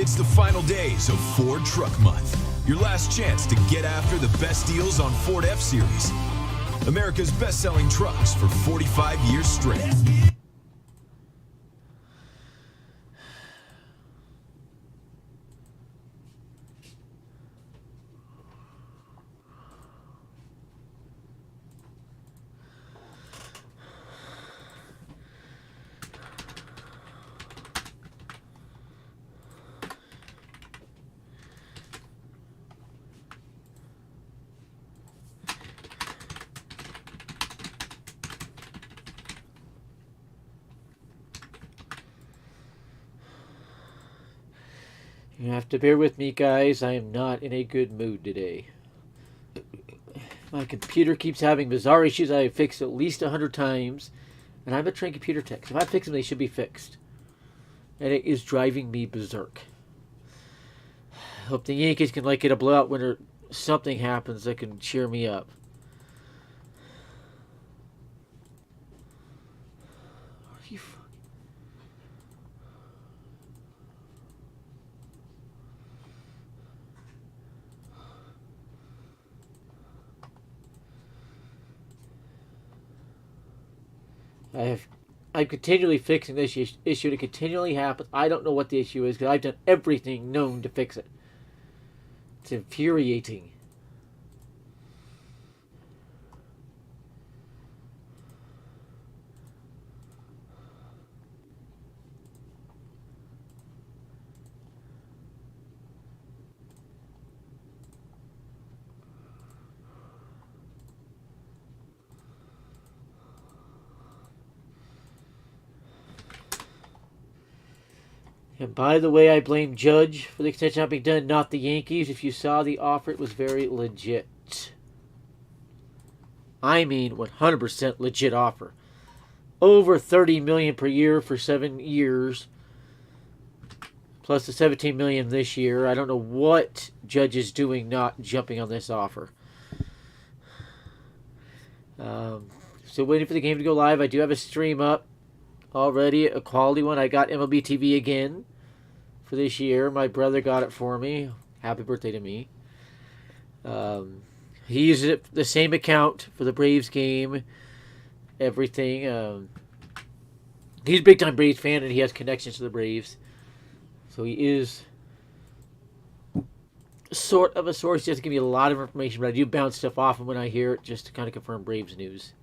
It's the final days of Ford Truck Month. Your last chance to get after the best deals on Ford F-Series. America's best-selling trucks for 45 years straight. You have to bear with me, guys. I am not in a good mood today. My computer keeps having bizarre issues I have fixed at least 100 times. And I'm a trained computer tech. So if I fix them, they should be fixed. And it is driving me berserk. I hope the Yankees can get a blowout win or something happens that can cheer me up. Are you... I'm continually fixing this issue. It continually happens. I don't know what the issue is because I've done everything known to fix it. It's infuriating. And by the way, I blame Judge for the extension not being done, not the Yankees. If you saw the offer, it was very legit. I mean, 100% legit offer. Over $30 million per year for 7 years, plus the $17 million this year. I don't know what Judge is doing, not jumping on this offer. Still waiting for the game to go live. I do have a stream up already, a quality one. I got MLB TV again for this year. My brother got it for me. Happy birthday to me. He uses it, the same account for the Braves game, everything. He's a big-time Braves fan, and he has connections to the Braves. So he is sort of a source. He doesn't give me a lot of information, but I do bounce stuff off him when I hear it, just to kind of confirm Braves news.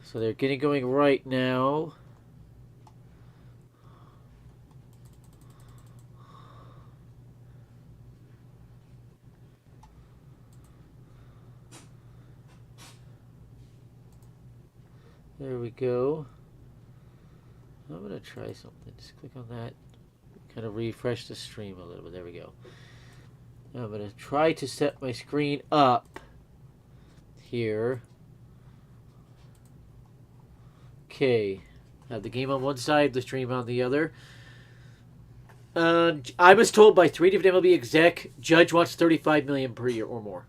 So they're getting going right now. There we go. I'm going to try something. Just click on that. Kind of refresh the stream a little bit. There we go. Now I'm going to try to set my screen up here. Okay. Have the game on one side, the stream on the other. I was told by 3 different MLB exec, Judge wants $35 million per year or more.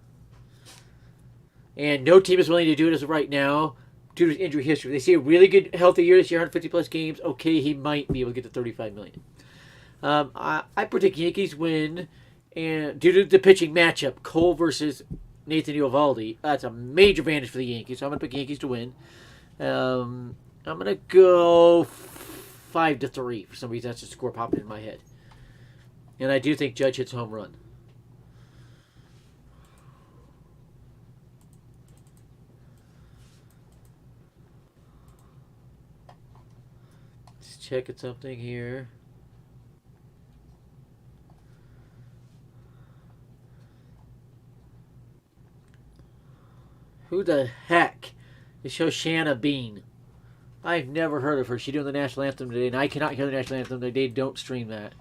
And no team is willing to do it as of right now, due to injury history. They see a really good, healthy year this year, 150-plus games. Okay, he might be able to get to $35 million. I predict Yankees win, and due to the pitching matchup, Cole versus Nathan Eovaldi, that's a major advantage for the Yankees. So I'm going to pick Yankees to win. I'm going to go 5-3. For some reason, that's the score popping in my head. And I do think Judge hits a home run. Checking something here. Who the heck is Shoshana Bean? I've never heard of her. She's doing the national anthem today, and I cannot hear the national anthem today. Don't stream that.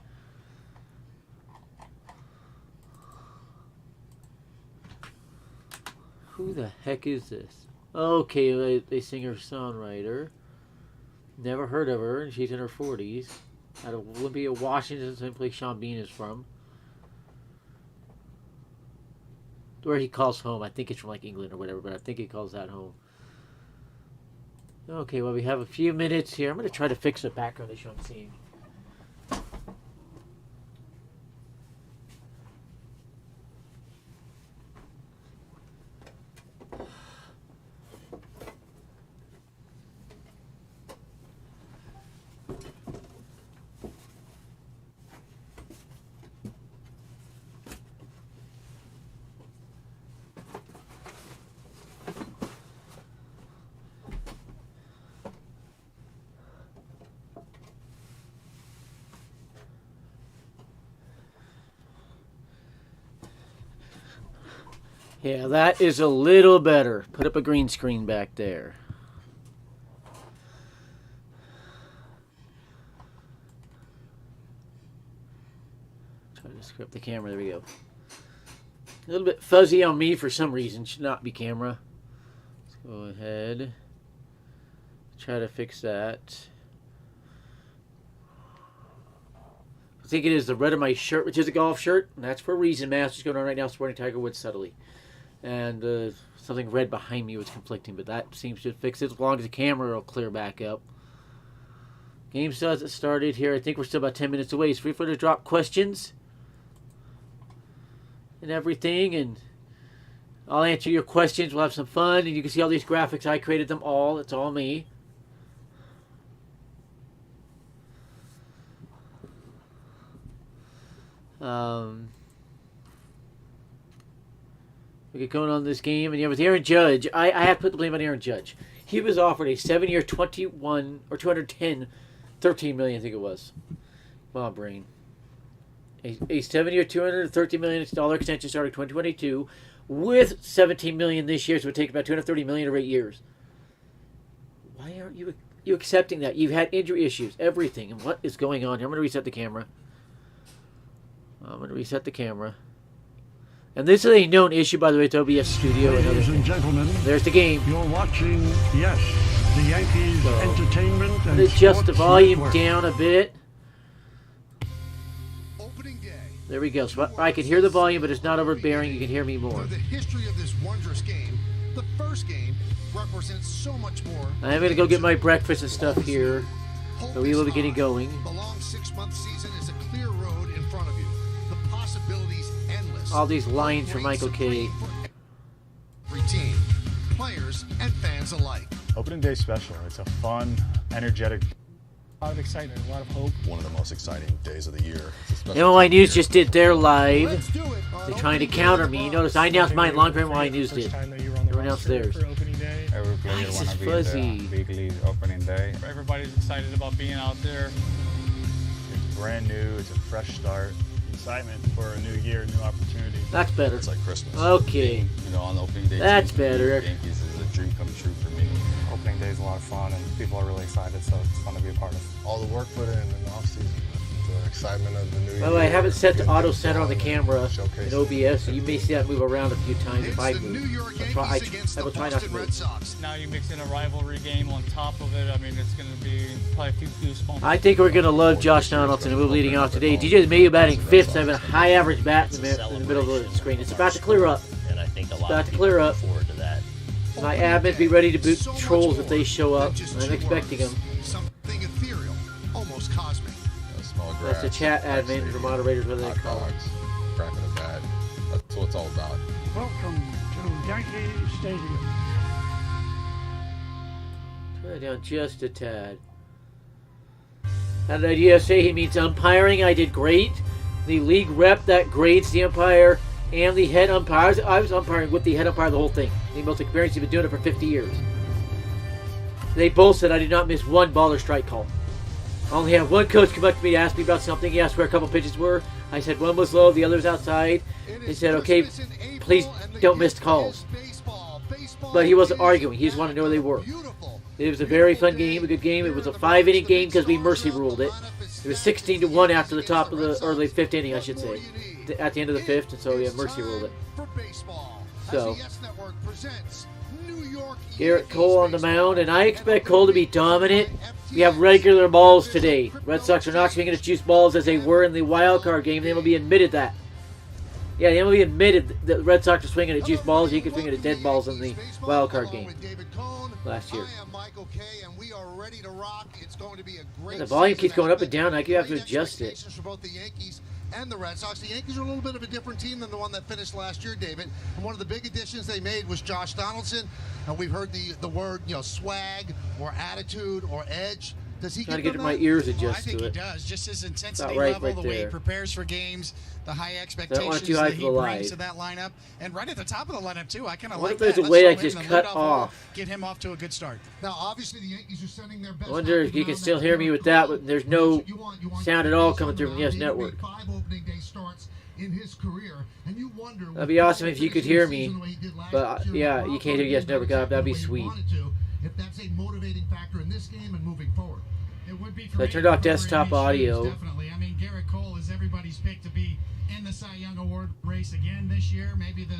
Who the heck is this? Okay, they singer-songwriter. Never heard of her, and she's in her 40s. Out of Olympia, Washington, same place Sean Bean is from. Where he calls home. I think it's from England or whatever, but I think he calls that home. Okay, well, we have a few minutes here. I'm going to try to fix the background issue I'm seeing. Yeah, that is a little better. Put up a green screen back there. Try to screw up the camera. There we go. A little bit fuzzy on me for some reason. Should not be camera. Let's go ahead. Try to fix that. I think it is the red of my shirt, which is a golf shirt. And that's for a reason. Masters going on right now, sporting Tiger Woods subtly. And something red behind me was conflicting, but that seems to fix it as long as the camera will clear back up. Game still hasn't started here. I think we're still about 10 minutes away. It's free for to drop questions and everything, and I'll answer your questions. We'll have some fun, and you can see all these graphics. I created them all. It's all me. We get going on this game, and yeah, with Aaron Judge, I have to put the blame on Aaron Judge. He was offered a 7-year, 21 or 210, 13 million, I think it was. Come on, brain. A 7-year, $213 million extension starting 2022, with $17 million this year, so it would take about $230 million over 8 years. Why aren't you accepting that? You've had injury issues, everything, and what is going on here? I'm going to reset the camera. And this is a known issue, by the way, at OBS Studio. Ladies and gentlemen, there's the game. You're watching, yes, the Yankees Entertainment and adjust the Sports volume Network. down a bit. Opening day. There we go. So I can hear the volume, but it's not overbearing. You can hear me more. For the history of this wondrous game, the first game represents so much more. I'm going to go get my breakfast and stuff here. So we will be getting going. The long 6-month season is a clear road in front of you. The possibilities endless. All these lines from Michael K. Every team, players, and fans alike. Opening day special. It's a fun, energetic. A lot of excitement, a lot of hope. One of the most exciting days of the year. MOI News just did their live. Let's do it. They're trying to counter me. Notice I announced mine long before MOI News did. Everyone else theirs. For opening day. Every player Nice, want it's to be fuzzy. in the big league opening day. Everybody's excited about being out there. It's brand new. It's a fresh start. Excitement for a new year, new opportunity. That's better. It's like Christmas. Okay. You know, on the opening day. That's team, better. Yankees is a dream come true for me. Opening day is a lot of fun, and people are really excited, so it's fun to be a part of. All the work put in the off-season, the excitement of the new year. By the way, I haven't set the auto center on the camera Showcase. in OBS, so you may see that move around a few times if I It's the New move. York I Yankees against I the will try not to Boston Red move. Sox. Now you mix in a rivalry game on top of it. I mean, it's going to be probably a few goosebumps. I think we're going to love Josh Donaldson, and we're leading off today. DJ Mayo batting fifth, having a high average bat in the middle of the screen. It's about to clear up. And I think a lot about of to people clear look up. forward to that. My admins be ready to boot trolls if they show up. I'm expecting them. Something ethereal, almost cosmic. Small That's the grass, chat hot admin or stadium, moderators, whatever they hot call them. dogs, cracking a bat. That's what it's all about. Welcome to Yankee Stadium. Turn it down just a tad. How did idea say he means umpiring? I did great. The league rep that grades the umpire and the head umpire. I was umpiring with the head umpire the whole thing. The most experienced. He's been doing it for 50 years. They both said I did not miss one ball or strike call. I only had one coach come up to me to ask me about something. He asked where a couple pitches were. I said one was low, the other was outside. He said, okay, please don't miss calls. But he wasn't arguing. He just wanted to know where they were. It was a very fun game, a good game. It was a 5-inning game because we mercy ruled it. It was 16-1 after the top of the early 5th inning, I should say. At the end of the 5th, and so yeah, mercy ruled it. So, Garrett Cole on the mound, and I expect Cole to be dominant. We have regular balls today. Red Sox are not swinging at juice balls as they were in the wild card game. The MLB admitted that. Yeah, the MLB admitted that the Red Sox are swinging at juice balls. You can swing at dead balls in the wild card game last year. The volume keeps going up and down. I have to adjust it. For both the Yankees and the Red Sox. The Yankees are a little bit of a different team than the one that finished last year, David. And one of the big additions they made was Josh Donaldson. And we've heard the word, swag or attitude or edge. Does he Trying to get my ears adjusted I think to it. he does. Just his intensity right, level, right the way he there. prepares for games, the high expectations want too high that for he the brings live. to that lineup, and right at the top of the lineup too. I kind of What like if there's that. a Let's way throw I him just in the cut leadoff hole, off? get him off to a good start. Now, obviously, the Yankees are sending their best. I wonder if you can still hear me with that, but there's no sound at all coming through from the Yes Network. 5 opening day starts in his career, and you wonder. That'd be awesome if you could hear me. But yeah, you can't hear yes, never got. That'd be sweet. If that's a motivating factor in this game and moving forward. It would be. So I turned off desktop audio. Definitely. I mean, Garrett Cole is everybody's pick to be in the Cy Young Award race again this year. Maybe the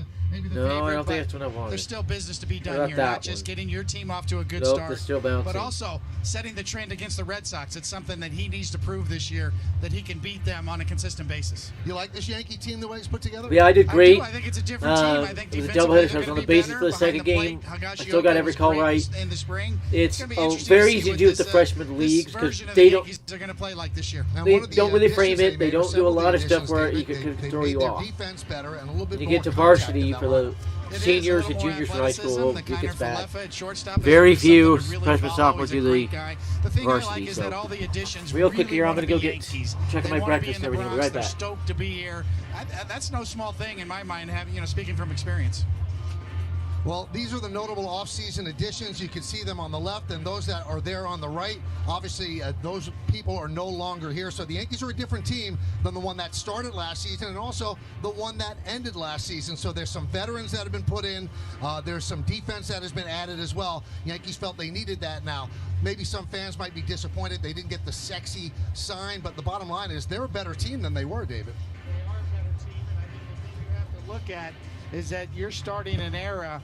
No, favorite, I don't think that's what I wanted. There's still business to be What done about here. that Not just one? getting your team off to a good Nope, start, it's still bouncing. but also setting the trend against the Red Sox. It's something that he needs to prove this year, that he can beat them on a consistent basis. You like this Yankee team the way it's put together? Yeah, I did great. I think it's a different team. I think it was a defensively doubleheader. So I was they're on the gonna be bases better for the behind second the game. plate. I still got every was call great right. in the spring. It's gonna be interesting very see easy to what do with this, the freshman this leagues because version of they the don't. Yankees are going to play like this year. And They one of the don't really additions frame they it. They made, don't or do a several lot of the stuff additions where they you can made, they throw made you their off. defense better and a little bit You more get to contact varsity in for that the lineup. It is seniors a and little more juniors from high athleticism. school. The It Kiner gets bad. Falefa at shortstop is Very something few to really freshmen, follow. sophomores He's a do great the guy. The thing I varsity, like is so. that all the additions Real really quick here, I'm wanna gonna go be get Yankees. checking They my wanna be breakfast in and the everything. I'll be Bronx. right They're back. stoked to be here. That's no small thing in my mind, having speaking from experience. Well, these are the notable off-season additions. You can see them on the left, and those that are there on the right. Obviously, those people are no longer here. So the Yankees are a different team than the one that started last season, and also the one that ended last season. So there's some veterans that have been put in. There's some defense that has been added as well. Yankees felt they needed that now. Maybe some fans might be disappointed they didn't get the sexy sign, but the bottom line is they're a better team than they were, David. They are a better team, and I think the thing you have to look at is that you're starting an era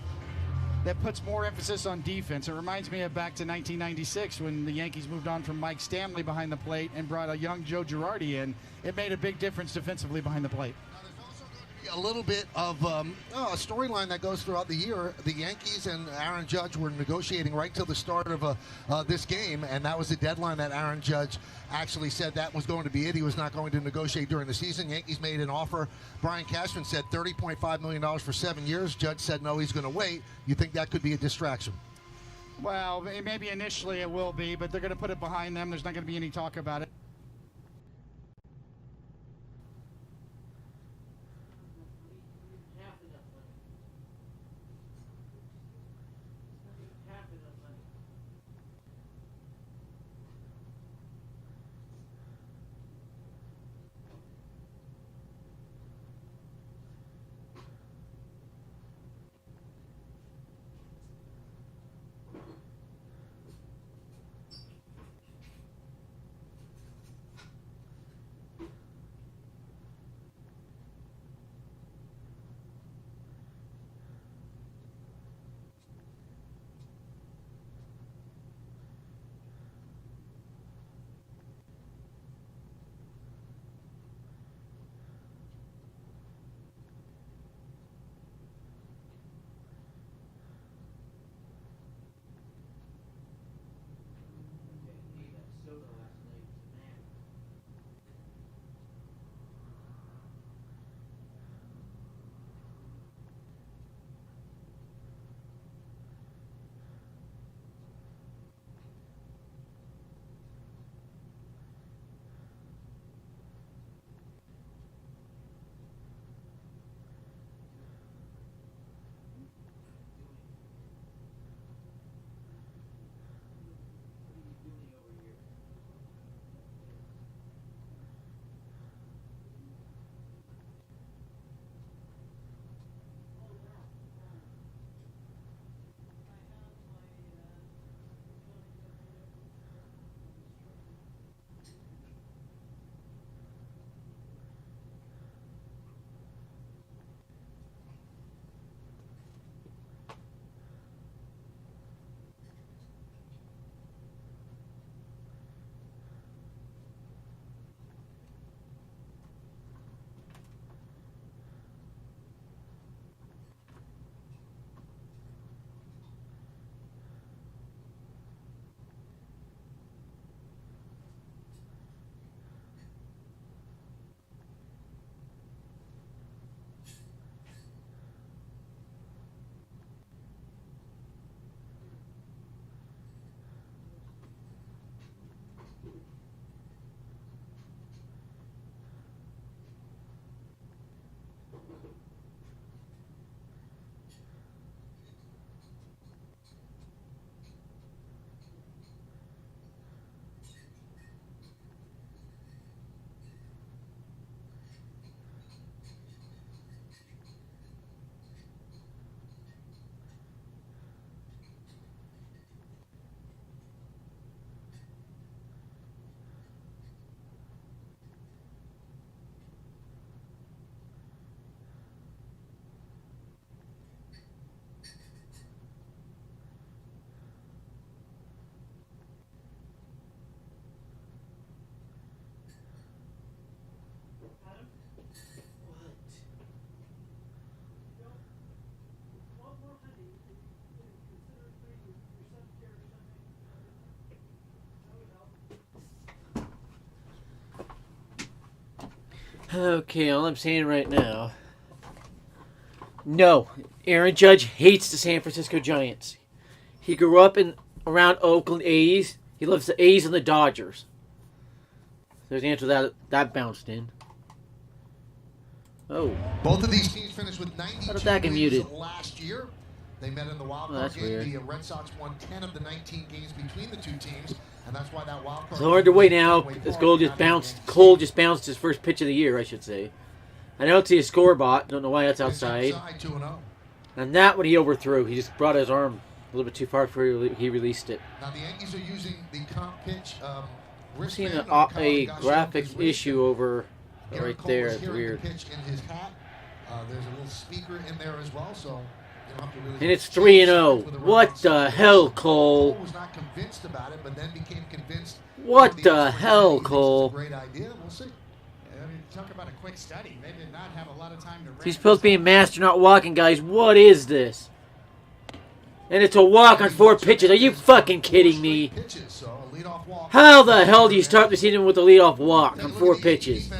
that puts more emphasis on defense. It reminds me of back to 1996 when the Yankees moved on from Mike Stanley behind the plate and brought a young Joe Girardi in. It made a big difference defensively behind the plate. A little bit of a storyline that goes throughout the year. The Yankees and Aaron Judge were negotiating right till the start of this game, and that was the deadline that Aaron Judge actually said that was going to be it. He was not going to negotiate during the season. Yankees made an offer. Brian Cashman said $30.5 million for 7 years. Judge said no, he's going to wait. You think that could be a distraction? Well, maybe initially it will be, but they're going to put it behind them. There's not going to be any talk about it. Okay, all I'm saying right now. No, Aaron Judge hates the San Francisco Giants. He grew up around Oakland A's. He loves the A's and the Dodgers. There's the answer that bounced in. Oh. Both of these teams finished with 92 that get muted? wins last year. They met in the wild Oh, card that's game. weird. The Red Sox won 10 of the 19 games between the two teams, and that's why that wild card. So underway now as Cole just bounced his first pitch of the year, I should say. I don't see a scoreboard. Don't know why that's outside. 2-0. And that one he overthrew. He just brought his arm a little bit too far before he released it. Now the Yankees are using the comp pitch. I'm seeing wristband a on Kyle graphics Higashioka's wrist. issue over Garrett right Cole there. is It's hearing weird. the pitch in his hat. There's a little speaker in there as well, so you don't have to really. And it's 3-0. What the hell, Cole? Cole was not convinced about it, but then became convinced. What from the expert hell, he thinks it's a Cole? Great idea. We'll see. I mean, talk about a quick study. They did not have a lot of time to. He's supposed to be a master, not walking, guys. What is this? And it's a walk on 4 pitches. Are you fucking kidding me? Pitches, so a leadoff walk. How the hell do you start the season with a leadoff walk on 4 pitches?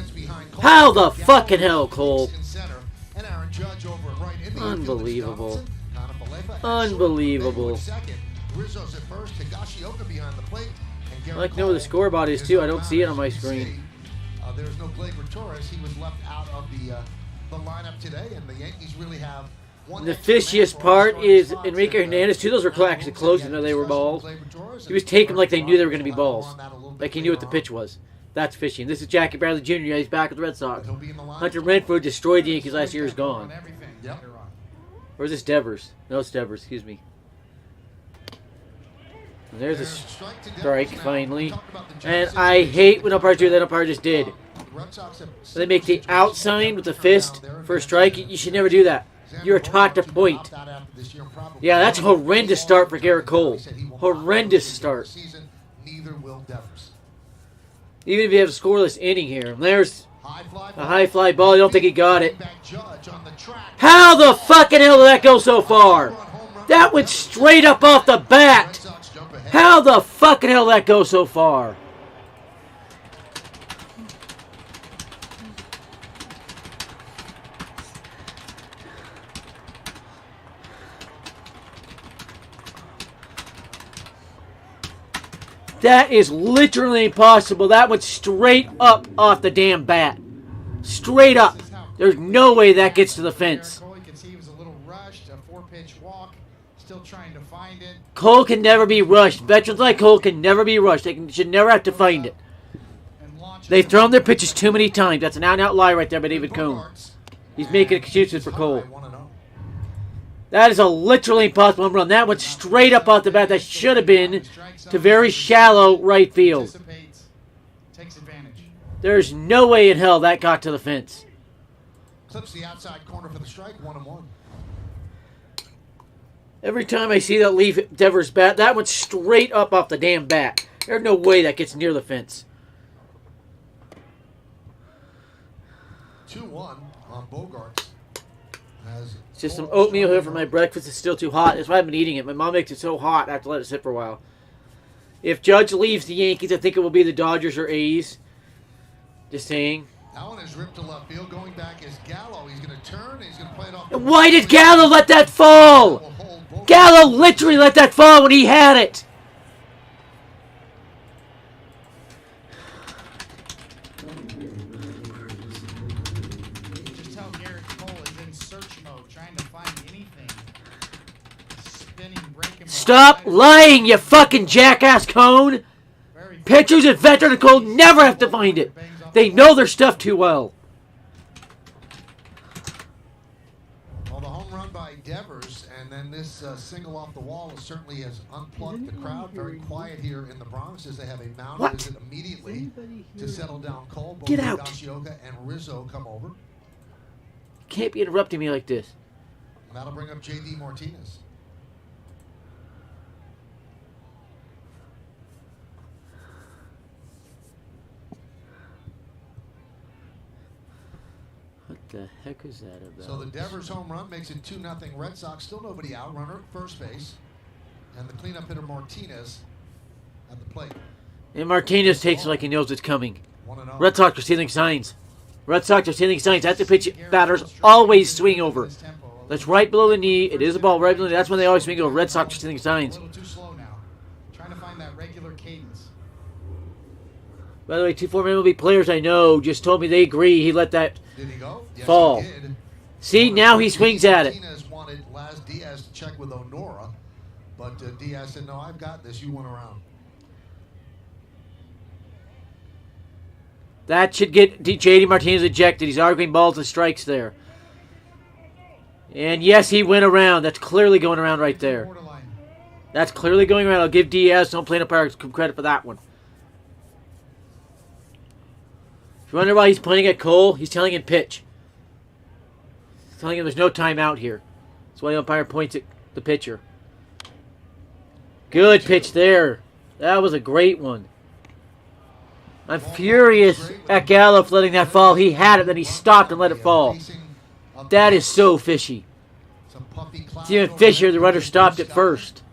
How the fucking hell, Cole? And Aaron Judge over and right in the Unbelievable. infield. Unbelievable. Rizzo's at first, Higashioka behind the plate, and Garrett I'd like to know where the Cole scoreboard is, is too. up I don't top, see it on as my you can screen. see. There's no Gleyber Torres. He was left out of the lineup today, and the Yankees really have one. The fishiest part is Enrique Hernandez, too. Those were actually close, even though they were balls. He was taking them like they knew they were going to be balls. Like he knew what the pitch was. That's fishy. And this is Jackie Bradley Jr. Yeah, he's back with the Red Sox. Hunter Renfroe destroyed the Yankees last year. Is gone. Yep. Or is this Devers? No, it's Devers. Excuse me. And there's a strike, finally. And I hate when umpires do that. Umpire just did. When they make the out sign with the fist for a strike, you should never do that. You're taught to point. Yeah, that's a horrendous start for Garrett Cole. Horrendous start. Even if you have a scoreless inning here. And there's a high fly ball. I don't think he got it. How the fucking hell did that go so far? That went straight up off the bat. How the fucking hell did that go so far? That is literally impossible. That went straight up off the damn bat. Straight up. There's no way that gets to the fence. Cole, you can see he was a little rushed. A 4-pitch walk. Still trying to find it. Cole can never be rushed. Veterans like Cole can never be rushed. Should never have to find it. They've thrown their pitches too many times. That's an out-and-out lie right there by David Cohn. He's making excuses for Cole. That is a literally impossible home run. That went straight up off the bat. That should have been to very shallow right field. Takes advantage. There's no way in hell that got to the fence. Clips the outside corner for the strike, 1-1. Every time I see that leaf Devers bat, that went straight up off the damn bat. There's no way that gets near the fence. 2-1 on Bogarts. It's just some oatmeal here for my breakfast. It's still too hot. That's why I've been eating it. My mom makes it so hot I have to let it sit for a while. If Judge leaves the Yankees, I think it will be the Dodgers or A's. Just saying. Allen is ripped to left field. Going back is Gallo. He's going to turn. He's going to play it off. And why did Gallo let that fall? Gallo literally let that fall when he had it. Just tell Garrett Cole is in search mode, trying to find anything. Spinning, breaking ball. Stop lying, you fucking jackass Cone. Pitchers at Veteran and Cole never have to find it. They know their stuff too well. Well, the home run by Devers, and then this single off the wall certainly has unplugged the crowd. Very quiet here in the Bronx as they have a mound visit immediately to settle down Cole. Both Get out. Higashioka and Rizzo come over. Can't be interrupting me like this. And that'll bring up J.D. Martinez. What the heck is that about? So the Devers home run makes it 2-0 Red Sox. Still nobody out. Runner at first base. And the cleanup hitter Martinez at the plate. And Martinez takes it like he knows it's coming. 1-0. Red Sox are stealing signs. Red Sox are sending signs. That's the pitch batters always swing over. That's right below the knee. It is a ball right below the knee. That's when they always swing over. Red Sox are sending signs. A little too slow now. Trying to find that regular cadence. By the way, 2 former MLB players I know just told me they agree he let that fall. See, now he swings at it. Martinez wanted Laz Diaz to check with Honora, but Diaz said, no, I've got this. You went around. That should get J.D. Martinez ejected. He's arguing balls and strikes there. And yes, he went around. That's clearly going around right there. That's clearly going around. I'll give Diaz, don't play umpire, credit for that one. If you wonder why he's pointing at Cole, he's telling him pitch. He's telling him there's no timeout here. That's why the umpire points at the pitcher. Good pitch there. That was a great one. I'm furious at Gallo for letting that fall. He had it, then he stopped and let it fall. That is so fishy. It's even fishier the runner stopped it first.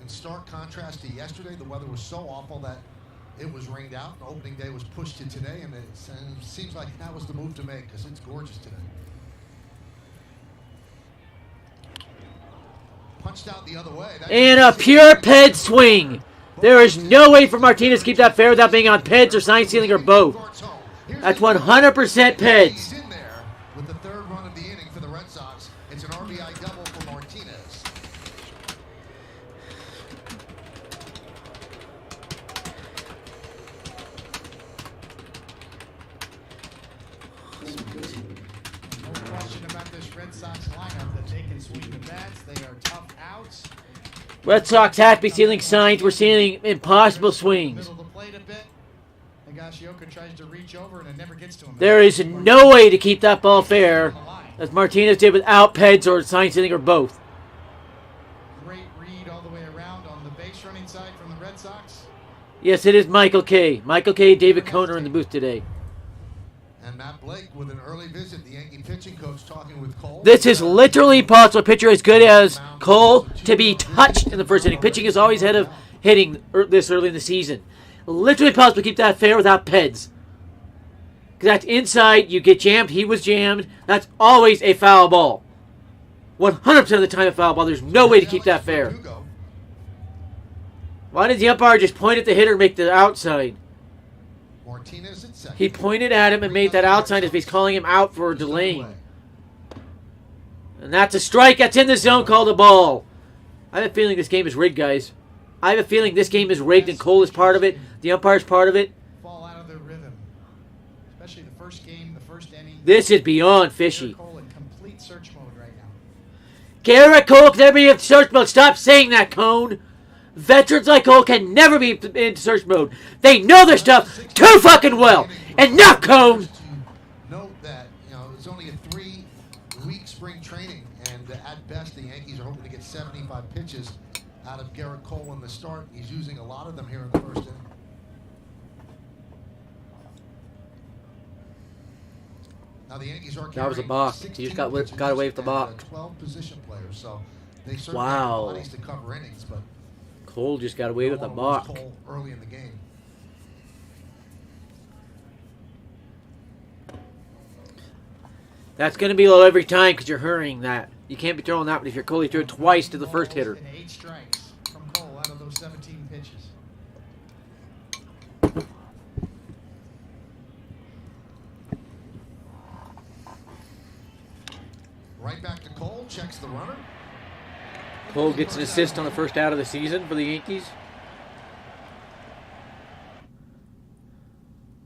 In stark contrast to yesterday, the weather was so awful that it was rained out. The opening day was pushed to today, and it seems like that was the move to make because it's gorgeous today. Punched out the other way. And a pure Ped swing. There is no way for Martinez to keep that fair without being on Peds or sign stealing or both. That's 100% Peds. In there with the third run of the inning for the Red Sox. It's an RBI double for Martinez. No question about this Red Sox lineup that they can swing the bats. They are tough outs. Red Sox happy stealing signs. We're seeing impossible swings. Middle of the plate a bit. Higashioka tries to reach over and it never gets to him. There is no way to keep that ball fair, as Martinez did without Peds or sign stealing or both. Great read all the way around on the base running side from the Red Sox. Yes, it is Michael K. Michael K. David Kohner in the booth today. And Matt Blake with an early visit, the Yankee pitching coach talking with Cole. This is literally possible. A pitcher as good as Cole to be touched in the first inning. Pitching is always ahead of hitting this early in the season. Literally possible to keep that fair without Peds. Because that's inside. You get jammed. He was jammed. That's always a foul ball. 100% of the time a foul ball. There's no way to keep that fair. Why did the umpire just point at the hitter and make the outside? Martinez at second. He pointed at him and made that outside as if he's calling him out for delaying. And that's a strike. That's in the zone. Called a ball. I have a feeling this game is rigged, guys. I have a feeling this game is rigged and Cole is part of it. The umpire's part of it. Fall out of their rhythm. Especially the first game, the first inning. This is beyond fishy. Garrett Cole in complete search mode right now. Garrett Cole can never be in search mode. Stop saying that, Cone. Veterans like Cole can never be in search mode. They know their stuff too fucking well. And not Cone. Note that, it's only a 3-week spring training, and at best, the Yankees are hoping to get 75 pitches out of Garrett Cole in the start. He's using a lot of them here in the first inning. Now the Yankees are That was a balk. He just got away with the balk. 12 position players, so they certainly Wow. have bodies to cover innings, but Cole just got away with a balk. Cole early in the game. That's going to be low every time because you're hurrying that. You can't be throwing that one if you're Cole. You threw it twice to the first hitter. And 8 strikes from Cole out of those 17 pitches. Right back to Cole, checks the runner. Cole gets an assist on the first out of the season for the Yankees.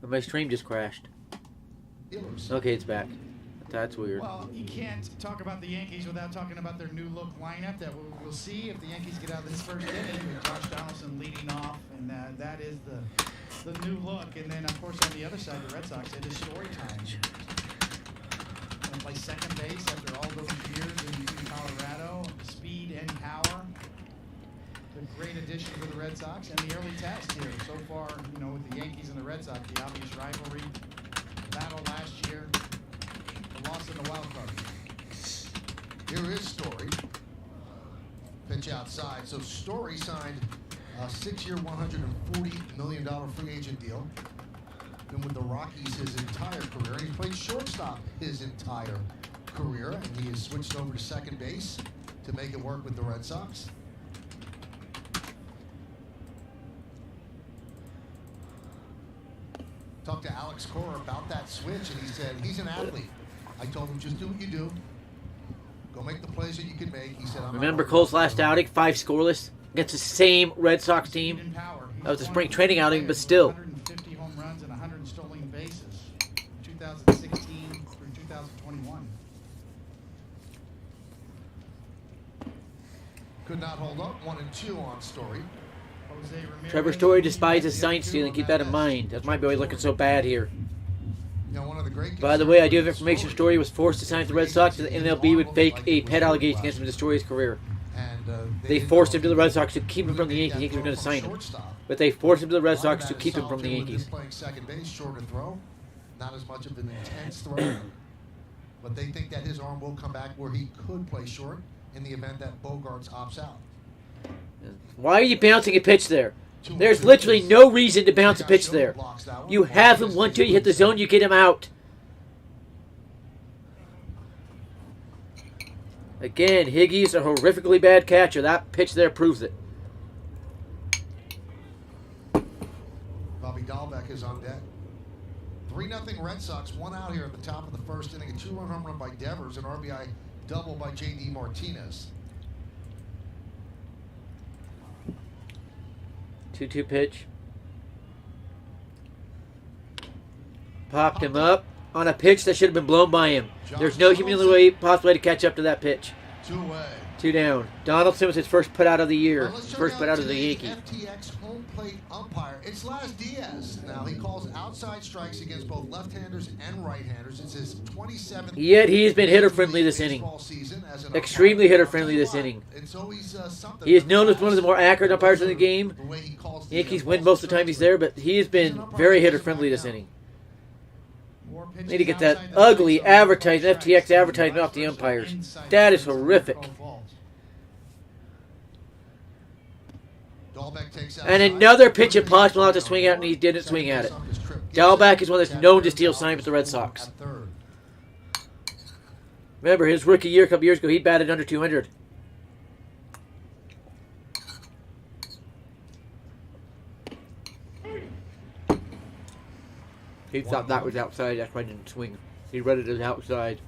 And my stream just crashed. Okay, it's back. That's weird. Well, you can't talk about the Yankees without talking about their new look lineup that we'll see if the Yankees get out of this first inning with Josh Donaldson leading off, and that is the new look. And then, of course, on the other side, the Red Sox, it is story time. Going to play second base after all those years in Colorado. Speed and power. It's a great addition for the Red Sox. And the early test here so far, with the Yankees and the Red Sox, the obvious rivalry battle last year. Lost in the wild card. Here is Story. Pitch outside. So Story signed a 6-year, $140 million free agent deal been with the Rockies his entire career, and he played shortstop his entire career, and he has switched over to second base to make it work with the Red Sox. Talked to Alex Cora about that switch, and he said he's an athlete. I told him, just do what you do. Go make the plays that you can make. He said, Remember Cole's last outing, 5 scoreless against the same Red Sox team? That was a spring training outing, but still. 150 home runs and 100 stolen bases, 2016 through 2021. Could not hold up. 1 and 2 on Story. Trevor Story despises sign stealing. Keep that in mind. That's my boy looking so bad here. One of the great By the way, I do have information. Story was forced to sign with the Red Sox, and the MLB would fake a pet allegation against him to destroy his career. They forced him to the Red Sox to keep him from the Yankees. The Yankees were going to sign him, but they forced him to the Red Sox to keep him from the Yankees. Playing second base, shorter throw, not as much of an intense throw, but they think that his arm will come back where he could play short in the event that Bogarts opts out. Why are you bouncing a pitch there? There's literally no reason to bounce a pitch there. You have him 1-2, you hit the zone, you get him out. Again, Higgy's a horrifically bad catcher. That pitch there proves it. Bobby Dahlbeck is on deck. 3-0 Red Sox, 1 out here at the top of the first inning. A 2-run home run by Devers, an RBI double by J.D. Martinez. 2-2 pitch. Popped him up on a pitch that should have been blown by him. There's no humanly way possible way to catch up to that pitch. 2 away. 2 down. Donaldson was his first put out of the year. First put out of the Yankee. FTX home plate umpire. It's Las Diaz. Now he calls outside strikes against both left-handers and right-handers. It's his 27th. Yet he's been hitter-friendly this inning. Extremely hitter-friendly this inning. He is known as one of the more accurate umpires in the game. Yankees win most of the time he's there, but he has been very hitter-friendly this inning. Need to get that ugly advertisement, FTX advertisement off the umpires. That is horrific. And another pitch impossible out to swing at, and he didn't swing at it. Dahlbeck is one that's known to steal signs with the Red Sox. Remember, his rookie year a couple years ago, he batted under 200. He thought that was outside, that's why he didn't swing. He read it as outside.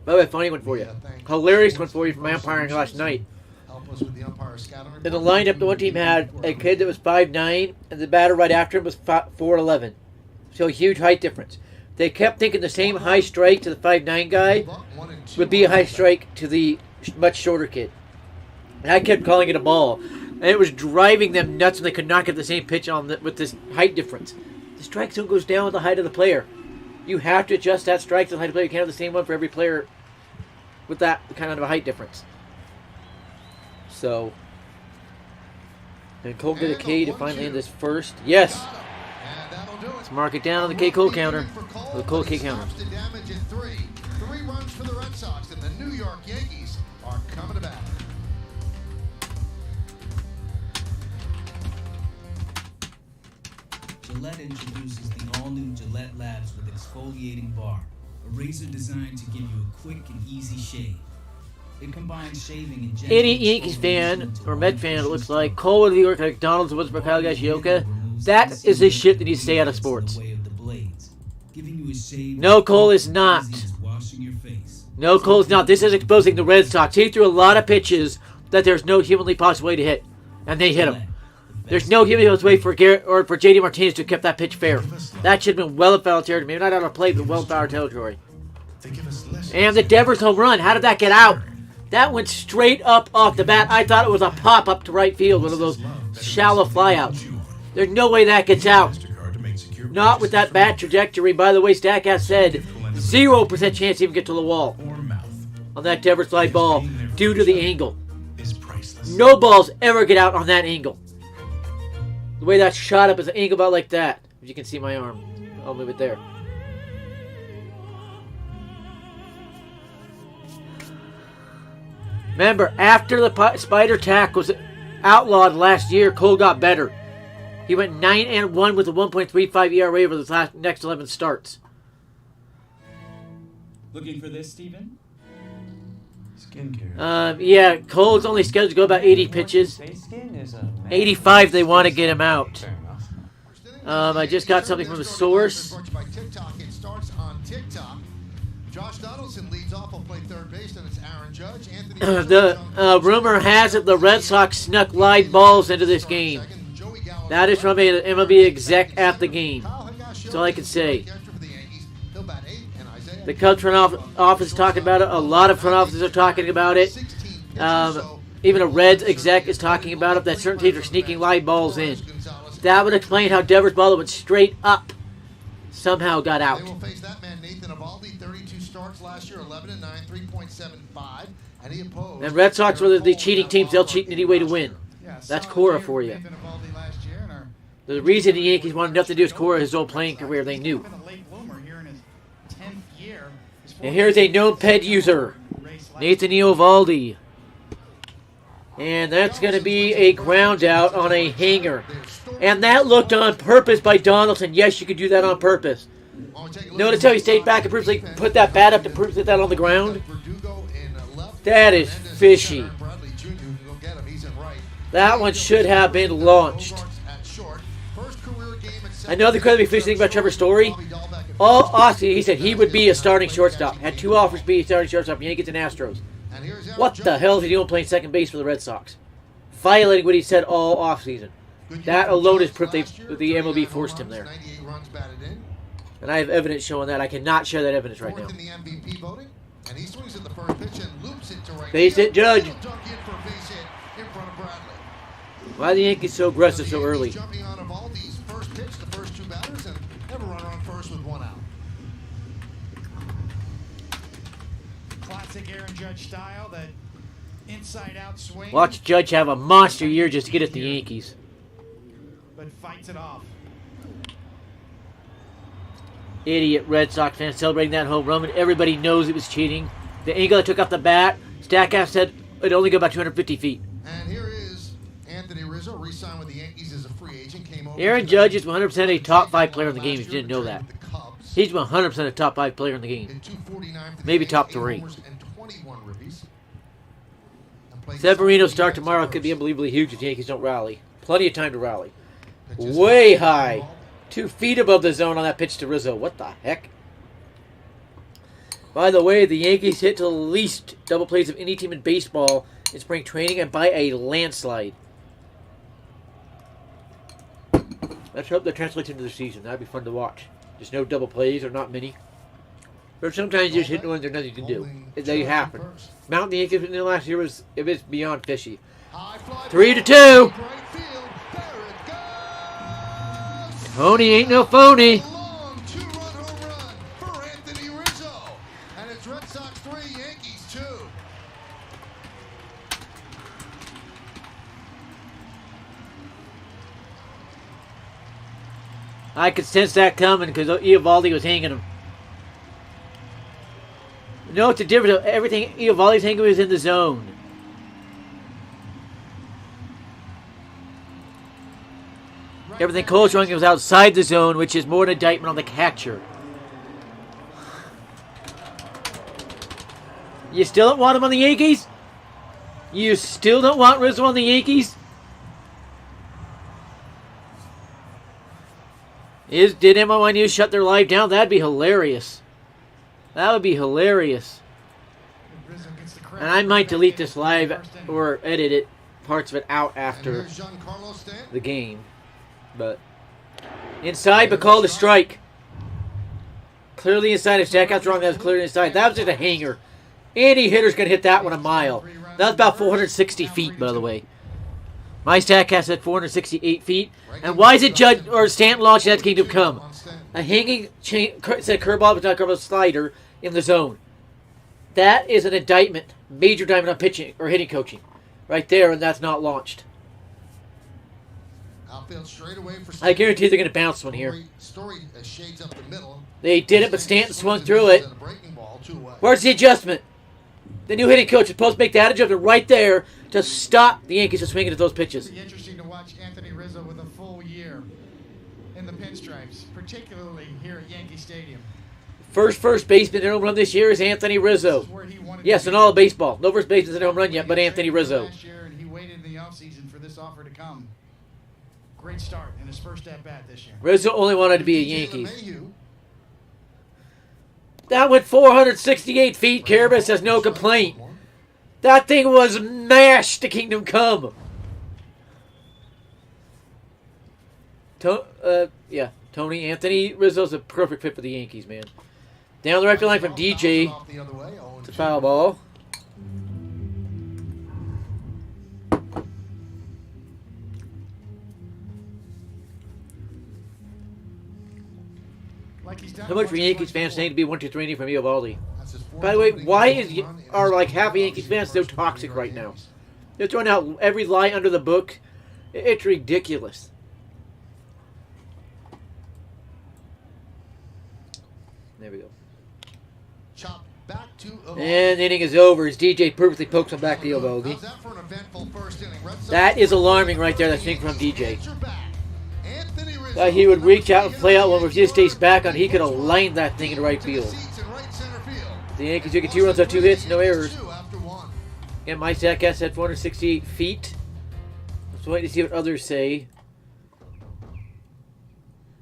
By the way, funny one for you. Hilarious one for you from umpiring last night. In the lineup, the one team had a kid that was 5'9", and the batter right after him was 4'11". So a huge height difference. They kept thinking the same high strike to the 5'9" guy would be a high strike to the much shorter kid. And I kept calling it a ball. And it was driving them nuts when they could not get the same pitch on with this height difference. The strike zone goes down with the height of the player. You have to adjust that strike to the height of the player. You can't have the same one for every player with that kind of a height difference. So, and Cole get a K to finally end this first. Yes. Let's mark it down on the K Cole counter. The Cole K counter. Three runs for the Red Sox, and the New York Yankees are coming to bat. Gillette introduces the all-new Gillette Labs with exfoliating bar, a razor designed to give you a quick and easy shave. It combines shaving and gentle any Yankees fan or Met fan, it looks like Cole would be working like Donaldson was for Kyle Gashioka. That is the shit that needs to stay out of sports. No, Cole is not. No, Cole is not. This is exposing the Red Sox. He threw a lot of pitches that there's no humanly possible way to hit, and they hit them. There's no humanly way for Garrett or for J.D. Martinez to have kept that pitch fair. That should have been well in foul territory. Maybe not out of play, but well in foul territory. And the Devers home run. How did that get out? That went straight up off the bat. I thought it was a pop up to right field, one of those shallow flyouts. There's no way that gets out. Not with that bat trajectory. By the way, Statcast said 0% chance to even get to the wall on that Devers fly ball due to the angle. No balls ever get out on that angle. The way that shot up is an angle about like that. If you can see my arm, I'll move it there. Remember, after the spider tack was outlawed last year, Cole got better. He went 9-1 with a 1.35 ERA over the next 11 starts. Looking for this, Steven? Skincare. Yeah, Cole's only scheduled to go about 80 pitches. 85 they want to get him out. I just got something from the source. Josh Donaldson leads off. Will play third base, and it's Aaron Judge. The rumor has it the Red Sox snuck live balls into this game. That is from an MLB exec at the game. That's all I can say. The Cubs front office is talking about it. A lot of front offices are talking about it. Even a Reds exec is talking about it, that certain teams are sneaking live balls in. That would explain how Devers ball went straight up. Somehow got out. They will face that man, Nathan Eovaldi, 32 starts last year, 11-9, 3.75, and he opposed. And Red Sox were the cheating teams. They'll cheat in any way to win. That's Cora for you. The reason the Yankees wanted nothing to do with Cora, his old playing career, they knew. And here's a known ped user, Nathan Eovaldi. And that's going to be a ground out on a hanger. And that looked on purpose by Donaldson. Yes, you could do that on purpose. Notice how he stayed back and purposely put that bat up to put that on the ground? That is fishy. That one should have been launched. Another crazy fishy thing about Trevor Story. All offseason, he said he would be a starting shortstop. Had 2 offers to be a starting shortstop, Yankees and Astros. What the hell is he doing playing second base for the Red Sox? Violating what he said all offseason. That alone is proof the MLB forced him there. And I have evidence showing that. I cannot share that evidence right now. Base hit, Judge. Why are the Yankees so aggressive so early? Classic Aaron Judge style, that inside-out swing. Watch Judge have a monster year just to get at the Yankees. But fights it off. Idiot Red Sox fans celebrating that home run, and everybody knows it was cheating. The angle that took off the bat, Stackhouse said it'd only go about 250 feet. And here is Anthony Rizzo, re-signed with the Yankees as a free agent. Came over. Aaron Judge is 100% a top 5 player in the game if you didn't know that. He's 100% a top 5 player in the game. Maybe top 3. Severino's start tomorrow could be unbelievably huge if the Yankees don't rally. Plenty of time to rally. Way high. 2 feet above the zone on that pitch to Rizzo. What the heck? By the way, the Yankees hit to the least double plays of any team in baseball in spring training and by a landslide. Let's hope that translates into the season. That'd be fun to watch. Just no double plays or not many. But sometimes you just hit ones there's nothing you can do. They happen. Mountain the Yankees in the last year was beyond fishy. 3-2. Tony ain't no phony. I could sense that coming because Eovaldi was hanging him. You know what's the difference? Everything Eovaldi's hanging was in the zone. Everything Cole's throwing was outside the zone, which is more an indictment on the catcher. You still don't want him on the Yankees? You still don't want Rizzo on the Yankees? Did MLB News shut their live down? That'd be hilarious. That would be hilarious. And I might delete this live or edit it, parts of it out after the game. But inside, but called a strike. Clearly inside. If Stackhouse wrong, that was clearly inside. That was just a hanger. Any hitter's going to hit that one a mile. That's about 460 feet, by the way. My Stackhouse said 468 feet. And why is it Judge or Stanton launching that Kingdom Come? A hanging said curveball, but not curveball, slider in the zone. That is an indictment, major indictment on pitching or hitting coaching, right there, and that's not launched. I guarantee they're going to bounce one here. They did it, but Stanton swung through it. Where's the adjustment? The new hitting coach is supposed to make that adjustment right there to stop the Yankees from swinging at those pitches. It'll be interesting to watch Anthony Rizzo with a full year. the pinstripes, particularly here at Yankee Stadium. First baseman in home run this year is Anthony Rizzo. Yes, in all of baseball. No first baseman in home run yet, but Anthony Rizzo. Last year, and he waited in the offseason for this offer to come. Great start in his first at-bat this year. Rizzo only wanted to be a Yankees. That went 468 feet. Carabas has no complaint. That thing was mashed to Kingdom Come. Tony Anthony Rizzo's a perfect fit for the Yankees, man. Down the right line from DJ. It's a foul ball. How much for Yankees fans saying to be 1-2-3 from Eovaldi? By the way, why are like half of Yankees fans so toxic right now? They're throwing out every lie under the book. It's ridiculous. There we go. And the inning is over as DJ purposely pokes him back to Eovaldi. That is alarming right there, that thing from DJ. He would reach out and play out one where if he just stays back on, he could have lined that thing in right field. The Yankees took 2 runs on 2 hits, no errors. Again, my Statcast had 468 feet. Let's wait to see what others say.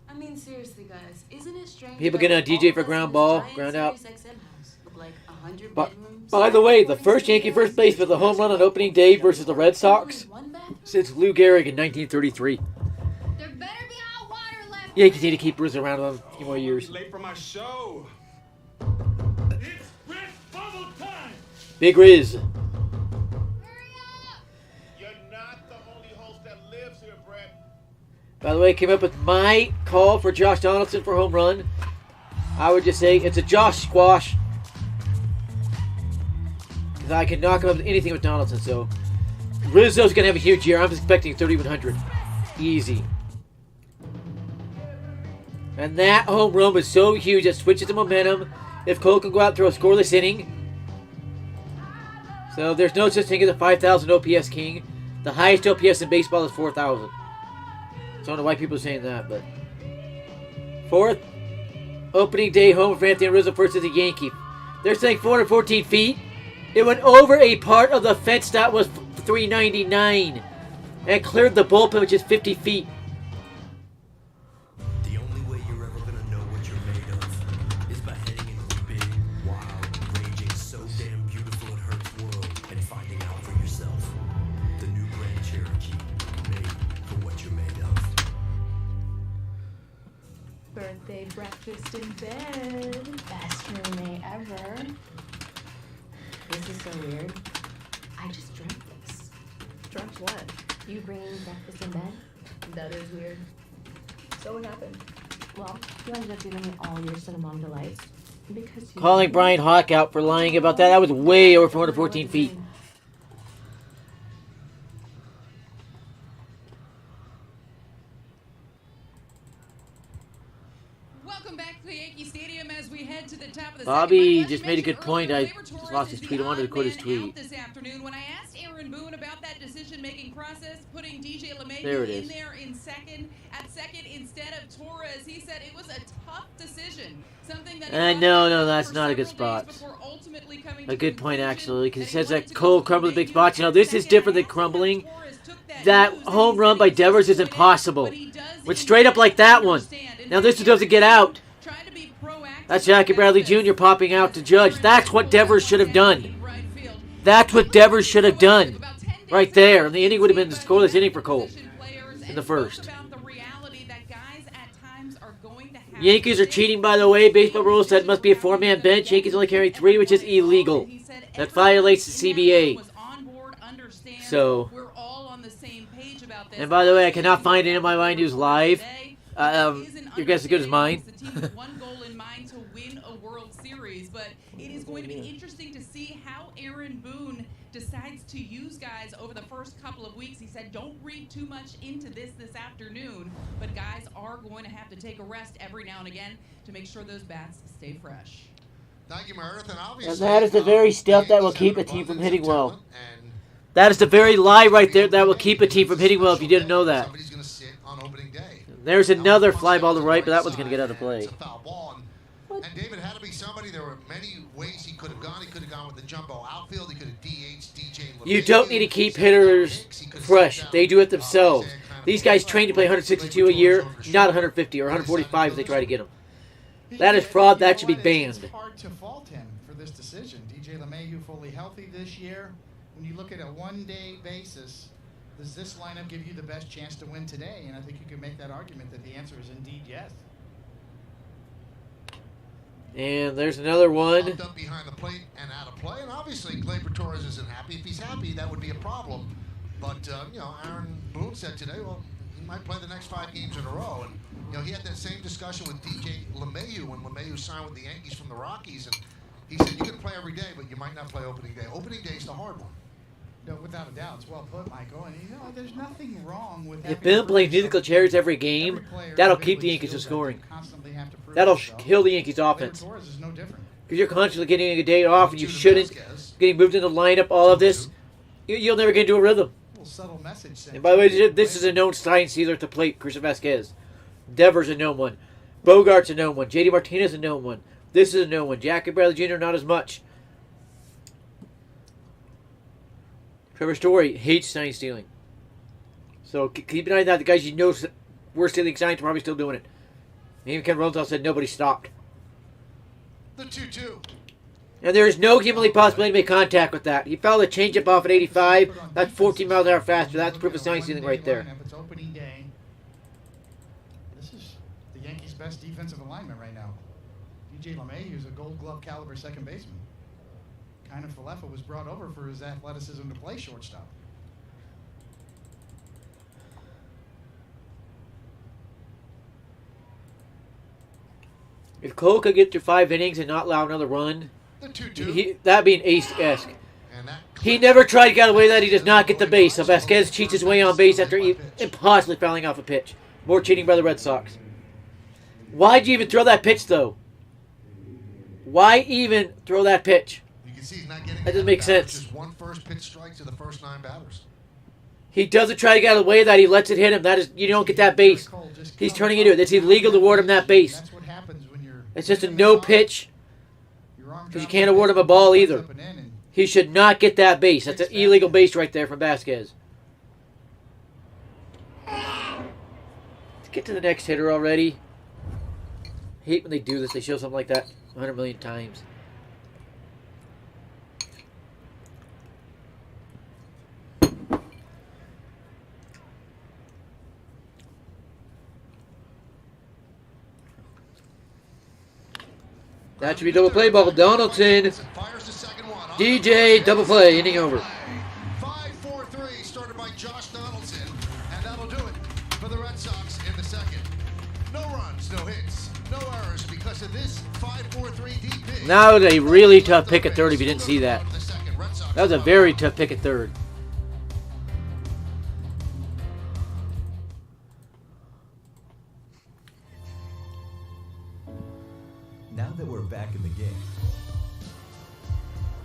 I mean, seriously, guys, isn't it strange? People getting on DJ for ground ball, ground out. By the way, the first Yankee first base with a home run on opening day versus the Red Sox since Lou Gehrig in 1933. Yankees need to keep Rizzo around a few more years. Late for my show. It's Riz bubble time. Big Riz. You're not the only host that lives here, Brett. By the way, I came up with my call for Josh Donaldson for home run. I would just say it's a Josh squash. Because I can knock him up with anything with Donaldson. So Rizzo's going to have a huge year. I'm expecting 3,100. Easy. And that home run was so huge it switches the momentum. If Cole can go out and throw a scoreless inning. So there's no such thing as a 5,000 OPS king. The highest OPS in baseball is 4,000. So I don't know why people are saying that, but 4th opening day home for Anthony Rizzo versus the Yankee. They're saying 414 feet. It went over a part of the fence that was 399 and cleared the bullpen, which is 50 feet. Birthday breakfast in bed. Best roommate ever. This is so weird. I just dreamt this. Dreamt what? You bringing breakfast in bed? That is weird. So what happened? Well, you ended up giving me all your cinnamon delights. Because you Calling Brian Hawk out for lying about that. That was way over 414 feet. Bobby just made a good point. I just lost his tweet. I wanted to quote his tweet. This afternoon, when I asked Aaron Boone about that decision-making process, putting DJ There LeMahieu it in is. there at second instead of Torres, he said it was a tough decision. Something that No, that's not a good spot. A good point, actually, because he says that Cole crumbled the big spots. You know, this is different than crumbling. That home run by Devers is impossible. Went straight up like that one. Now this one doesn't get out. That's Jackie Bradley Jr. popping out to Judge. That's what Devers should have done. That's what Devers should have done. Right there. And the inning would have been the scoreless inning for Cole in the first. Yankees are cheating, by the way. Baseball rules said it must be a 4-man bench. Yankees only carry 3, which is illegal. That violates the CBA. So, and by the way, I cannot find it in my Mind News Live. Your guess is as good as mine. But it is going to be interesting to see how Aaron Boone decides to use guys over the first couple of weeks. He said, don't read too much into this afternoon, but guys are going to have to take a rest every now and again to make sure those bats stay fresh. Thank you, Meredith. And that is the very stuff that will keep a team from hitting well. That is the very lie right there that will keep a team from hitting well if you didn't know that. There's another fly ball to right, but that one's going to get out of play. It's a foul ball. And David had to be somebody. There were many ways he could have gone. He could have gone with the jumbo outfield. He could have DH'd DJ LeMahieu. You don't need to keep hitters fresh. They do it themselves. These guys train to play 162 a year, not 150 or 145 if they try to get them. That is fraud. That should be banned. It's hard to fault him for this decision. DJ LeMahieu fully healthy this year. When you look at a one-day basis, does this lineup give you the best chance to win today? And I think you can make that argument that the answer is indeed yes. And there's another one. Up behind the plate and out of play. And obviously, Gleyber Torres isn't happy. If he's happy, that would be a problem. But, Aaron Boone said today, well, he might play the next 5 games in a row. And, he had that same discussion with DJ LeMahieu when LeMahieu signed with the Yankees from the Rockies. And he said, you can play every day, but you might not play opening day. Opening day is the hard one. No, without a doubt. It's well put, Michael. And, there's nothing wrong with If Bill plays musical chairs every game, that'll keep the Yankees from scoring. That'll kill the Yankees' offense. Because you're constantly getting a day off and you shouldn't. Getting moved into the lineup, all of this, you'll never get into a rhythm. Subtle message. And by the way, this is a known sign stealer at the plate, Christian Vasquez. Devers a known one. Bogart's a known one. JD Martinez a known one. This is a known one. Jackie Bradley Jr. not as much. Trevor Story hates sign stealing. So keep an eye on that. The guys you know were stealing signs are probably still doing it. And even Ken Rosenthal said nobody stopped. The 2-2. And there is no humanly possibility to make contact with that. He fouled a changeup off at 85. That's 14 miles an hour faster. That's proof of sign stealing right there. It's opening day. This is the Yankees' best defensive alignment right now. DJ LeMahieu is a Gold Glove caliber second baseman. Kind of Falefa was brought over for his athleticism to play shortstop. If Cole could get through 5 innings and not allow another run, that'd be an ace-esque. He never tried to get away with that. He does not get the base. So Vasquez cheats his way on base after impossibly fouling off a pitch. More cheating by the Red Sox. Why'd you even throw that pitch, though? Why even throw that pitch? You can see he's not getting that doesn't make sense. Just one first pitch strike to the first 9 batters. He doesn't try to get out of the way of that. He lets it hit him. That is, you don't get that base. He's turning into it. It's illegal to award him that base. It's just a no pitch because you can't award him a ball either. He should not get that base. That's an illegal base right there from Vasquez. Let's get to the next hitter already. I hate when they do this. They show something like that 100 million times. That should be double play ball. Donaldson. DJ, double play. Inning over. 5-4-3 started by Josh Donaldson. And that'll do it for the Red Sox in the second. No runs, no hits, no errors because of this 5-4-3 DP. That was a really tough pick at third if you didn't see that. That was a very tough pick at third. Now that we're back in the game,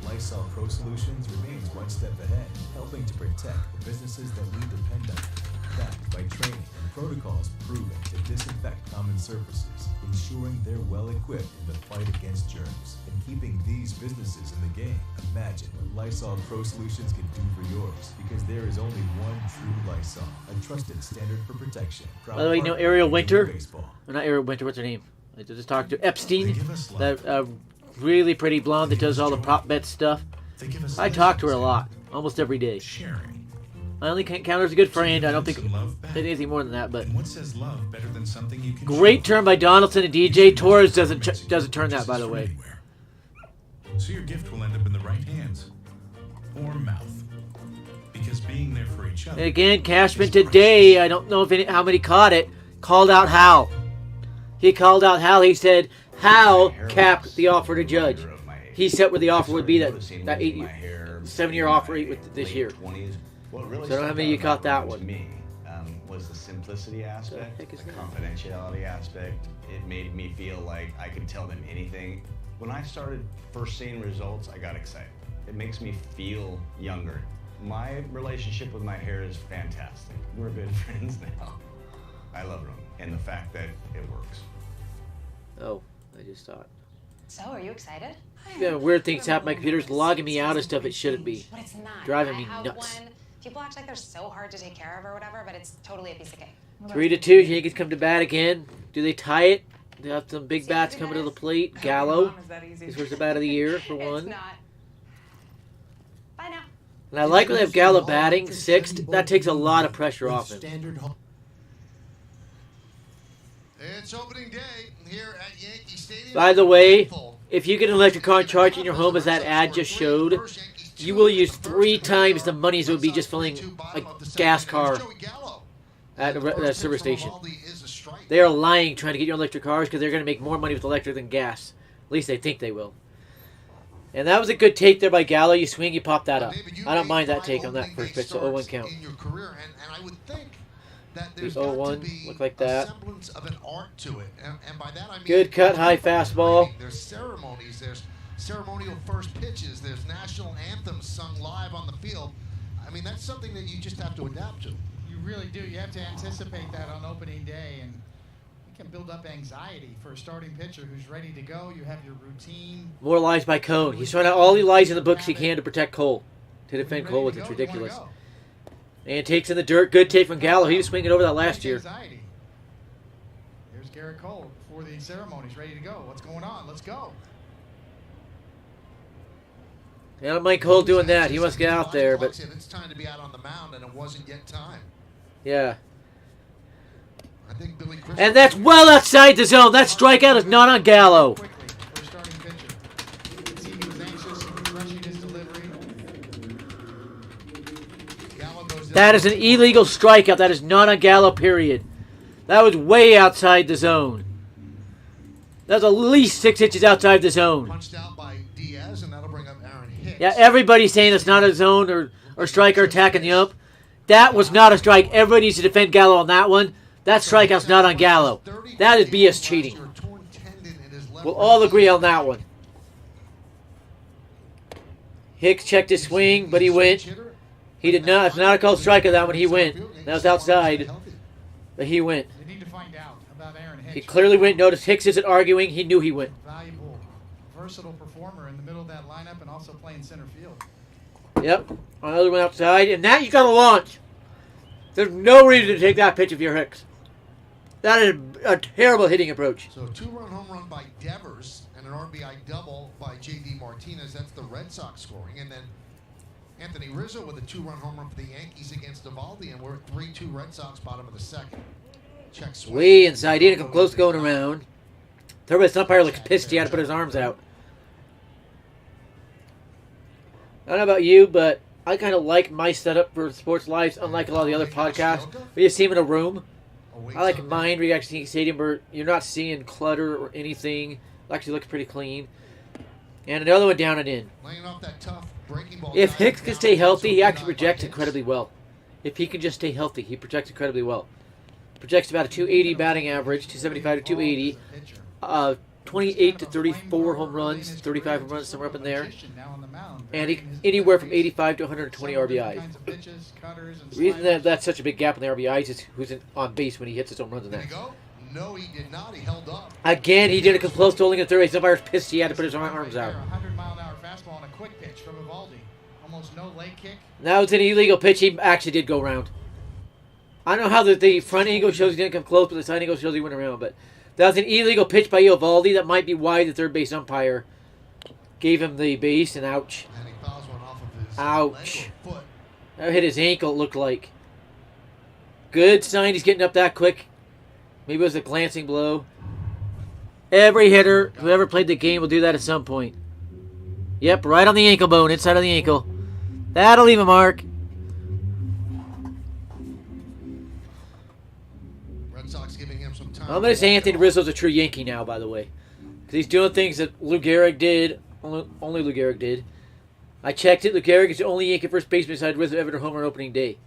Lysol Pro Solutions remains one step ahead, helping to protect the businesses that we depend on. Backed by training and protocols proven to disinfect common surfaces, ensuring they're well equipped in the fight against germs, and keeping these businesses in the game. Imagine what Lysol Pro Solutions can do for yours, because there is only one true Lysol, a trusted standard for protection. By the way, you know Ariel Winter? Or not Ariel Winter, what's her name? I just talked to Epstein, that really pretty blonde that does all the prop bet stuff. I talk to her a lot, almost every day. I only count her as a good friend. I don't think it is any more than that. But what says love better than something you can great turn by Donaldson and DJ. Torres doesn't turn that, by the way. So your gift will end up in the right hands or mouth, because being there for each other. And again, Cashman today, I don't know if how many caught it, called out Hal. He called out Hal. He said Hal capped the offer to Judge. He set where the offer would be, that 7-year offer with this year. What really so I don't know how many you caught that one. To me was the simplicity aspect, the confidentiality aspect. It made me feel like I could tell them anything. When I started first seeing results, I got excited. It makes me feel younger. My relationship with my hair is fantastic. We're good friends now. I love Roman. and the fact that it works. Oh, I just thought. So, are you excited? Yeah, weird things happen. My computer's logging me out of stuff it shouldn't be. But it's not. Driving I me have nuts. one. People act like they're so hard to take care of or whatever, but it's totally a piece of cake. 3-2. Yankees come to bat again. Do they tie it? They have some big bats coming to the plate. Gallo. His first bat of the year for one. It's not. Bye now. And I like when they have Gallo batting sixth. That takes a lot of pressure off him. It's opening day here at Yankee Stadium. By the way, if you get an electric car charged in your home, as that ad just showed, you will use 3 times the money as it would be just filling a gas car at a service station. They are lying trying to get you electric cars because they're going to make more money with electric than gas. At least they think they will. And that was a good take there by Gallo. You swing, you pop that up. I don't mind that take on that first pitch, so 0-1 count. And I would think that there's There's got to 0-1, be look like a that. semblance of an art to it. And by that I mean Good cut, high fastball. There's ceremonies, there's ceremonial first pitches, there's national anthems sung live on the field. I mean, that's something that you just have to adapt to. You really do. You have to anticipate that on opening day, and it can build up anxiety for a starting pitcher who's ready to go. You have your routine. More lies by Cone. He's trying out all the lies in the books he can to protect Cole. To defend Cole, it's ridiculous. And takes in the dirt. Good take from Gallo. He was swinging over that last year. Here's Garrett Cole before the ceremony's ready to go. What's going on? Let's go. I don't mind Cole doing that. He must get out there, but It's time to be out on the mound, and it wasn't yet time. yeah. I think Billy And that's well outside the zone. That strikeout is not on Gallo. That is an illegal strikeout. That is not on Gallo, period. That was way outside the zone. That was at least 6 inches outside the zone. Punched out by Diaz, and that'll bring up Aaron Hicks. Yeah, everybody's saying it's not a zone or striker attacking the ump. That was not a strike. Everybody needs to defend Gallo on that one. That strikeout's not on Gallo. That is BS cheating. We'll all agree on that one. Hicks checked his swing, but he went. He did not. It's not a called strike of that one. He went. That was outside. But he went. They need to find out about Aaron Hicks. He clearly went. Notice Hicks isn't arguing. He knew he went. Valuable, versatile performer in the middle of that lineup and also playing center field. Yep. Another one outside. And that you got to launch. There's no reason to take that pitch if you're Hicks. That is a terrible hitting approach. So 2-run home run by Devers and an RBI double by J.D. Martinez. That's the Red Sox scoring. And then Anthony Rizzo with a 2-run home run for the Yankees against Eovaldi, and we're at 3-2 Red Sox, bottom of the second. Check swing. Way inside. He didn't come close to going around. Third base umpire looks pissed he had to put his arms out. I don't know about you, but I kind of like my setup for Sports Lives, unlike a lot of the other podcasts. We just see him in a room. I like mine where you actually see stadium where you're not seeing clutter or anything. It actually looks pretty clean. And another one down and in. Laying off that tough breaking ball. If Hicks can stay healthy, he actually projects incredibly well. If he can just stay healthy, he projects incredibly well. Projects about a 280 batting average, 275 to 280. 28 to 34 home runs, 35 home runs, somewhere up in there. And anywhere from 85 to 120 RBIs. The reason that's such a big gap in the RBIs is who's on base when he hits his home runs in that. No, he did not. He held up. Again, he didn't come close to holding a third base. Umpire's pissed he had to put his arms out. 100-mile-an-hour fastball on a quick pitch from Eovaldi. Almost no leg kick. That was an illegal pitch. He actually did go around. I don't know how the front angle shows he didn't come close, but the side angle shows he went around. But that was an illegal pitch by Eovaldi. That might be why the third base umpire gave him the base, and ouch. And he fouls one off of his Ouch. leg or foot. That hit his ankle, it looked like. Good sign he's getting up that quick. Maybe it was a glancing blow. Every hitter who ever played the game will do that at some point. Yep, right on the ankle bone, inside of the ankle. That'll leave a mark. Red Sox giving him some time. I'm going to say Anthony Rizzo's a true Yankee now, by the way. Because he's doing things that Lou Gehrig did. Only Lou Gehrig did. I checked it. Lou Gehrig is the only Yankee first baseman beside Rizzo ever to homer on opening day.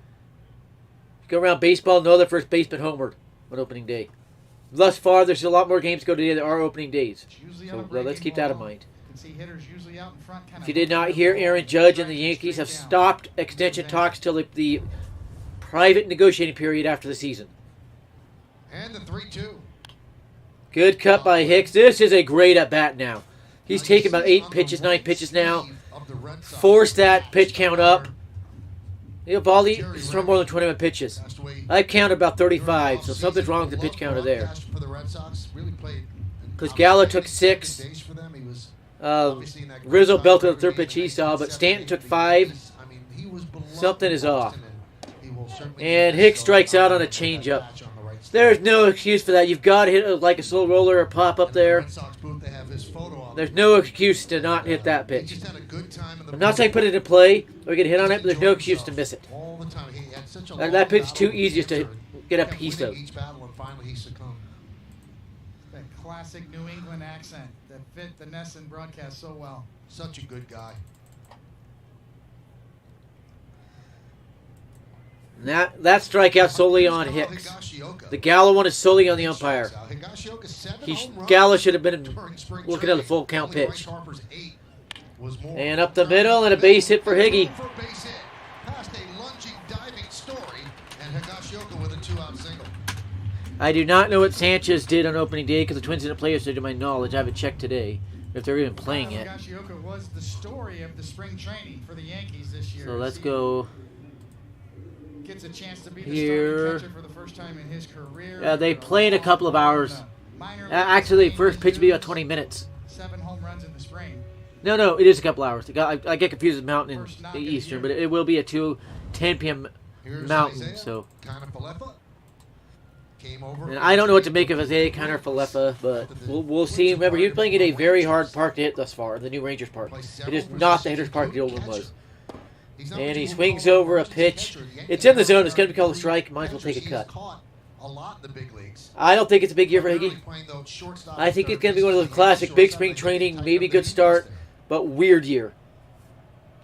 If you go around baseball, no other first baseman homered on opening day. Thus far, there's a lot more games to go today. There are opening days. So let's keep that in mind. If you did not hear, Aaron Judge and the Yankees have stopped extension talks till the private negotiating period after the season. And the 3-2. Good cut by Hicks. This is a great at bat now. He's taken about 8 pitches, 9 pitches now. Forced that pitch count up. Eovaldi has thrown more than 21 pitches. I've counted about 35, so something's wrong with the pitch counter there. Because Gallo took 6. Rizzo belted the third pitch he saw, but Stanton took 5. Something is off. And Hicks strikes out on a changeup. There's no excuse for that. You've got to hit it like a slow roller or pop up there. There's no excuse to not hit that pitch. I'm not saying put it in play or get hit on it, but there's no excuse to miss it. That pitch is too easy to get a piece of. That classic New England accent that fit the Nesson broadcast so well. Such a good guy. That strikeout solely on Hicks. The Gallo one is solely on the umpire. Gallo should have been looking at the full count pitch. And up the middle and a base hit for Higgy. I do not know what Sanchez did on opening day because the Twins didn't play yesterday to my knowledge. I haven't checked today if they're even playing it. Higashioka was the story of the spring training for the Yankees this year. So let's go. Gets a chance to be the here. starting catcher for the first time in his career. They play in a couple of hours. Actually, first pitch will be about 20 minutes. 7 home runs in the spring. No, it is a couple hours. I get confused with Mountain and the Eastern, but it will be at 10 p.m. Mountain. So, and I don't know what to make of Isaiah Kiner Falefa, but we'll see. Remember, he was playing at a very hard park to hit thus far, the new Rangers Park. It is not the hitter's park the old one was. And he swings over a pitch. It's in the zone. It's going to be called a strike. Might as well take a cut. I don't think it's a big year for Higgy. I think it's going to be one of those classic big spring training, maybe good start, but weird year.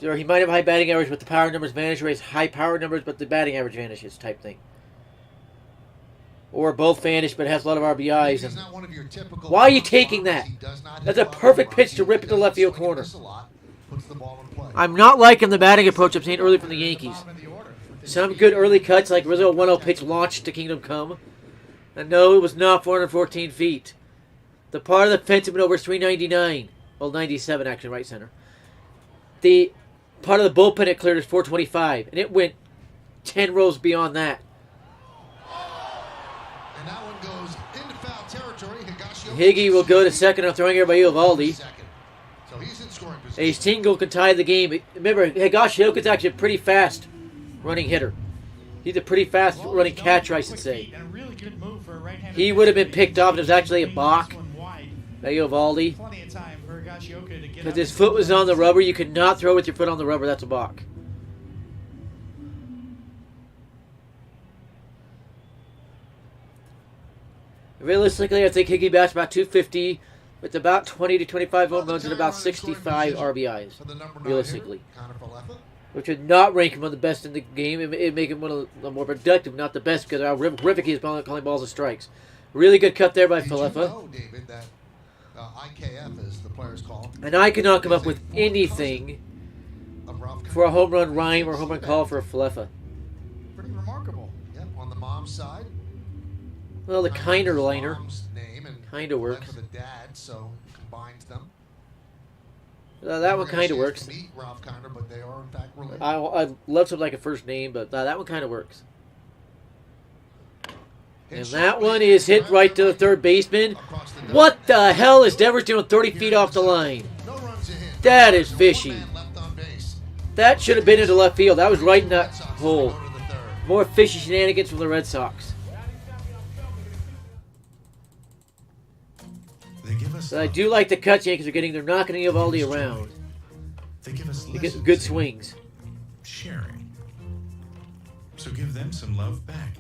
Or he might have high batting average, but the power numbers vanish, or he has high power numbers, but the batting average vanishes type thing. Or both vanish, but has a lot of RBIs. And why are you taking that? That's a perfect pitch to rip into left field corner. I'm not liking the batting approach I'm seeing early from the Yankees. Some good early cuts, like Rizzo 1-0 pitch launched to Kingdom Come. And no, it was not 414 feet. The part of the fence had been over 399. Well, 97 actually, right center. The part of the bullpen it cleared is 425, and it went 10 rows beyond that. And that one goes into foul territory. Higgy will go to second on throwing here by Eovaldi. So he's in scoring position. A single could tie the game. Remember, Higashioka's actually a pretty fast running hitter. He's a pretty fast running catcher, I should say. He would have been picked off. It was actually a balk by Eovaldi. Because his foot was on the rubber. You could not throw with your foot on the rubber. That's a balk. Realistically, I think Higgy bats about 250 with about 20 to 25 home runs and about 65 RBIs, realistically. Which would not rank him one of the best in the game. It would make him one of the more productive, not the best, because how horrific he is calling balls and strikes. Really good cut there by Falefa. You know, David, that IKF, as the players call him, and I cannot come up with anything for a home run rhyme or home run call for a Falefa. Pretty remarkable. Yep, on the mom's side. Well, the Kinder liner kind of works. For the dad, so combines them. That one kind of works. Meet Ralph Kinder, but they are in fact related. I love something like a first name, but that one kind of works. And that one is hit right to the third baseman. What the hell is Devers doing 30 feet off the line? That is fishy. That should have been into left field. That was right in that hole. More fishy shenanigans from the Red Sox. But I do like the cuts Yankees are getting. They're not going to give Eovaldi around. They give us They get good swings. Sharing. So give them some love back.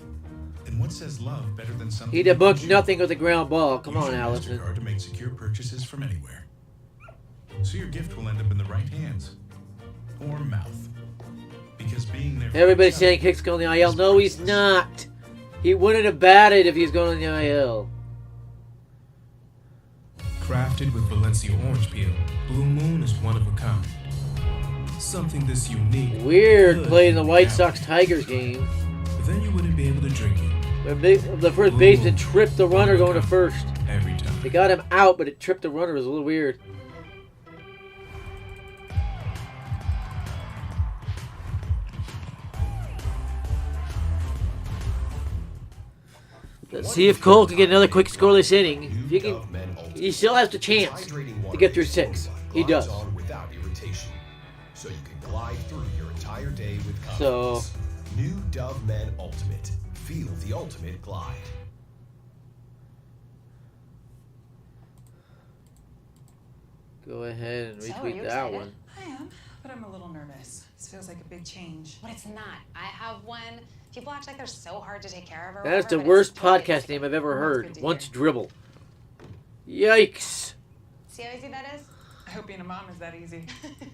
And what says love better than something? He debunked nothing with a ground ball. Come on, Use your Allison. MasterCard to make secure purchases from anywhere. So your gift will end up in the right hands or mouth. Because being there. Everybody's saying Hicks going on the IL. No, he's not. He wouldn't have batted if he's going on the IL. Crafted with Valencia orange peel, Blue Moon is one of a kind. Something this unique. Weird playing the White Sox Tigers game. But then you wouldn't be able to drink it. The first baseman tripped the runner going to first. Every time. They got him out, but it tripped the runner. It was a little weird. Let's see if Cole can get another quick scoreless inning. If he still has the chance to get through 6. He does. Without irritation, so you can glide through your entire day with confidence. So, New Dove Men Ultimate. Feel the ultimate glide. go ahead and So, are retweet you that excited? one. I am, but I'm a little nervous. This feels like a big change. But it's not. I have one. People act like they're so hard to take care of. Or That's the whatever, but worst it's totally podcast name I've ever Well, that's good heard. to Once hear. Dribble. Yikes. See how easy that is? I hope being a mom is that easy.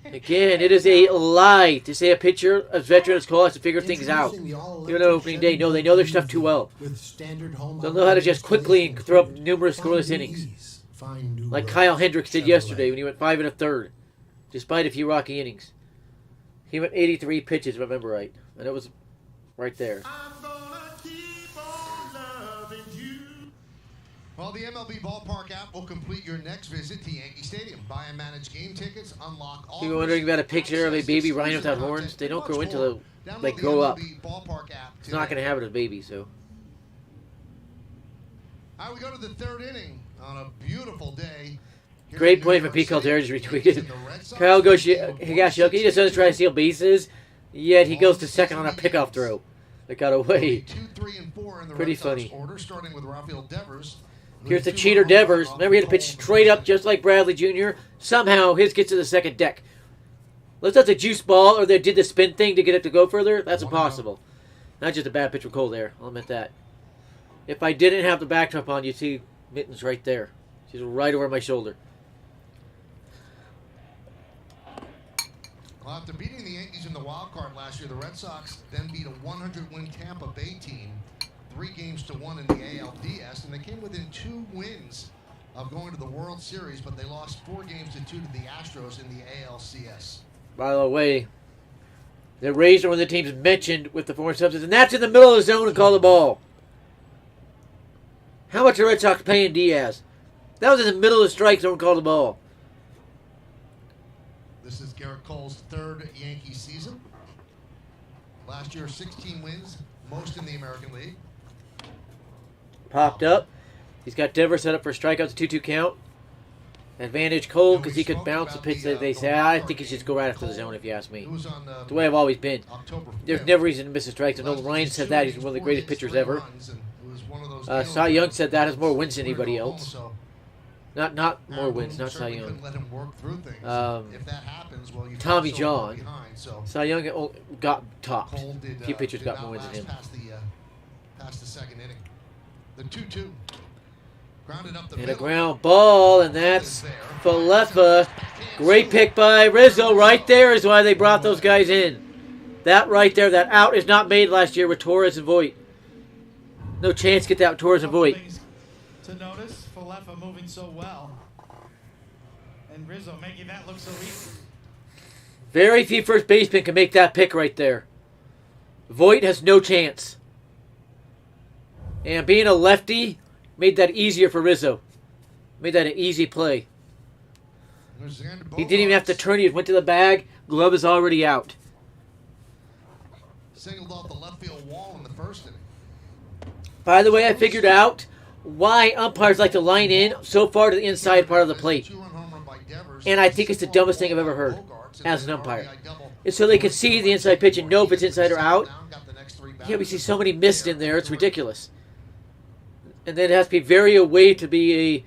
Again, it is a lie to say a pitcher of veterans call us to figure things out. Even on opening day, no, they know their stuff too well. They'll know how to just quickly throw up numerous scoreless innings. Like Kyle Hendricks did yesterday when he went 5 1/3, despite a few rocky innings. He went 83 pitches, if I remember right. And it was right there. Well, the MLB Ballpark app will complete your next visit to Yankee Stadium. Buy and manage game tickets, unlock all... You were wondering about a picture of a baby rhino without horns? They don't grow into the... They grow up. It's not going to have it as a baby, so... All right, we go to the third inning on a beautiful day. Great point from Pete Calderon just retweeted. Kyle Higashioka, he just doesn't try to steal bases, yet he goes to second on a pickoff throw that got away. 2, 3, and 4 in the Pretty Red Sox funny. order, starting with Raphael Devers. Here's the cheater Devers. Remember, he had to pitch straight up just like Bradley Jr. Somehow, his gets to the second deck. Unless that's a juice ball or they did the spin thing to get it to go further, that's impossible. Not just a bad pitch from Cole there. I'll admit that. If I didn't have the backdrop on, you'd see Mittens right there. She's right over my shoulder. Well, after beating the Yankees in the wild card last year, the Red Sox then beat a 100-win Tampa Bay team 3-1 in the ALDS, and they came within 2 wins of going to the World Series, but they lost 4-2 to the Astros in the ALCS. By the way, the Rays are one of the teams mentioned with the foreign substance, and that's in the middle of the zone and call the ball. How much are the Red Sox paying Diaz? That was in the middle of the strike zone and called the ball. This is Garrett Cole's 3rd Yankee season. Last year, 16 wins, most in the American League. Popped up. He's got Devers set up for strikeouts, 2-2 count. Advantage Cole because he could bounce the pitch that they say. I think he should go right after the zone if you ask me. The way I've always been. There's never reason to miss a strike. Nolan Ryan said that. He's one of the greatest pitchers ever. Cy Young said that has more wins than anybody else. Not more wins, not Cy Young. Tommy John. Cy Young got topped. A few pitchers got more wins than him. Past the second inning. The 2-2. Grounded up the And a middle. ground ball, and that's Falefa. Great pick by Rizzo. Right there is why they brought those guys in. That right there, that out is not made last year with Torres and Voit. No chance to get that with Torres and Voit. To notice, Falefa moving so well. And Rizzo making that look so easy. Very few first basemen can make that pick right there. Voit has no chance. And being a lefty made that easier for Rizzo. Made that an easy play. He didn't even have to turn. He went to the bag. Glove is already out. Singled off the left field wall in the first inning. By the way, I figured out why umpires like to line in so far to the inside part of the plate. And I think it's the dumbest thing I've ever heard as an umpire. It's so they can see the inside pitch and know if it's inside or out. Yeah, we see so many missed in there. It's ridiculous. And then it has to be very away to be a...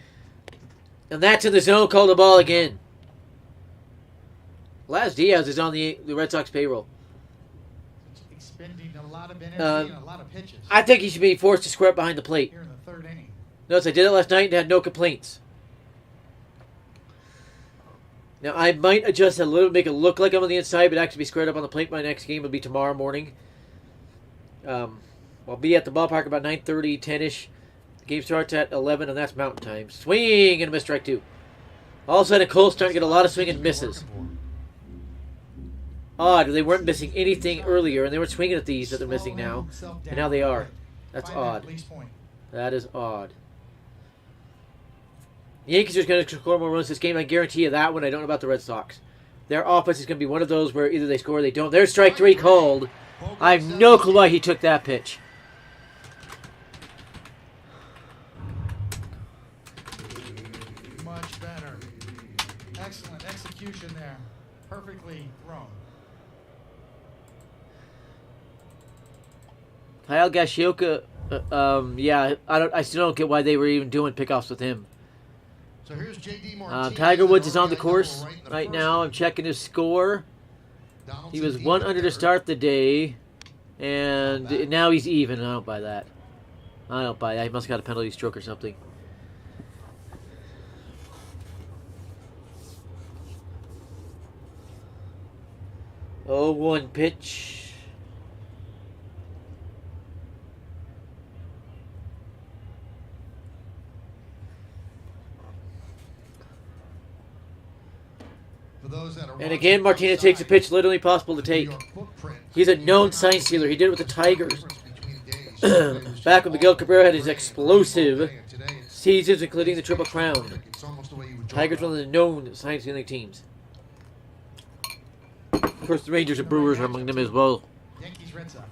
And that's in the zone, call the ball again. Laz Diaz is on the Red Sox payroll. Expending a lot of energy and a lot of pitches. I think he should be forced to square up behind the plate. Here in the 3rd inning. Notice I did it last night and had no complaints. Now I might adjust a little, make it look like I'm on the inside, but actually be squared up on the plate. My next game will be tomorrow morning. I'll be at the ballpark about 9:30, 10-ish. The game starts at 11, and that's Mountain Time. Swing and a miss, strike 2. All of a sudden, Cole's starting to get a lot of swing and misses. Odd, they weren't missing anything earlier, and they were swinging at these that they're missing now, and now they are. That's Find that odd. release point. That is odd. The Yankees are going to score more runs this game. I guarantee you that one. I don't know about the Red Sox. Their offense is going to be one of those where either they score or they don't. There's strike 3 called. I have no clue why he took that pitch. Much better. Excellent execution there. Perfectly thrown. Kyle Gashioka, yeah, I still don't get why they were even doing pickoffs with him. So here's JD Martinez. Tiger Woods is on the course right now. I'm checking his score. He was 1 under to start the day, and now he's even. I don't buy that. I don't buy that. He must have got a penalty stroke or something. Oh, 1 pitch. And again, Martinez takes a pitch literally impossible to take. He's a known sign stealer. He did it with the Tigers. Back when Miguel Cabrera had his explosive seasons, including the Triple Crown. Tigers one of the known sign stealing teams. Of course, the Rangers and Brewers are among them as well. Yankees, Red Sox.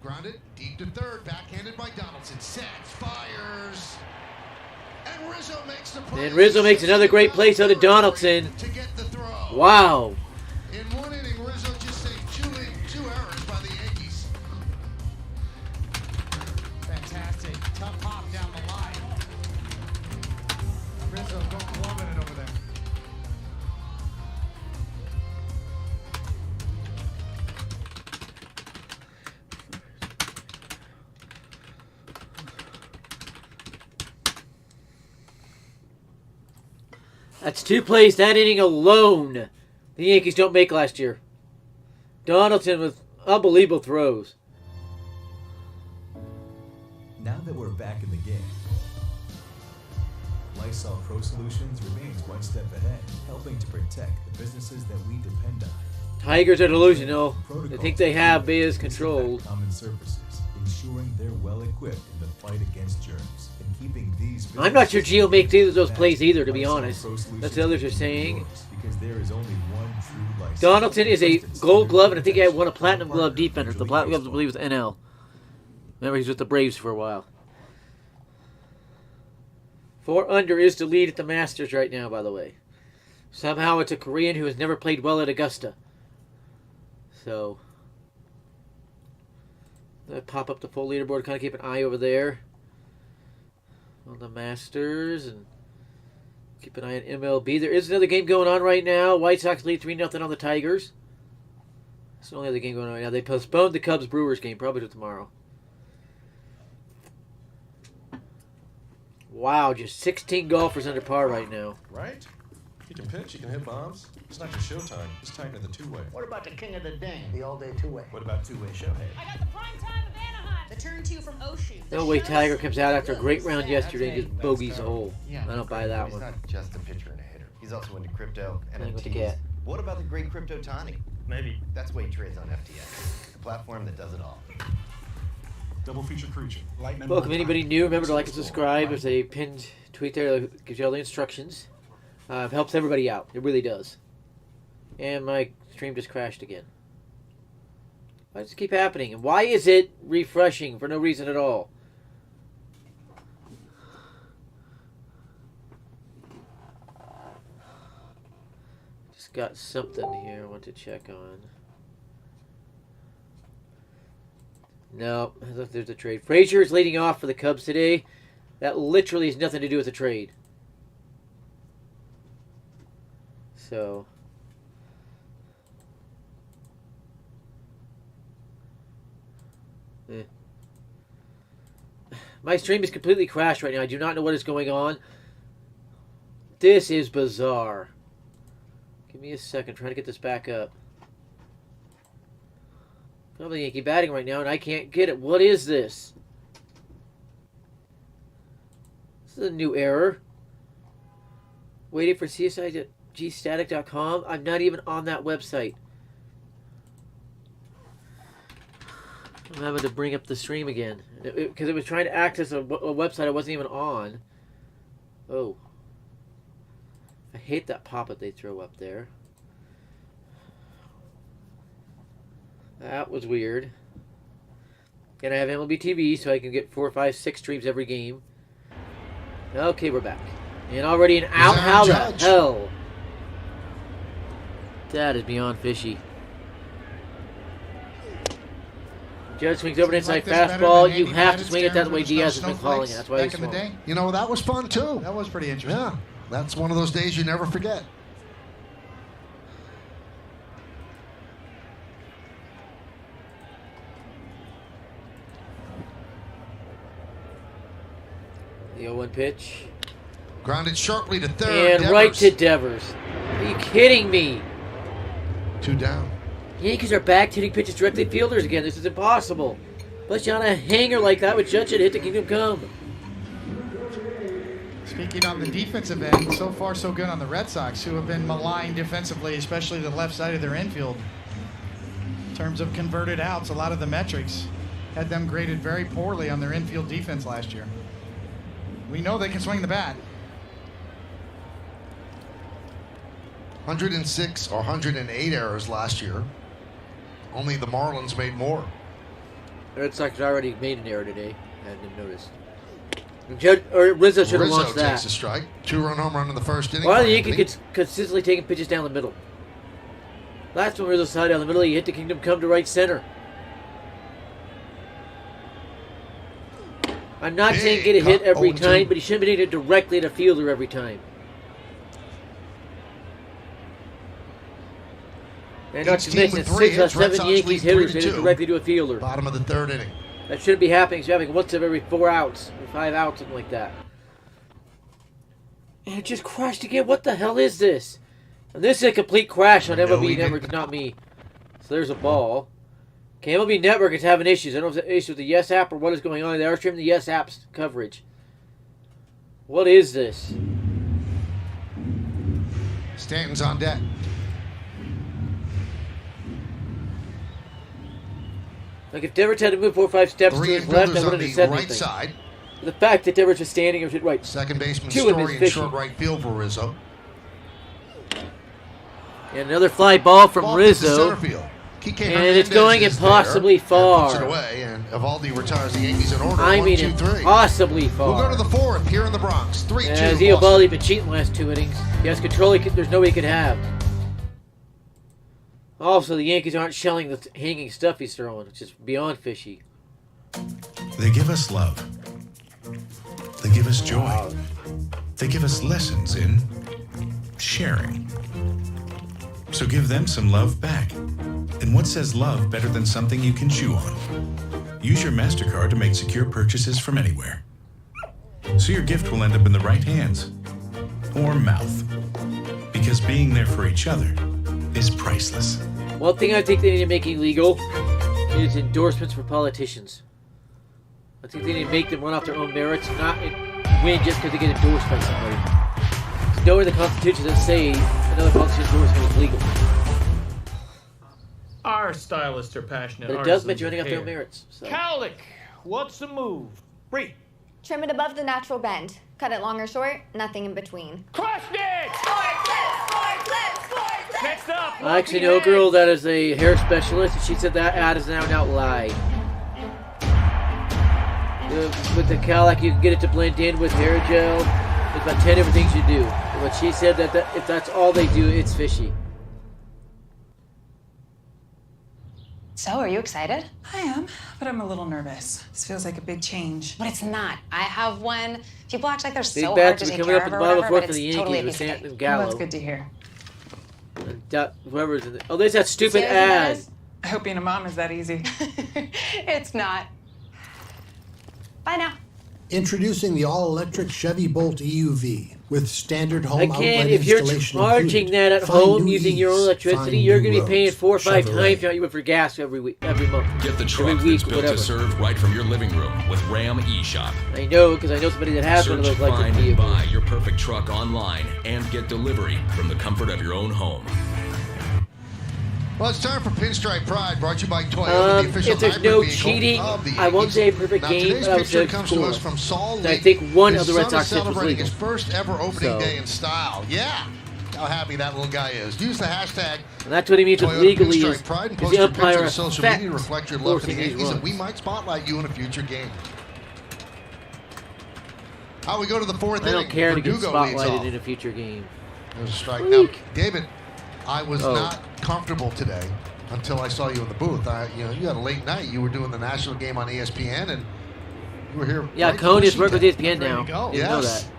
Grounded deep to third, backhanded by Donaldson. Sets, fires. And Rizzo makes the play. And Rizzo makes another great play out of Donaldson. Wow. In 1 inning, Rizzo just saved 2 errors by the Yankees. Fantastic. Tough hop down the line. Rizzo loving it over there. That's 2 plays that inning alone the Yankees don't make last year. Donaldson with unbelievable throws. Now that we're back in the game, Lysol Pro Solutions remains one step ahead, helping to protect the businesses that we depend on. Tigers are delusional. They think they have Baez controlled. Common surfaces, ensuring they're well equipped in the fight against germs and keeping these. I'm not sure Gio makes either of those plays either, to be honest. That's what the others are saying. Because there is only one true Lysol. Donaldson is a Gold Glove, and I think he had won a Platinum Glove defender. The Platinum Glove, I believe, was NL. Remember, he's with the Braves for a while. 4 under is the lead at the Masters right now, by the way. Somehow it's a Korean who has never played well at Augusta. So, I pop up the full leaderboard, kind of keep an eye over there on the Masters, and keep an eye on MLB. There is another game going on right now. White Sox lead 3-0 on the Tigers. That's the only other game going on right now. They postponed the Cubs-Brewers game, probably to tomorrow. Wow, just 16 golfers under par right now. Right? He can pitch, he can hit bombs. It's not just showtime, it's time to the two-way. What about the king of the ding, the all-day two-way? What about two-way Shohei? I got the prime time of Anaheim. The turn 2 from Oshie. No way Tiger comes out after a great round yesterday and just bogeys a hole. I don't buy that He's one. not just a pitcher and a hitter. He's also into crypto, I think what to NFTs. get. What about the great Crypto Tani? Maybe. That's why he trades on FTX, the platform that does it all. Double feature creature. Welcome anybody new. Remember to like and subscribe. There's a pinned tweet there that gives you all the instructions. Helps everybody out. It really does. And my stream just crashed again. Why does it keep happening? And why is it refreshing for no reason at all? Just got something here I want to check on. No, there's a trade. Frazier is leading off for the Cubs today. That literally has nothing to do with the trade. So, my stream is completely crashed right now. I do not know what is going on. This is bizarre. Give me a second. I'm trying to get this back up. Probably Yankee batting right now, and I can't get it. What is this? This is a new error. Waiting for CSI.gstatic.com. I'm not even on that website. I'm having to bring up the stream again. Because it was trying to access a website I wasn't even on. Oh. I hate that pop-up they throw up there. That was weird. And I have MLB TV so I can get 4, 5, 6 streams every game. Okay, we're back. And already an out. How the hell? That is beyond fishy. Judge swings over an inside fastball. You have to swing it that way Diaz has been calling it. That's why he's back in the day. You know, that was fun too. That was pretty interesting. Yeah, that's one of those days you never forget. The 0-1 pitch. Grounded sharply to third. And Devers. right to Devers. Are you kidding me? 2 down. Yankees are back hitting pitches directly at fielders again. This is impossible. Especially on a hanger like that with Judge hit the Kingdom Come. Speaking on the defensive end, so far so good on the Red Sox, who have been maligned defensively, especially the left side of their infield. In terms of converted outs, a lot of the metrics had them graded very poorly on their infield defense last year. We know they can swing the bat. 106 or 108 errors last year. Only the Marlins made more. The Red Sox already made an error today. I didn't notice. Rizzo should have launched that. Rizzo takes a strike. 2-run home run in the first inning. Why are the Yankees consistently taking pitches down the middle? Last one Rizzo slid down the middle. He hit the Kingdom Come to right center. I'm not saying get a hit every time, but he shouldn't be hitting it directly at a fielder every time. And not to mention 6 or 7 Yankees hitters hit it directly to a fielder. Bottom of the 3rd inning. That shouldn't be happening. It's having once every 4 outs, or 5 outs, something like that. And it just crashed again. What the hell is this? And this is a complete crash on MLB Network, not me. So there's a ball. Okay, MLB Network is having issues. I don't know if it's an issue with the Yes app or what is going on. They are streaming the Yes app's coverage. What is this? Stanton's on deck. Like if Devers had to move 4 or 5 steps to his left, I wouldn't have said right anything. Side. The fact that Devers was standing and was hit right. Second baseman Story in short right field for Rizzo. And another fly ball from Rizzo. Center field. And it's going impossibly far. Puts it away, and Evaldi retires the Yankees in order. I 1, mean, 2, 3. impossibly far. We'll go to the 4th here in the Bronx. 3-2. As Evaldi been cheating the last 2 innings. He has control. There's no way he could have. Also, the Yankees aren't shelling the hanging stuff he's throwing, which is beyond fishy. They give us love. They give us joy. They give us lessons in sharing. So give them some love back. And what says love better than something you can chew on? Use your MasterCard to make secure purchases from anywhere. So your gift will end up in the right hands or mouth. Because being there for each other is priceless. One thing I think they need to make illegal is endorsements for politicians. I think they need to make them run off their own merits, not win just because they get endorsed by somebody. There's nowhere in the Constitution that say another politician's endorsement is legal. Our stylists are passionate. But it does mention running off their own merits. So. Cowlick, what's the move? Bree. Trim it above the natural bend. Cut it long or short, nothing in between. Crushed it! Next up, I actually know a girl that is a hair specialist, and she said that ad is now an out lie. With the cowlick, you can get it to blend in with hair gel. There's about 10 different things you do. But she said that if that's all they do, it's fishy. So, are you excited? I am, but I'm a little nervous. This feels like a big change. But it's not. I have one. People act like they're Big so hard bats to will be take coming care up of at or the bottom of whatever, the 4th but for the it's Yankees totally a with piece of Stanton and cake. Gallo. Well, that's good to hear. And whoever's in the, oh, there's that stupid See how ad. that is? I hope being a mom is that easy. It's not. Bye now. Introducing the all-electric Chevy Bolt EUV with standard home Again, outlet if you're installation charging included. that at Find home new using your own ease, electricity, find you're new going to be paying roads. 4 or 5 Chevrolet. times what you would for gas every month. Get the every truck week, that's built whatever. to serve right from your living room with Ram eShop. I know, because I know somebody that has one of Search, those electric find, and vehicles. buy your perfect truck online and get delivery from the comfort of your own home. Well, it's time for Pinstripe Pride, brought to you by Toyota, the official if there's hybrid no vehicle cheating, of the I won't Yankees. say a perfect Now, game, today's but I would picture say comes to score. us from Salt And I Lake. think one His of the son Red Sox is hits was celebrating legal. his first ever opening So- day in style. Yeah. How happy that little guy is. Use the hashtag And that's what he means with Toyota legally Pinstripe is Pride and is post the your picture umpire to social effect media to reflect your love for the forcing these Yankees, and we runs. might spotlight you in a future game. How we go to the fourth I inning. don't care to get Verdugo leads off. spotlighted in a future game. There's a strike. Now, Weak. David, I was Oh. not comfortable today until I saw you in the booth. You had a late night. You were doing the national game on ESPN, and you were here. Yeah, right Cone is pushing working with it. ESPN now. Didn't know Yes. that.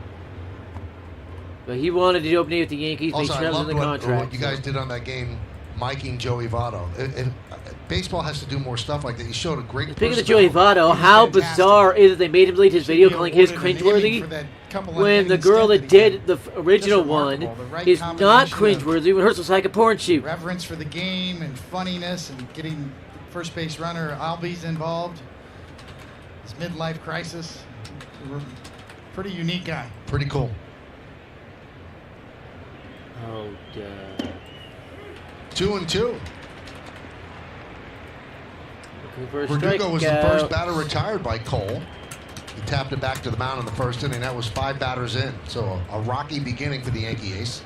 But he wanted to do opening with the Yankees, but he Also, I shoved in loved the what contract. you guys did on that game, miking Joey Votto. Baseball has to do more stuff like that. You showed a great. Speaking of Joey Votto, how bizarre is it they made him delete his video calling his cringeworthy when the girl that did the original one is not cringeworthy when hers was like a porn shoot. Reverence for the game and funniness and getting first base runner Albies involved. His midlife crisis. Pretty unique guy. Pretty cool. Oh, duh. 2-2. For a Verdugo was the strikeout. first batter retired by Cole. He tapped it back to the mound in the first inning. That was 5 batters in. So a rocky beginning for the Yankee ace.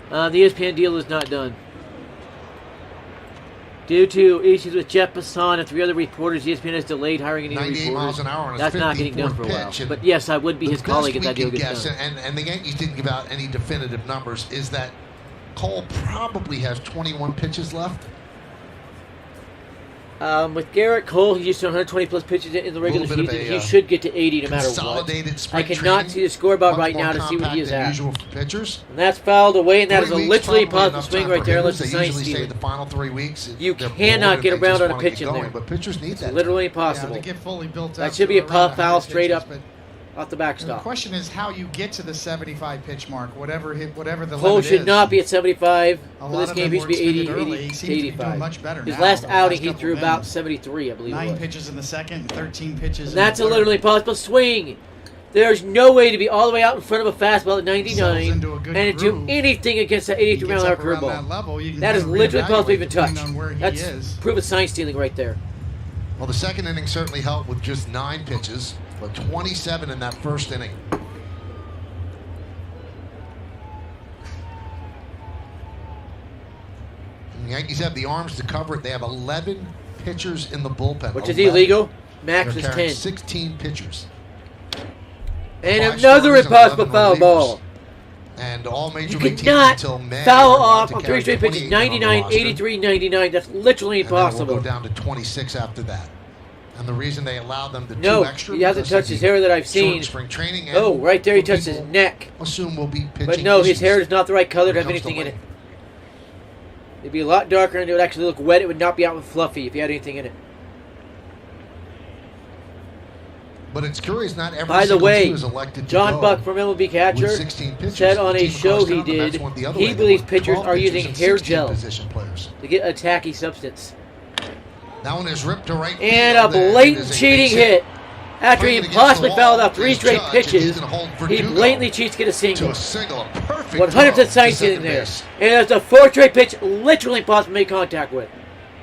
The ESPN deal is not done. Due to issues with Jeff Passan and 3 other reporters, ESPN has delayed hiring any 98 reporters. miles an hour on his That's not getting done 54th for a while. pitch, and But yes, I would be his the colleague if best that deal we can gets guess, done. and the Yankees didn't give out any definitive numbers, is that Cole probably has 21 pitches left. With Garrett Cole, he used to 120 plus pitches in the regular Little bit season. of a, he should get to 80 no matter what. consolidated I spring cannot training, see the scoreboard much right more now to see what he compact is than at. usual for pitchers. And that's fouled away, and that is 3 a weeks, literally probably positive enough swing time right for there. hitters. Unless the They science usually say steal. the final 3 weeks. You they're cannot bored and get they around just on a wanna get pitch in going, there. But pitchers need It's that. literally Yeah, impossible. to get fully built up. That should be a to around the foul high straight pitches, up but off the the backstop. question is how you get to the 75 pitch mark, whatever the Cole limit should is. not be at 75 A for lot this of game. them He should be were 80, extended early. 80 He to seems to be doing 85. much better His now, last the outing, last he couple threw of about innings. 73, I believe it 9 was. pitches in the second and 13 pitches And that's a in the literally third. possible swing. There's no way to be all the way out in front of a fastball at 99 into a good and to do groove. anything against that 83 mile an hour Gets up around that curveball. level, you can That is kind of literally possible to reevaluate even touch. depending on where he That's is. proven sign stealing right there. Well, the second inning certainly helped with just 9 pitches, but 27 in that first inning. And the Yankees have the arms to cover it. They have 11 pitchers in the bullpen. Which is 11. illegal. Max They're is carrying 10. 16 pitchers. And 5 another starters and impossible 11 foul relievers. ball. And all major You league teams cannot until May foul are allowed off to on carry 3 straight pitches. 28 men on the 99, roster. 83, 99. That's literally And then it will impossible. go down to 26 after that. And the reason they allow them to No, two extra, he hasn't because touched his of hair that I've short seen. spring training. And Oh, right there he what touched his people neck. Assume will be pitching. But no, his issues hair is not the right color to when have it comes to anything in it. length. It'd be a lot darker and it would actually look wet. It would not be out and fluffy if you had anything in it. But it's curious, not every By the single way, team is elected to John go Buck from MLB Catcher with 16 pitchers. said on The a team show across he town, the Mets did, went the other he way. They believes went pitchers 12 are pitchers using and hair 16 gel position players. to get a tacky substance. That one is ripped to right And field, a it blatant is a cheating base hit. After he Swinging against impossibly the fouled wall out 3 is straight Judge, and he's pitches, gonna hold he Verdugo blatantly cheats to get a to single. a single, a perfect 100% throw sign to stealing second there. base. And that's a 4th straight pitch, literally impossible to make contact with.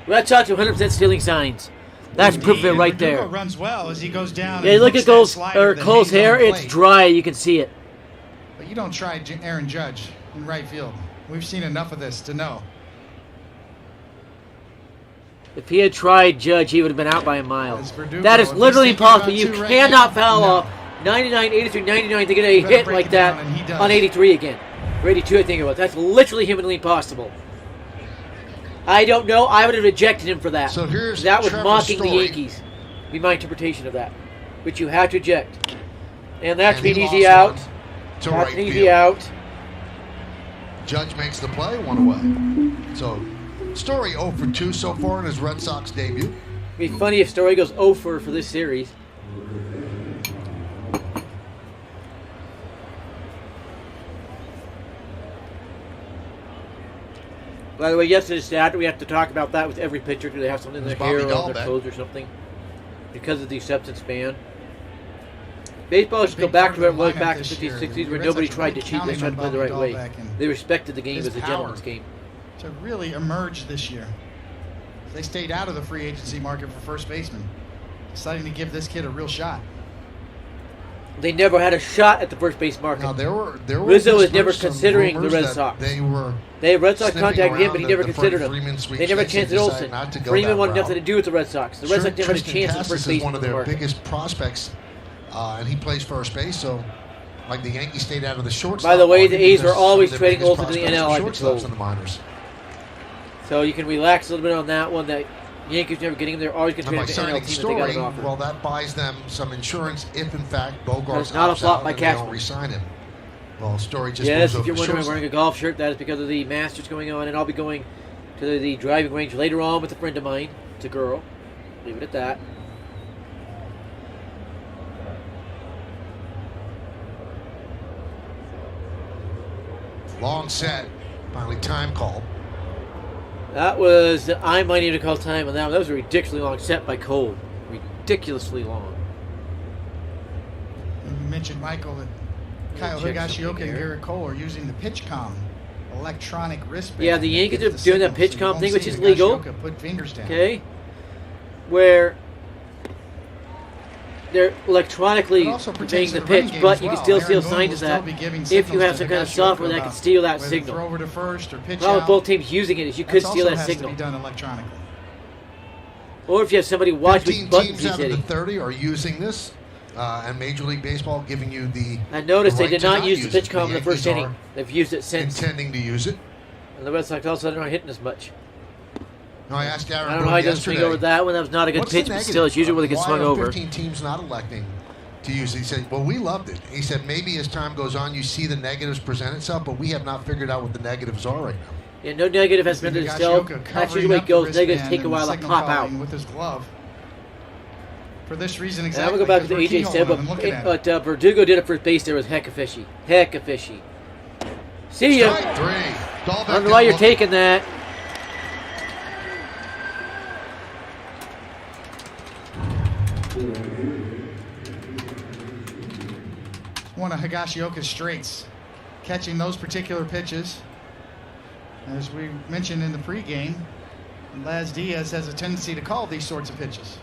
Red Sox 100% stealing signs. That's proof of it right Verdugo there. runs well as he goes down. Yeah, and look hooks at that Cole's, slider that Cole's hangs on hair. the It's plate. dry. You can see it. But you don't try Aaron Judge in right field. We've seen enough of this to know. If he had tried Judge, he would have been out by a mile. Verdugo, That is if literally he's thinking impossible. about You 2 right cannot now, foul no. off 99, 83, 99 to get a Better hit break like it that down, and he does. on 83 again. Or 82, I think it was. That's literally humanly impossible. I don't know. I would have ejected him for that. So here's that was Trevor's mocking the story. Yankees. Be my interpretation of that. But you have to eject. And that's And he an easy lost out. one to That's right an easy field. out. Judge makes the play, 1 away. So, Story 0 for 2 so far in his Red Sox debut. It'd be funny if Story goes 0 for this series. By the way, yesterday's stat, we have to talk about that with every pitcher. Do they have something in their Bobby hair or Dahl on their back. clothes or something? Because of the acceptance ban. Baseball should go back to where it was lineup back in the this 50s, year. 60s, The where Red nobody Sox tried to really cheat. They tried to play the right counting on way. Dalbec and They respected the game his as a power gentleman's game. to really emerge this year. They stayed out of the free agency market for first baseman, deciding to give this kid a real shot. They never had a shot at the first base market. Now there were Rizzo was never some considering the rumors Red that Sox. They Red Sox sniffing contacted him, but around he never the considered Freddie him. Freeman They sweepstakes. never chanced it decided Olsen. not to go Freeman that wanted route. nothing to do with the Red Sox. The Red Sox never had a Tristan chance at Casas first is base one of in the their market. biggest prospects, and he plays first base. So, like the Yankees stayed out of the shortstop. By the way, the market A's because are always some of their trading biggest Olsen to the prospects NL, were I've been shortstops told. in the minors. So you can relax a little bit on that one. That Yankees never getting him. They're always going to And by trade him to signing NL team if they got Story, an offer. well, that buys them some insurance if, in fact, Bogarts That's not a opts flop out by and they don't Cashman. re-sign him. Well, Story just Yes, moves if over you're to wondering, I'm shortstop. wearing a golf shirt. That is because of the Masters going on, and I'll be going to the driving range later on with a friend of mine. It's a girl. Leave it at that. Long set. Finally time called. That was, I might need to call time on that one. That was a ridiculously long set by Cole. Ridiculously long. You mentioned, Michael, that Kyle check Higashioka something and here. Garrett Cole are using the PitchCom electronic wristband. Yeah, the Yankees Gives are the doing that signal, so you PitchCom won't thing, which see is legal. Higashioka put fingers down. Okay? Where they're electronically It also conveying pertains the to the running pitch, game but as you can well. still Aaron steal Boone signs will of that still be giving if you signals have to some kind of Higashioka software that can about steal that whether signal. throw over to first or pitch The problem with out. both teams using it is you could That steal also that has signal. to be done electronically. Or if you have somebody watch 15 which buttons teams he's out of the hitting. 30 are using this, and Major League Baseball giving you the. I noticed the they right did to not use the it. PitchCom in the first Yankees inning. They've used it since. intending to use it. And the Red Sox also aren't hitting as much. No, I asked Aaron I don't know how he Boone doesn't swing yesterday, over that one. That was not a good what's pitch, the but still, it's usually where they get why swung are over. 15 teams not electing to use it? He said, well, we loved it. He said, maybe as time goes on, you see the negatives present itself, but we have not figured out what the negatives are right now. Yeah, no negative has been to itself. That's usually the way it goes. Negatives take a while to pop out. With his glove. For this reason And exactly. I'm going to go back to what because we're AJ said, keyholing him and looking at it. but Verdugo did at first base there was hecka fishy. Hecka fishy. See ya. Strike three. I don't know why you're taking that. One of Higashioka's strengths, catching those particular pitches. As we mentioned in the pregame, Laz Diaz has a tendency to call these sorts of pitches.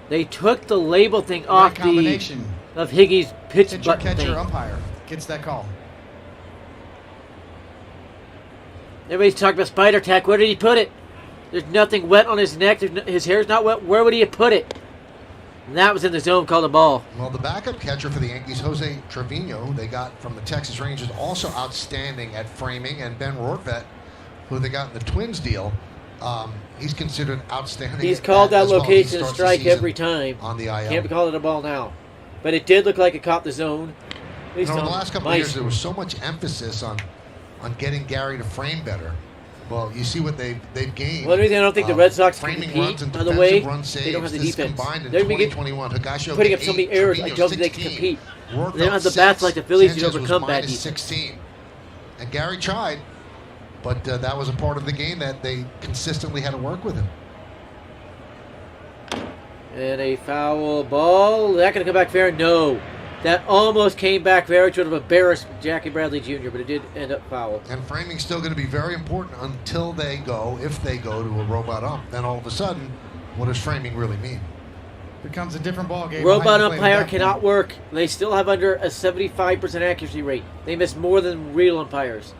They took the label thing off combination. of Higgy's pitch Pitcher, button catcher, thing. umpire gets that call. Everybody's talking about spider tack. Where did he put it? There's nothing wet on his neck. His hair's not wet. Where would he have put it? And that was in the zone, called a ball. Well, the backup catcher for the Yankees, Jose Trevino, who they got from the Texas Rangers, also outstanding at framing, and Ben Rortvedt, who they got in the Twins deal, he's considered outstanding. He's at called that as well. He location a starts the strike season every time. on the IL. Can't be calling it a ball now. But it did look like it caught the zone. At least Over the on last couple of years, Meister. there was so much emphasis on getting Gary to frame better. Well, you see what they've gained. Well, the reason I don't think the Red Sox can framing compete, runs and by the defensive way, run they don't have the saves. This defense. combined in They're gonna get 2021. Higashioka putting up so many 8, errors. I Trevino don't think they can 16, compete. They don't have the bats like the Phillies to Sanchez was overcome bad minus defense. 16. And Gary tried, but that was a part of the game that they consistently had to work with him. And a foul ball. Is that going to come back fair? No. That almost came back fair, which would have embarrassed Jackie Bradley Jr., but it did end up foul. And framing's still going to be very important until they go, if they go to a robot ump. Then all of a sudden, what does framing really mean? Becomes a different ball game. Robot behind the plate at umpire that cannot point. work. They still have under a 75% accuracy rate. They miss more than real umpires.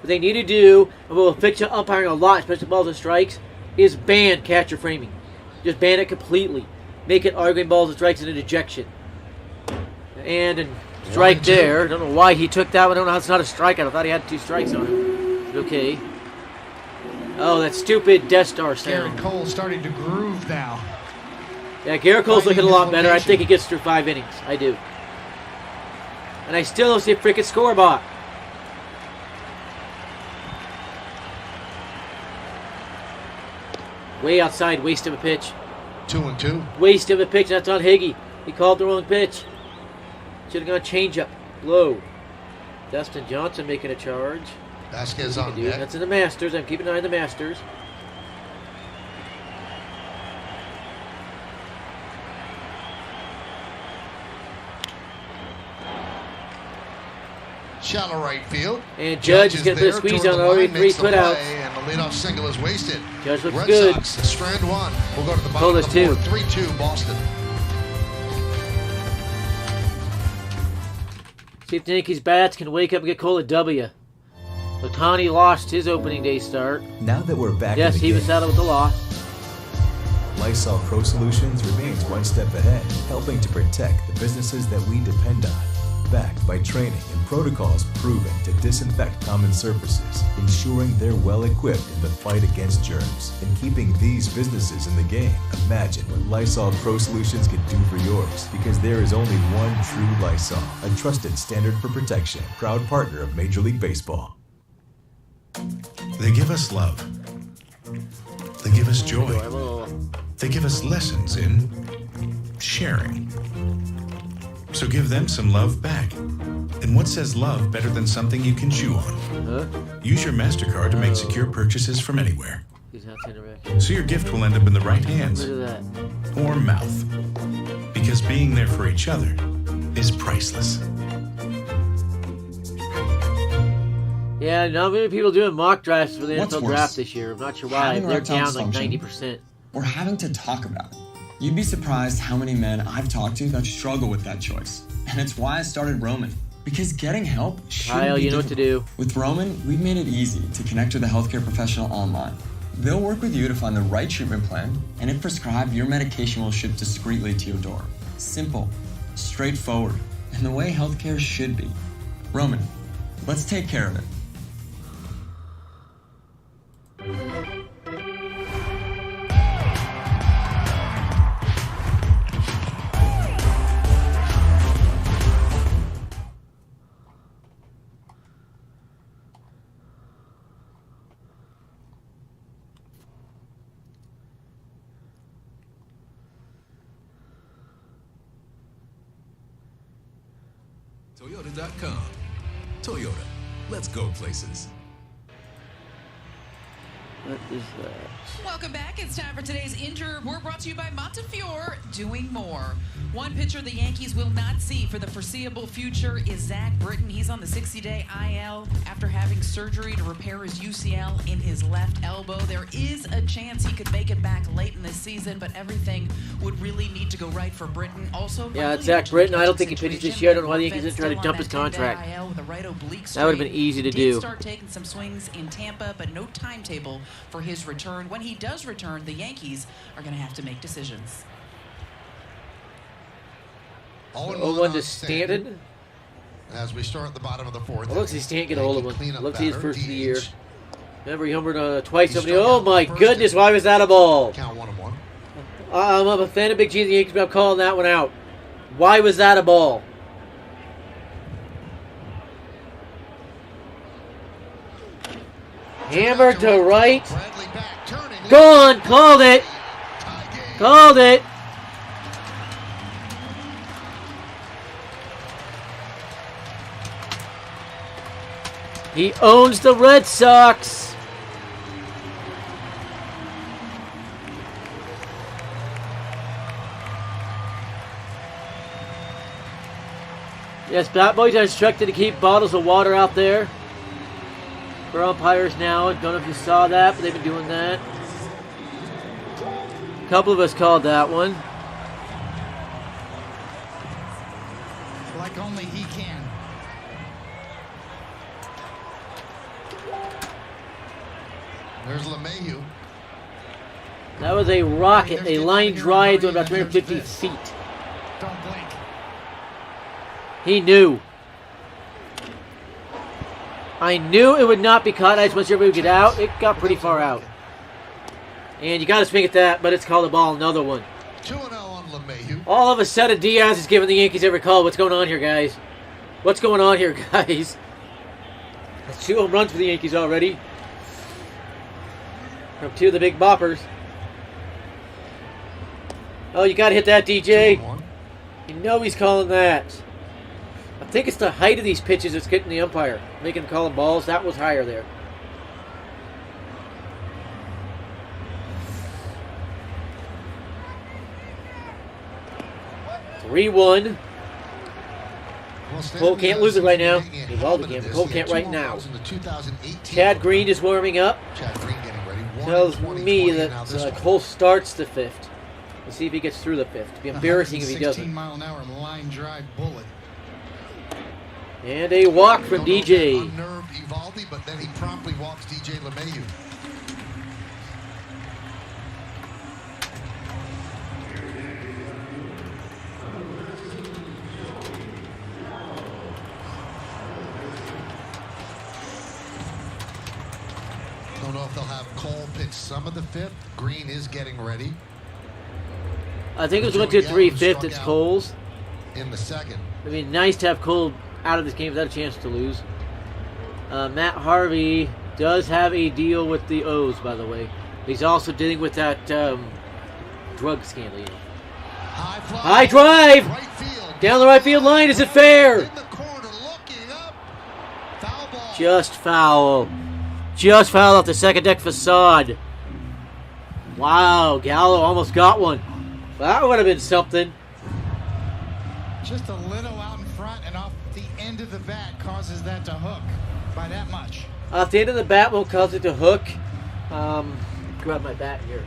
What they need to do, and we'll fix umpiring a lot, especially balls and strikes, is ban catcher framing. Just ban it completely. Make it arguing balls and strikes and an ejection. And a strike there. I don't know why he took that one. I don't know how it's not a strikeout. I thought he had 2 strikes on him. But okay. Oh, that stupid Death Star sound. Garrett Cole starting to groove now. Yeah, Garrett Cole's Finding looking a lot his better. I location. think he gets through 5 innings. I do. And I still don't see a freaking scoreboard. Way outside, waste of a pitch. 2-2. Waste of a pitch. That's on Higgy. He called the wrong pitch. Should have gone changeup. Low. Dustin Johnson making a charge. Vasquez on deck. That's in the Masters. I'm keeping an eye on the Masters. Shallow right field. And Judge is going to put a squeeze on already 3 putouts. And the leadoff single is wasted. Judge looks Red good. Sox, strand 1. We'll go to the bottom of the board. 3-2 Boston. See if the Yankees bats can wake up and get Cole a W. Ohtani lost his opening day start. Now that we're back yes, in the he was game, saddled with the loss. Lysol Pro Solutions remains one step ahead, helping to protect the businesses that we depend on. Backed by training and protocols proven to disinfect common surfaces, ensuring they're well equipped in the fight against germs, and keeping these businesses in the game. Imagine what Lysol Pro Solutions can do for yours, because there is only one true Lysol, a trusted standard for protection, proud partner of Major League Baseball. They give us love. They give us joy. They give us lessons in sharing. So give them some love back. And what says love better than something you can chew on? Use your MasterCard to make secure purchases from anywhere. So your gift will end up in the right hands. Look at that. Or mouth. Because being there for each other is priceless. Yeah, not many people doing mock drafts for the What's NFL worse? draft this year. I'm not sure why. Having They're erectile down like dysfunction 90%. Or having to talk about it. You'd be surprised how many men I've talked to that struggle with that choice. And it's why I started Roman. Because getting help shouldn't Kyle, be you know what to do. With Roman, we've made it easy to connect with a healthcare professional online. They'll work with you to find the right treatment plan, and if prescribed, your medication will ship discreetly to your door. Simple, straightforward, and the way healthcare should be. Roman, let's take care of it. Toyota.com. Toyota. Let's go places. What is that? Welcome back. It's time for today's injury report, brought to you by Montefiore, doing more. One pitcher the Yankees will not see for the foreseeable future is Zach Britton. He's on the 60-day IL after having surgery to repair his UCL in his left elbow. There is a chance he could make it back late in this season, but everything would really need to go right for Britton. Also, Yeah, it's Zach Britton. I don't think he pitches this year. I don't know why the Yankees didn't try to dump his contract. That would have been easy to do. Start taking some swings in Tampa, but no timetable for his return. When he does return, the Yankees are going to have to make decisions. 0-1 to Stanton. As we start at the bottom of the fourth. Let's see Stanton get a hold of one. Let's see his first of the year. DH. Remember, he homered twice. Oh my goodness, why was that a ball? Count 1-1. I'm a fan of Big G and the Yankees, but I'm calling that one out. Why was that a ball? Hammer to right. Gone. Called it. Called it. He owns the Red Sox. Yes, Bat Boys are instructed to keep bottles of water out there for umpires now. Don't know if you saw that, but they've been doing that. A couple of us called that one. Like only he can. There's LeMahieu. That was a rocket, a line drive to about 350 feet. Don't blink. He knew. I knew it would not be caught. I just want everybody to get out. It got pretty far out. And you got to swing at that, but it's called a ball. Another one. 2-0 on LeMahieu. All of a sudden, Diaz is giving the Yankees every call. What's going on here, guys? What's going on here, guys? That's 2 home runs for the Yankees already. From 2 of the big boppers. Oh, you got to hit that, DJ. You know he's calling that. I think it's the height of these pitches that's getting the umpire, making him call them balls. That was higher there. Cole can't lose it right now. Evaldi can, but Cole can't right now. Chad Green is warming up. Tells me that Cole starts the 5th. Let's see if he gets through the 5th. It'd be embarrassing if he doesn't. 16-mile-an-hour line drive bullet. And a walk from DJ. Unnerved Evaldi, but then he promptly walks DJ LeMahieu. Don't know if they'll have Cole pitch some of the 5th. Green is getting ready. I think it was 1, 2, 3, 5th. It's Cole's. In the 2nd. I mean, nice to have Cole out of this game without a chance to lose. Matt Harvey does have a deal with the O's, by the way. He's also dealing with that drug scandal. You know. High drive! Down the right field line. Is it fair? Just foul. Just foul off the second deck facade. Wow, Gallo almost got one. That would have been something. Just a little out in front and off the end of the bat causes that to hook by that much. Off the end of the bat won't cause it to hook. Grab my bat here.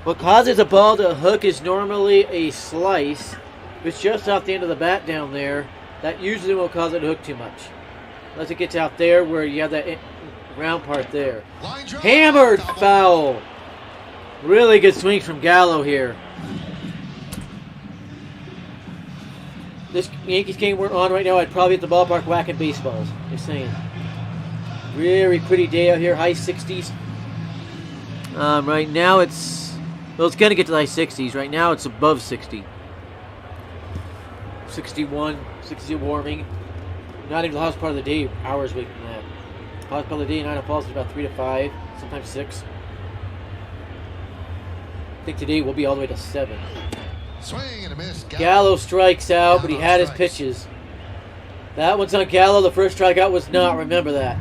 What causes a ball to hook is normally a slice. If it's just off the end of the bat down there, that usually won't cause it to hook too much. Unless it gets out there where you have that round part there. Hammered foul. Really good swings from Gallo here. This Yankees game we're on right now, I'd probably at the ballpark whacking baseballs. Just saying. Very pretty day out here, high 60s. Right now it's, well, it's going to get to the high 60s. Right now it's above 60. 61, 60 warming. Not even the hottest part of the day, hours away from that. Hottest part of the day in Idaho Falls is about 3 to 5, sometimes 6. I think today we'll be all the way to 7. Swing and a miss. Gallo strikes out, but he had his pitches. That one's on Gallo. The first strikeout was not. Remember that.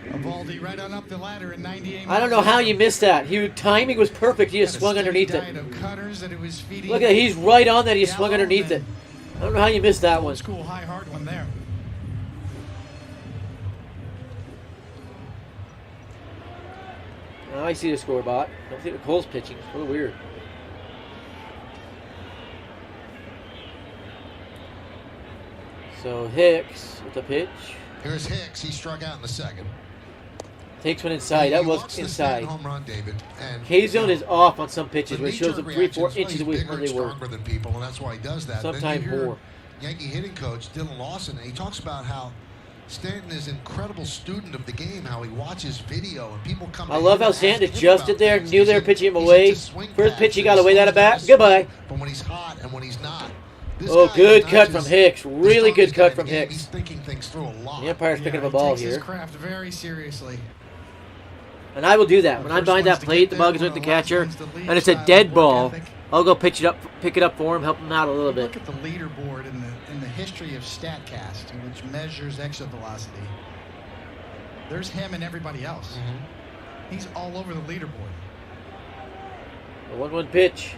Evaldi right on up the ladder at 98. I don't know how you missed that. Timing was perfect. He just swung underneath it. Look at it. He's right on that. He swung underneath it. I don't know how you missed that one. School high hard one there. Now I see the scoreboard. I don't think Cole's pitching. It's a little weird. So Hicks with the pitch. Here's Hicks. He struck out in the 2nd. Takes one inside. That was inside. Home run, David. K-zone is off on some pitches where it shows them 3-4 inches away from where they were. Stronger than people, and that's why he does that. Sometimes more. Yankee hitting coach Dylan Lawson, and he talks about how Stanton is an incredible student of the game, how he watches video and people come. I love how Stanton adjusted there, knew they were pitching him away. First pitch he got away that at bat. Goodbye. But when he's hot and when he's not. Oh, good cut from Hicks. Really good cut from Hicks. He's thinking things through a lot. The umpire's picking up a ball here. He takes his craft very seriously. And I will do that. When I'm behind that plate, the ball goes with the catcher, and it's a dead ball. I'll go pick it up for him, help him out a little bit. Look at the leaderboard in the history of StatCast, which measures exit velocity. There's him and everybody else. He's all over the leaderboard. A 1-1 pitch.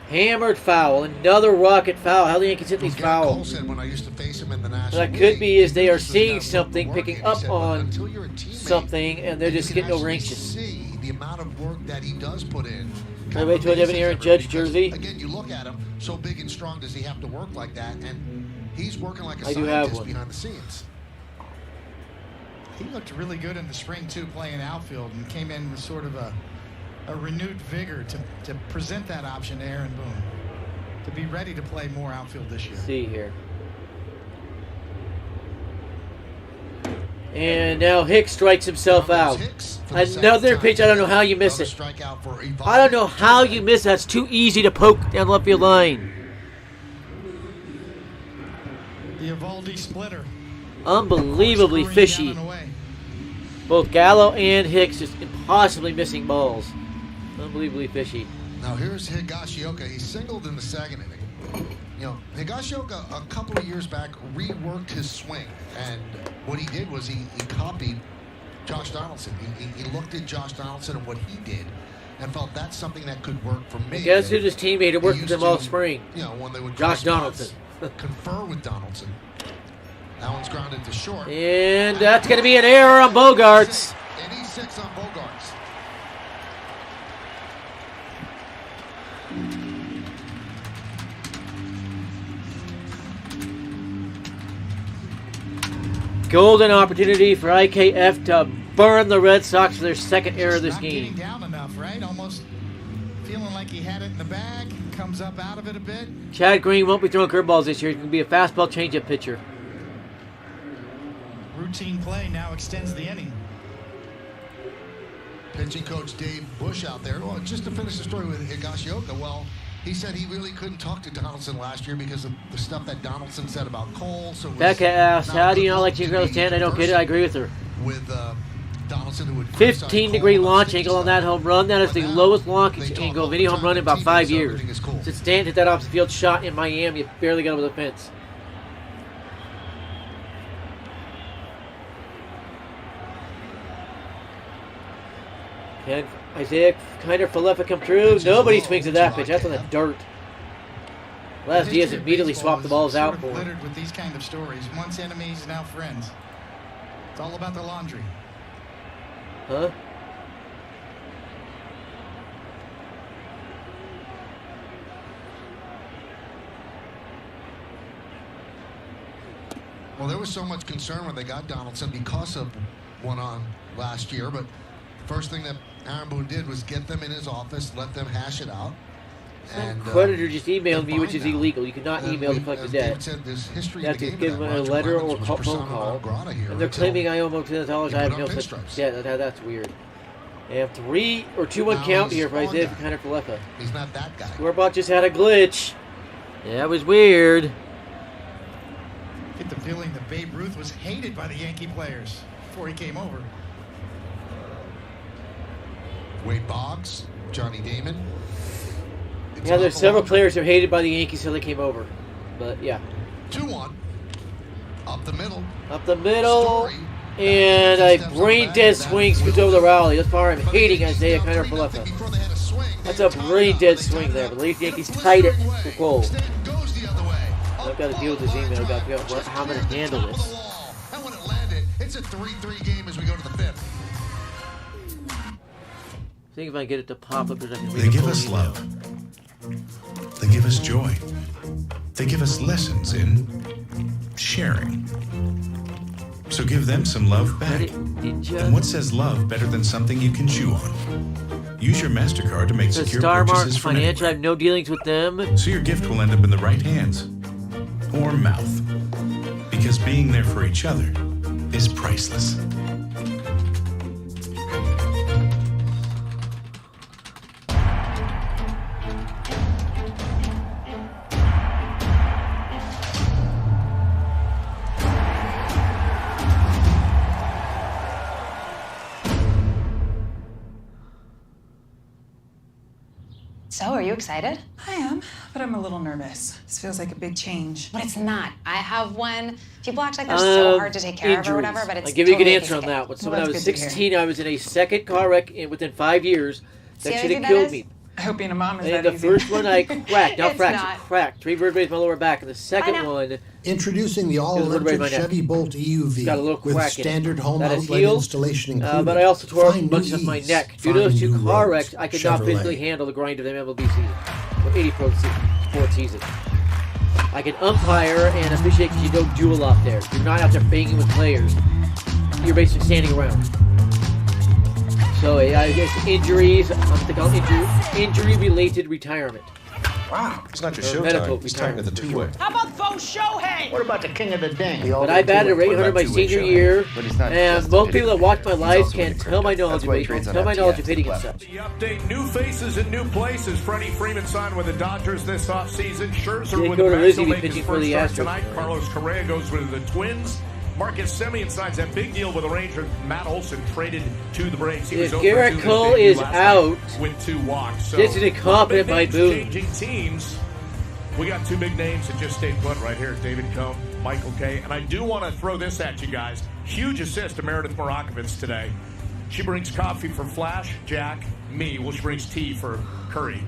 Hammered foul. Another rocket foul. How the Yankees hit these fouls? When I used to face him in the National That could be is they are seeing something, picking up on something, and they're just getting over anxious. See the amount of work that he does put in. By the way, to Devin Aaron Judge jersey. Again, you look at him, so big and strong does he have to work like that, and he's working like a I do have scientist one. behind the scenes. He looked really good in the spring, too, playing outfield, and came in with sort of a renewed vigor to present that option to Aaron Boone, to be ready to play more outfield this year. See here. And now Hicks strikes himself out. Another pitch. I don't know how you miss it. I don't know how you miss that. It's too easy to poke down the left field line. The Evaldi splitter. Unbelievably fishy. Both Gallo and Hicks just impossibly missing balls. Unbelievably fishy. Now here's Higashioka. He singled in the 2nd inning. You know, Higashioka a couple of years back reworked his swing, and what he did was he copied Josh Donaldson. He looked at Josh Donaldson and what he did, and felt that's something that could work for me. Guess who's his teammate who worked He with used him all to, spring? You know, when they would Josh correspond, Donaldson. confer with Donaldson. That one's grounded to short. And that's going to be an error on Bogarts. And he's 6 on Bogarts. Golden opportunity for IKF to burn the Red Sox for their second error of this Not game. getting down enough, right? Almost feeling like he had it in the bag. Comes up out of it a bit. Chad Green won't be throwing curveballs this year. He's going to be a fastball changeup pitcher. Routine play now extends the inning. Pitching coach Dave Bush out there. Well, just to finish the story with Higashioka, well, he said he really couldn't talk to Donaldson last year because of the stuff that Donaldson said about Cole. So Becca asks, how do you not like Chico Stand? I don't get it. I agree with her. With Donaldson, who would 15-degree launch angle on that home run. That is the lowest launch angle of any home run in about 5 years. Since Stan hit that opposite field shot in Miami, it barely got over the fence. Can Isaiah Kinder Falefa come through? Nobody swings at that pitch. That's on the dirt. Les Diaz immediately swapped the balls out for him. Littered with these kind of stories. Once enemies, now friends. It's all about the laundry. Huh? Well, there was so much concern when they got Donaldson because of one on last year, but first thing that Aaron Boone did was get them in his office, let them hash it out. And creditor just emailed me, which is illegal. You cannot email to collect the debt. You have to give them a letter or phone call. And they're claiming I owe them $10. I have no such debt. That's weird. They have 3 or 2-1 count here for Isaiah Kinder Falefa. He's not that guy. Scorebot just had a glitch. Yeah, it was weird. Get the feeling that Babe Ruth was hated by the Yankee players before he came over. Wade Boggs, Johnny Damon. Yeah, there's several players who are hated by the Yankees until they came over. But, yeah. 2-1. Up the middle. Up the middle. And a brain-dead swing scoots over the rally. That's why I'm hating Isaiah Kinder Falefa. That's a brain-dead swing there. But at least the Yankees tied it for Cole. I've got to deal with this email. I've got to figure out how I'm going to handle this. And when it landed, it's a 3-3 game as we go to the 5th. I think if I get it to pop up, I can read They give us love. They give us joy. They give us lessons in sharing. So give them some love back. And what says love better than something you can chew on? Use your MasterCard to make secure purchases from Financial. I have no dealings with them. So your gift will end up in the right hands. Or mouth. Because being there for each other is priceless. So, are you excited? I am, but I'm a little nervous. This feels like a big change. But it's not. I have one. People act like they're so hard to take care of or whatever, but it's I'll give you a good totally answer on that one. So when I was that's good to 16, I was in a second car wreck within 5 years. See That how should easy have that killed is? me. I hope being a mom is And that the easy. first one I cracked, not It's fractured, not. cracked. 3 vertebrae in my lower back. And the second one, Introducing the vertebrae in all-electric my neck. Chevy Bolt It's got a little EUV with crack in it. standard home That is outlet healed, installation included. but I also tore up a Find bunch new of my ease. neck. Due to those Find 2 new car roads. wrecks, I could not Chevrolet. physically handle the grind of the MLB season. Or 80 sports season. I can umpire and officiate because you don't do a lot there. You're not out there banging with players. You're basically standing around. So I guess injuries, they call it injury-related retirement. Wow. It's not just Or showtime. medical It's time to the retirement, two-way. How about faux Shohei? What about the king of the ding? But I batted a 800 my senior year, But he's not and just most a people that hitting watch my player. lives He's also can a tell my cricketer. knowledge That's of why he baseball, trades on tell my FTX knowledge of to hitting and play. such. The update, new faces in new places. Freddie Freeman signed with the Dodgers this offseason. Scherzer with the Dakota Mets Rizzi will be make his pitching for first the start Astros. tonight. Carlos Correa goes with the Twins. Marcus Semien signs that big deal with the Rangers. Matt Olson traded to the Braves. He was If 0 for Garrett 2 in his Cole debut is last out, night with 2 walks. So, this is incompetent by big Boone. names changing teams. We got 2 big names that just stayed put right here. David Cone, Michael Kay. And I do want to throw this at you guys. Huge assist to Meredith Marakovitz today. She brings coffee for Flash, Jack, me. Well, she brings tea for Curry.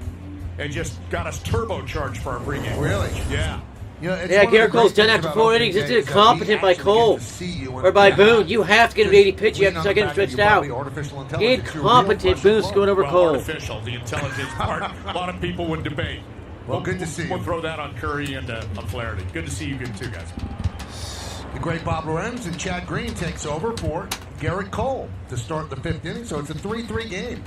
And just got us turbocharged for our pregame. Really? Yeah. You know, Yeah, Garrett Cole's done after 4 innings. This is incompetent by Cole. Or by Boone. You have to get him to 80 pitch. You have to start getting him stretched out. Incompetent Boone's going over Cole. Artificial, the intelligence part. A lot of people would debate. Well, good to see you. We'll throw that on Curry and on Flaherty. Good to see you good too, guys. The great Bob Lorenz and Chad Green takes over for Garrett Cole to start the 5th inning, so it's a 3-3 game.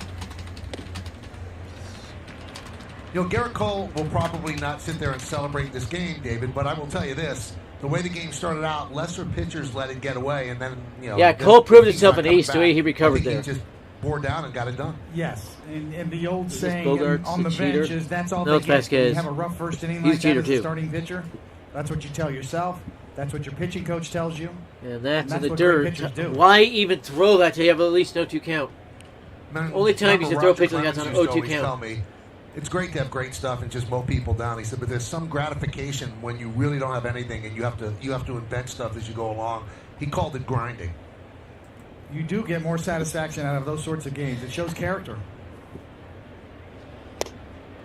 You know, Garrett Cole will probably not sit there and celebrate this game, David, but I will tell you this. The way the game started out, lesser pitchers let it get away, and then, you know... Yeah, Cole proved himself an ace the way he recovered there. He just bore down and got it done. Yes, and the old Is saying Bogarts on the a bench cheater? is that's all No, they get. Vasquez. You have a rough first inning He's like a cheater that as a too. starting pitcher. That's what you tell yourself. That's what your pitching coach tells you. And that's in the what great dirt. pitchers do. Why even throw that till you have at least no 2 count? Only time you should throw a pitch like that's on an 0-2 count. It's great to have great stuff and just mow people down. He said, but there's some gratification when you really don't have anything and you have to invent stuff as you go along. He called it grinding. You do get more satisfaction out of those sorts of games. It shows character.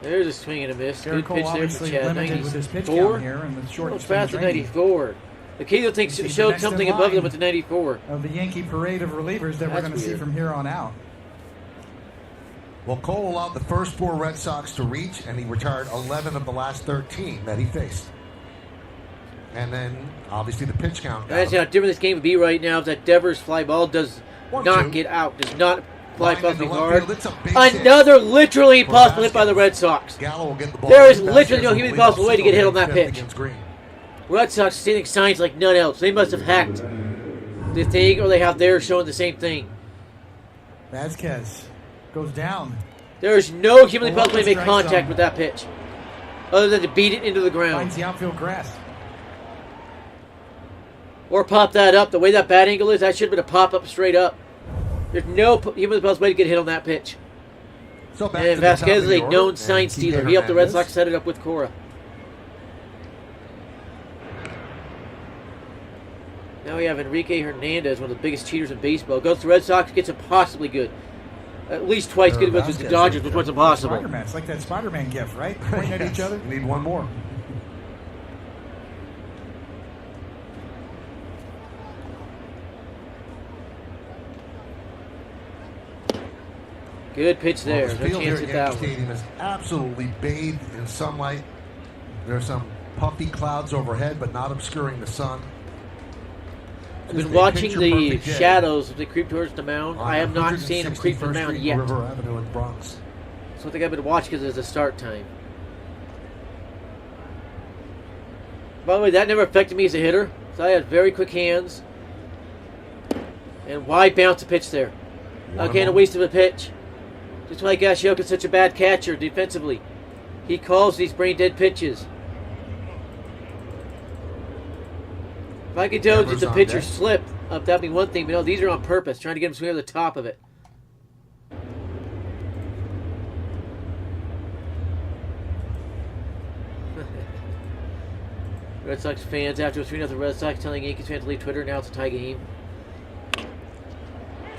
There's a swing and a miss. Garrett Good Cole pitch there for obviously Chad. limited with his pitch 94. count here and the short Almost spring past the training. 94. The Kilo thinks He's the showed next in something above them line with the 94. Of the Yankee parade of relievers that we're That's going to see weird. from here on out. Well, Cole allowed the first 4 Red Sox to reach, and he retired 11 of the last 13 that he faced. And then, obviously, the pitch count. That's how different this game would be right now if that Devers fly ball does not get out, does not fly something hard. Another literally impossible hit by the Red Sox. There is literally no humanly possible way to get hit on that pitch. Red Sox seeing signs like none else. They must have hacked the thing, or they have theirs showing the same thing. Vasquez goes down. There is no humanly possible way to make contact with that pitch, other than to beat it into the ground. Finds the outfield grass. Or pop that up. The way that bat angle is, that should have been a pop-up straight up. There's no humanly possible way to get hit on that pitch. And Vasquez is a known sign stealer. He helped the Red Sox set it up with Cora. Now we have Enrique Hernandez, one of the biggest cheaters in baseball. Goes to Red Sox, gets impossibly good. At least twice good with the Dodgers, which was impossible. Spider-Man. It's like that Spider-Man gif, right? Pointing at each other. You need one more. Good pitch there. Well, No the field chance here at at that Yankee one. Stadium is absolutely bathed in sunlight. There's some puffy clouds overhead, but not obscuring the sun. I've been watching the shadows as they creep towards the mound. I have not seen them creep to the mound yet. River Avenue in Bronx. So I think I've been watching because it's a start time. By the way, that never affected me as a hitter. So I had very quick hands. And wide bounce a pitch there. Again, a waste of a pitch. That's why Gashoka's such a bad catcher defensively. He calls these brain-dead pitches. If I could tell that the pitcher slipped up, that'd be one thing. But no, these are on purpose, trying to get him swing over the top of it. Red Sox fans after a 3-0 Red Sox telling Yankees fans to leave Twitter. Now it's a tie game.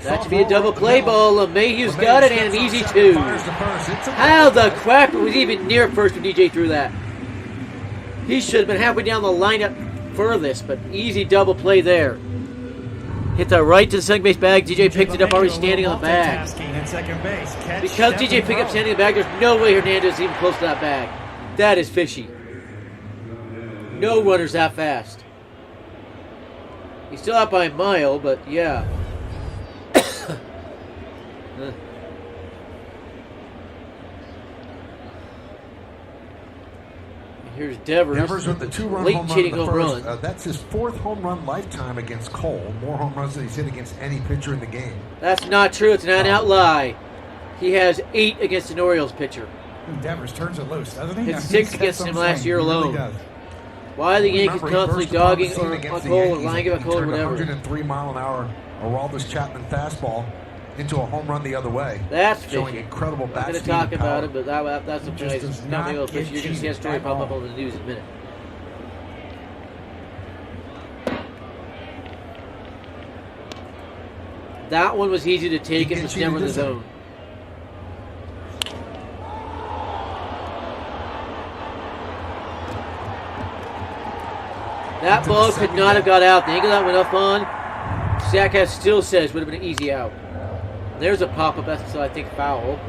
That should be a double play ball. LeMahieu's got it and an easy 2. How the crap was even near first when DJ threw that? He should have been halfway down the lineup furthest, but easy double play there. Hit that right to the second base bag. DJ picked it up already standing on the bag. Because DJ picked up standing on the bag, there's no way Hernandez is even close to that bag. That is fishy. No runners that fast. He's still out by a mile, but yeah. Here's Devers. Devers with the 2-run late home run cheating in the home first. run. That's his 4th home run lifetime against Cole. More home runs than he's hit against any pitcher in the game. That's not true. It's an out lie. He has 8 against an Orioles pitcher. Devers turns it loose, doesn't he? It's 6 against him last year alone. Really Why are the Yankees Remember, constantly he burst upon the dogging scene or against on the Cole or Yankees. lying about He Cole or turned whatever? 103 mile an hour Aroldis Chapman fastball into a home run the other way. That's showing fishy. incredible I'm bat going to speed talk and about power. it, but that's a Just does something not else. You're get going to see a cheated story at pop up all. on the news in a minute. That one was easy to take and was never in the zone. That ball could not have got out. The angle that went up on, Zach still says would have been an easy out. There's a pop-up. That's, I think, foul.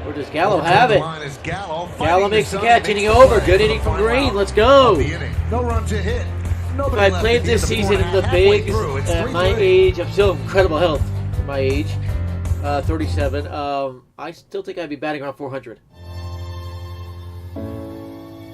Or does Gallo have it? Gallo makes the catch, inning over. Good inning from Green. Let's go. No runs to hit. If I played this season in the bigs at my age, I'm still in incredible health for my age, 37. I still think I'd be batting around 400.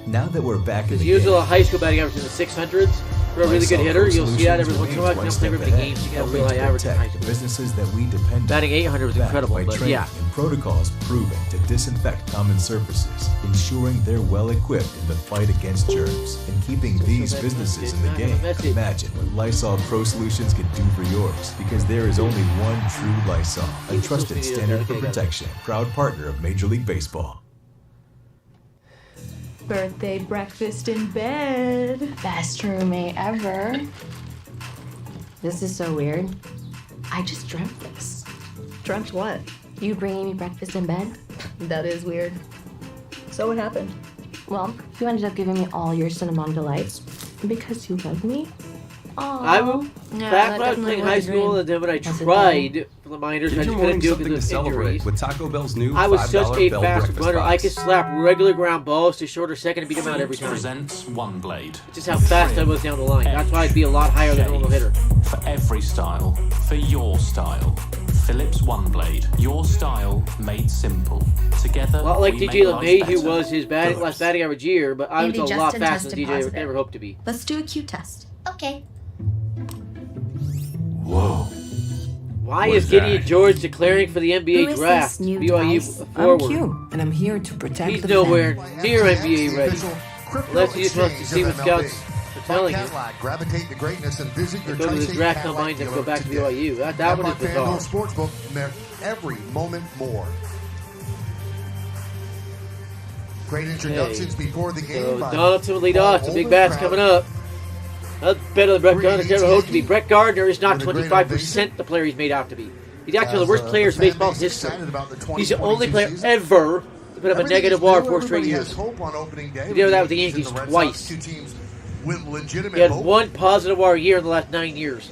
Now that we're back in Because the usually game, a high school batting average in the 600s for a really good hitter. You'll see that every once in a while. You don't play very many games. You can have a real high average in high school. businesses that we depend Batting on. 800 was Backed incredible, by but training yeah. and protocols proven to disinfect common surfaces, ensuring they're well equipped in the fight against germs, and keeping these businesses in the game. Imagine what Lysol Pro Solutions can do for yours, because there is only one true Lysol, a trusted standard for protection. Proud partner of Major League Baseball. Birthday breakfast in bed. Best roommate ever. This is so weird. I just dreamt this. Dreamt what? You bringing me breakfast in bed? That is weird. So what happened? Well, you ended up giving me all your cinnamon delights because you love me. I will. Back when I was playing high school, and then when I tried for the minors, I just couldn't do it because of injuries. With Taco Bell's new I was $5 such a Bell fast breakfast runner. box. I could slap regular ground balls to shorter second and beat them out every time. Presents One Blade. Just how fast I was down the line. That's why I'd be a lot higher than a normal hitter. For every style, for your style. Phillips One Blade. Your style made simple. Together, A lot like we DJ make life LeMay, who better. was his last batting average year, but I was Andy a lot Justin faster than tested DJ positive. ever hoped to be. Let's do a Q test. Okay. Whoa. Why What is is Gideon that? George declaring for the NBA Who is draft? this new BYU device? forward. I'm Q, and I'm here to protect He's the nowhere family. near NBA ready. Unless he just wants to see what scouts are telling him. Gravitate to greatness and visit your Go to the Tri-State draft Cadillac combines and go dealer back to today. BYU. That one is bizarre. Sportsbook, every moment more. Great introductions before the game. So by Donaldson will lead Paul off. Some big Holden, bats proud coming up. That's better than Brett Gardner's ever hoped to be. Brett Gardner is not 25% the player he's made out to be. He's actually the worst player in baseball history. He's the only player ever to put up a negative WAR 4 straight years. He did that with the Yankees twice. He had one positive WAR a year in the last 9 years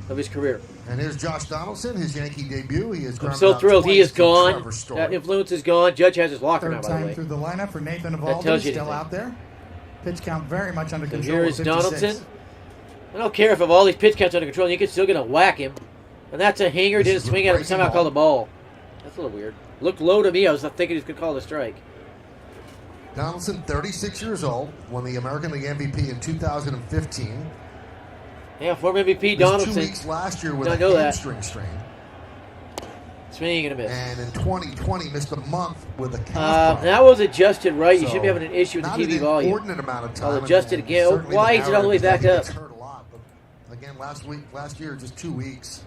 of his career. And here's Josh Donaldson, his Yankee debut. He is I'm so thrilled he is gone. That influence is gone. Judge has his locker now, Third by the time way. through the lineup for Nathan That Evaldi, tells you still anything. out there. Pitch count very much under So control. here at is 56. Donaldson. I don't care if all these pitch counts under control. You can still get a whack him. And that's a hanger. Didn't swing at him. Somehow called a ball. That's a little weird. Looked low to me. I was thinking he was going to call it a strike. Donaldson, 36 years old, won the American League MVP in 2015. Yeah, former MVP Missed Donaldson. 2 weeks last year with I a know that. hamstring strain. Swinging and a miss. And in 2020, missed a month with a calf problem. That was adjusted right. You So, shouldn't be having an issue with the not TV an volume. inordinate amount of time, I'll adjust it and again. certainly Why the is it all the way average, back he up? gets hurt a lot, but again, last year, just 2 weeks.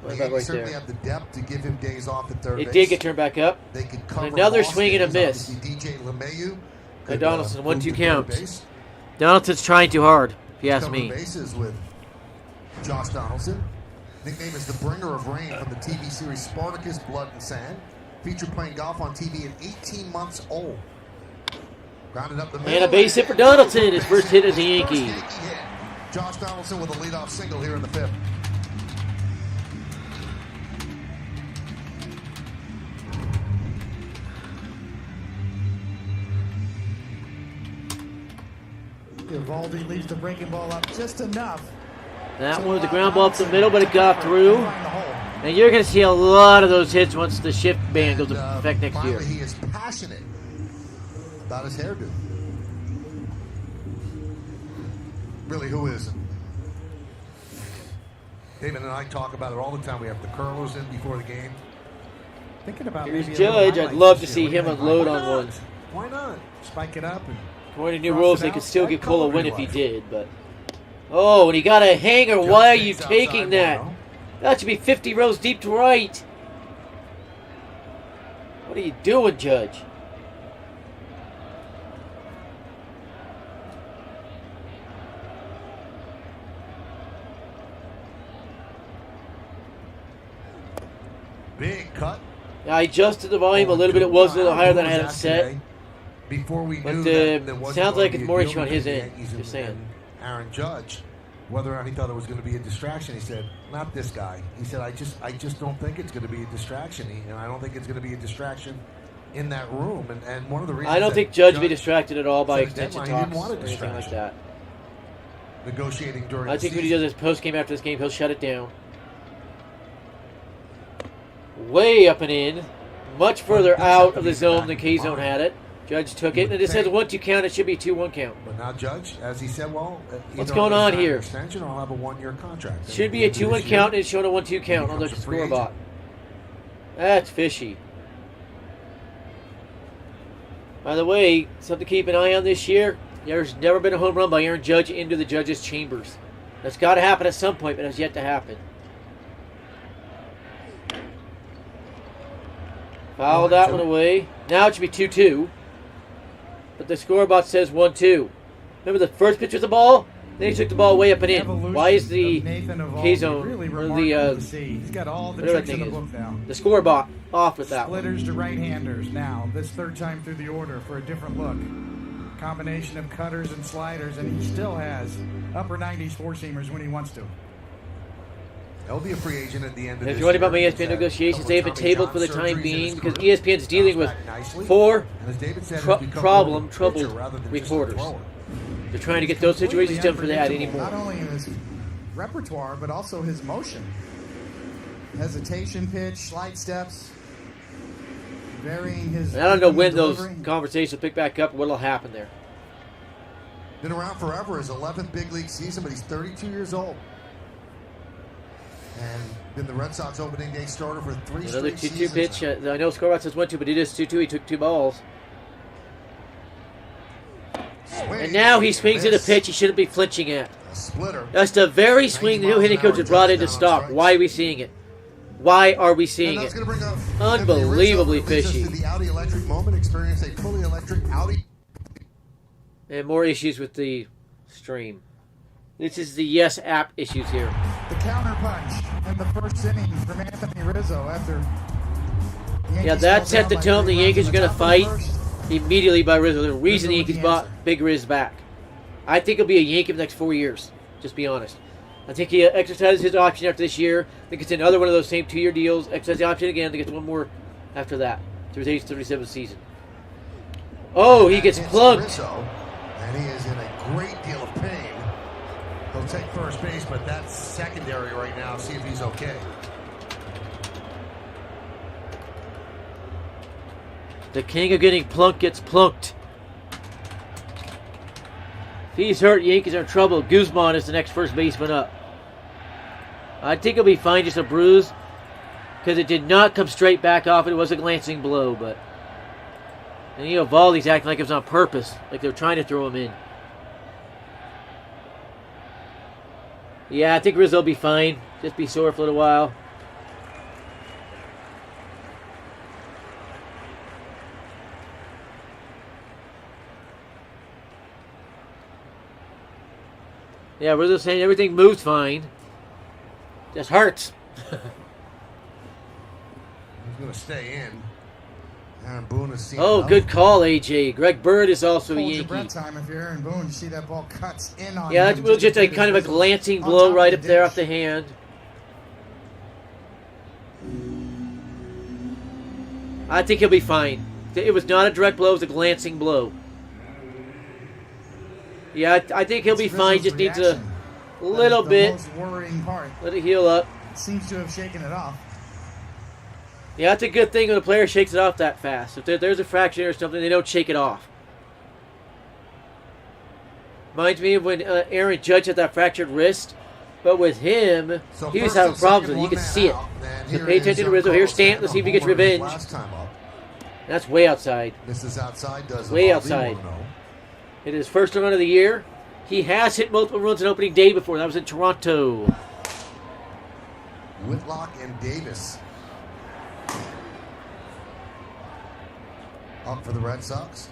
What The about Yankees right certainly there? have the depth to give him days off at third It base. did get turned back up. They could cover Another lost swing and a days. miss. Obviously, DJ LeMahieu By could, Donaldson, move 1-2 to third counts. base. Donaldson's trying too hard, if you ask Cover me. bases with Josh Donaldson. Nickname is the Bringer of Rain from the TV series Spartacus, Blood and Sand. Featured playing golf on TV at 18 months old. Grounded up the middle. And a base hit for Donaldson. His first hit as a Yankee. Josh Donaldson with a leadoff single here in the fifth. Evaldi leaves the breaking ball up just enough. That one was a ground ball up the middle, but it got through. And you're going to see a lot of those hits once the shift ban goes into effect next year. Finally, he is passionate about his hairdo. Really, who isn't? David and I talk about it all the time. We have the curlers in before the game. Thinking about Here's maybe a little Judge. I'd highlight love to this see year. him unload Why on not? one. Why not? Spike it up and According to new cross rules, it they out. could still That give Cole a color win you if he like. did, but... Oh, and he got a hanger. Why are you taking that? That should be 50 rows deep to right. What are you doing, Judge? Big cut. I adjusted the volume a little bit. It was a little higher than I had it set. Before we But knew that there wasn't sounds going like to it's be a more deal issue on between his the end. Yankees Just and saying. Aaron Judge, whether or not he thought it was going to be a distraction, he said, "Not this guy." He said, "I just don't think it's going to be a distraction, and I don't think it's going to be a distraction in that room." And one of the reasons I don't think Judge will be distracted at all by extension talks or anything like that. Negotiating during. I think when he does his post game after this game, he'll shut it down. Way up and in, much further out of the zone than K zone had it. Judge took it, and it says 1-2 count. It should be 2-1 count. But now Judge, as he said, well, what's going on here? Extension, I'll have a 1-year contract. Should be a 2-1 count, and it's showing a 1-2 count on the scoreboard. That's fishy. By the way, something to keep an eye on this year. There's never been a home run by Aaron Judge into the judges' chambers. That's got to happen at some point, but it has yet to happen. Foul that one away. Now it should be 2-2. But the scoreboard says 1-2. Remember the first pitch was the ball? Then he took the ball way up and in. Why is the K-zone, really or the, He's got all the whatever tricks that in thing the book is, now. the scoreboard off with that one. Splitters to right-handers now. This third time through the order for a different look. Combination of cutters and sliders, and he still has upper 90s four-seamers when he wants to. He'll be a free agent at the end of this If you're wondering about my year. ESPN negotiations, they have been tabled for the time being because ESPN's dealing with four troubled reporters. They're trying to get those situations done for that anymore. Not only in his repertoire, but also his motion. Hesitation pitch, slide steps, varying his... And I don't know when those conversations will pick back up or what will happen there. Been around forever, his 11th big league season, but he's 32 years old. And been the Red Sox opening day starter for 3 Another straight 2-2 seasons. pitch. I know scoreboard says 1-2, but it is 2-2. He took 2 balls. And now he swings at a pitch he shouldn't be flinching at. A splitter. That's the very swing the new hitting coach has brought in to stop. Why are we seeing it? Why are we seeing it? Unbelievably fishy. The Audi electric moment, experience a fully electric Audi. And more issues with the stream. This is the Yes app issues here. The counter punch in the first inning from Anthony Rizzo after... Yeah, that set the tone. The Yankees are going to fight immediately by Rizzo. The reason the Yankees bought Big Riz back. I think he'll be a Yankee for the next 4 years. Just be honest. I think he exercises his option after this year. I think it's another one of those same 2-year deals. Exercise the option again. I think it's one more after that. Through his age 37th season. Oh, he gets plugged. Rizzo, and he is in a great deal of pain. He'll take first base, but that's secondary right now. See if he's okay. The king of getting plunked gets plunked. If he's hurt, Yankees are in trouble. Guzman is the next first baseman up. I think he'll be fine, just a bruise. Because it did not come straight back off. It was a glancing blow, but... And Valdi's acting like it was on purpose. Like they're trying to throw him in. Yeah, I think Rizzo will be fine. Just be sore for a little while. Yeah, Rizzo's saying everything moves fine. Just hurts. He's going to stay in. Aaron Boone has seen Oh, enough. good call, AJ. Greg Bird is also a Hold your Yankee. breath time if you're Aaron Boone. You see that ball cuts in on Yeah, him. that was just a kind of a glancing blow right up there off the hand. I think he'll be fine. It was not a direct blow, it was a glancing blow. Yeah, I think he'll be fine. Just needs a little bit. Most worrying part. Let it heal up. Seems to have shaken it off. Yeah, that's a good thing when a player shakes it off that fast. If there's a fracture or something, they don't shake it off. Reminds me of when Aaron Judge had that fractured wrist. But with him, he was having problems with it. You could see it. So pay attention to Rizzo. Here's Stanton. Let's see if he gets revenge. That's way outside. This is outside. Does Way outside. It is first run of the year. He has hit multiple runs on opening day before. That was in Toronto. Whitlock and Davis up for the Red Sox.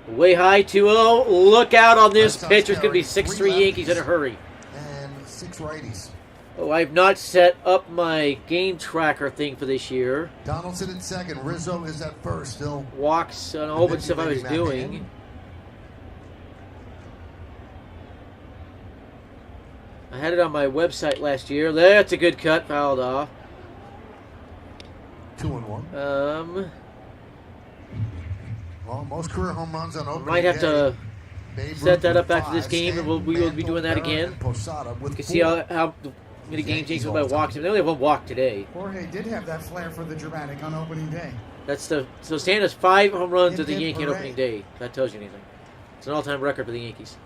Way high, 2-0. Look out on this pitch. There's going to be 6-3 Yankees in a hurry. And 6 righties. Oh, I've not set up my game tracker thing for this year. Donaldson in second. Rizzo is at first. Still walks and a whole bunch of stuff I was doing. I had it on my website last year. That's a good cut. Fouled off. 2-1. Well, most career home runs on opening Might have to Babe set Ruth that up with after this 5, game, and we will be doing that Mantle, again. Garrett, and Posada with You can 4. see how many game changes by walks. They only have one walk today. Jorge did have that flair for the dramatic on opening day. That's so Stan has 5 home runs at the Yankee on opening day. If that tells you anything. It's an all-time record for the Yankees.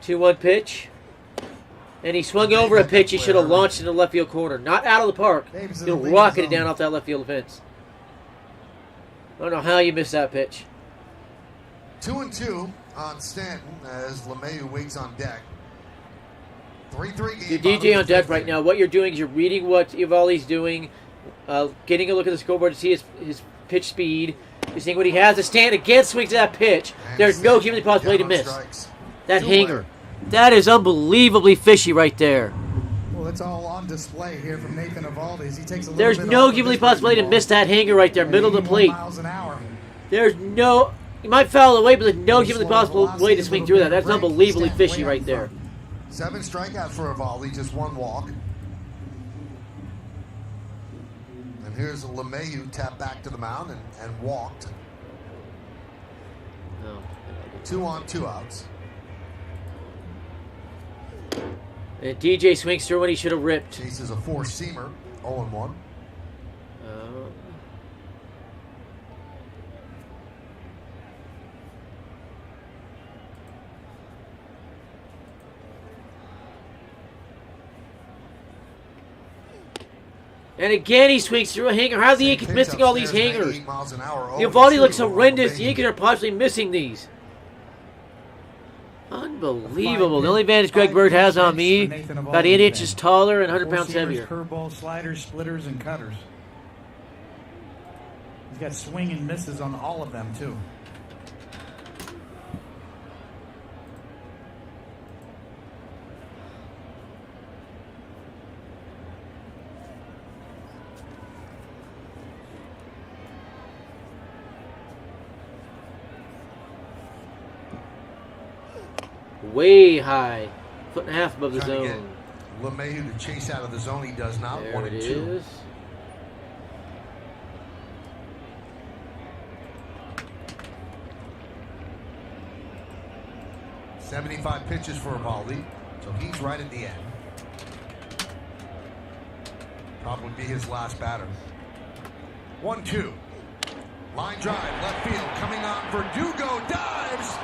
2-1 pitch. And he swung over a pitch he should have launched in the left field corner. Not out of the park. He rocketed down off that left field fence. I don't know how you missed that pitch. 2-2 on Stanton as LeMahieu waits on deck. 3-3 You're game. DJ on deck right now. What you're doing is you're reading what Eovaldi's doing, getting a look at the scoreboard to see his pitch speed. You're seeing what he has to stand against swings at that pitch. There's no human possibility to miss. That hanger. That is unbelievably fishy right there. Well, it's all on display here from Nathan Eovaldi. He takes a little There's bit no off human of possibility to miss that hanger right there, middle of the 81 plate. miles an hour. There's no... You might foul away, but there's no humanly possible way to swing through that. That's unbelievably fishy right there. 7 strikeouts for Eovaldi, just 1 walk. And here's LeMahieu tapped back to the mound and walked. No. 2 on, 2 outs. And DJ swings through when he should have ripped. Chases a 4-seamer, 0-1. And again, he swings through a hanger. How are the Yankees missing all these hangers? Eovaldi looks horrendous. The Yankees are possibly missing these. Unbelievable. The only advantage Greg Bird has on me, about 8 inches taller and 100 pounds heavier. Curveballs, sliders, splitters, and cutters. He's got swing and misses on all of them, too. Way high. 1.5 above the Trying to zone. get LeMahieu to chase out of the zone. He does not. There 1 it and 2. is. $75 pitches for Eovaldi, so he's right at the end. Probably be his last batter. 1-2. Line drive, left field, coming on. Verdugo dives.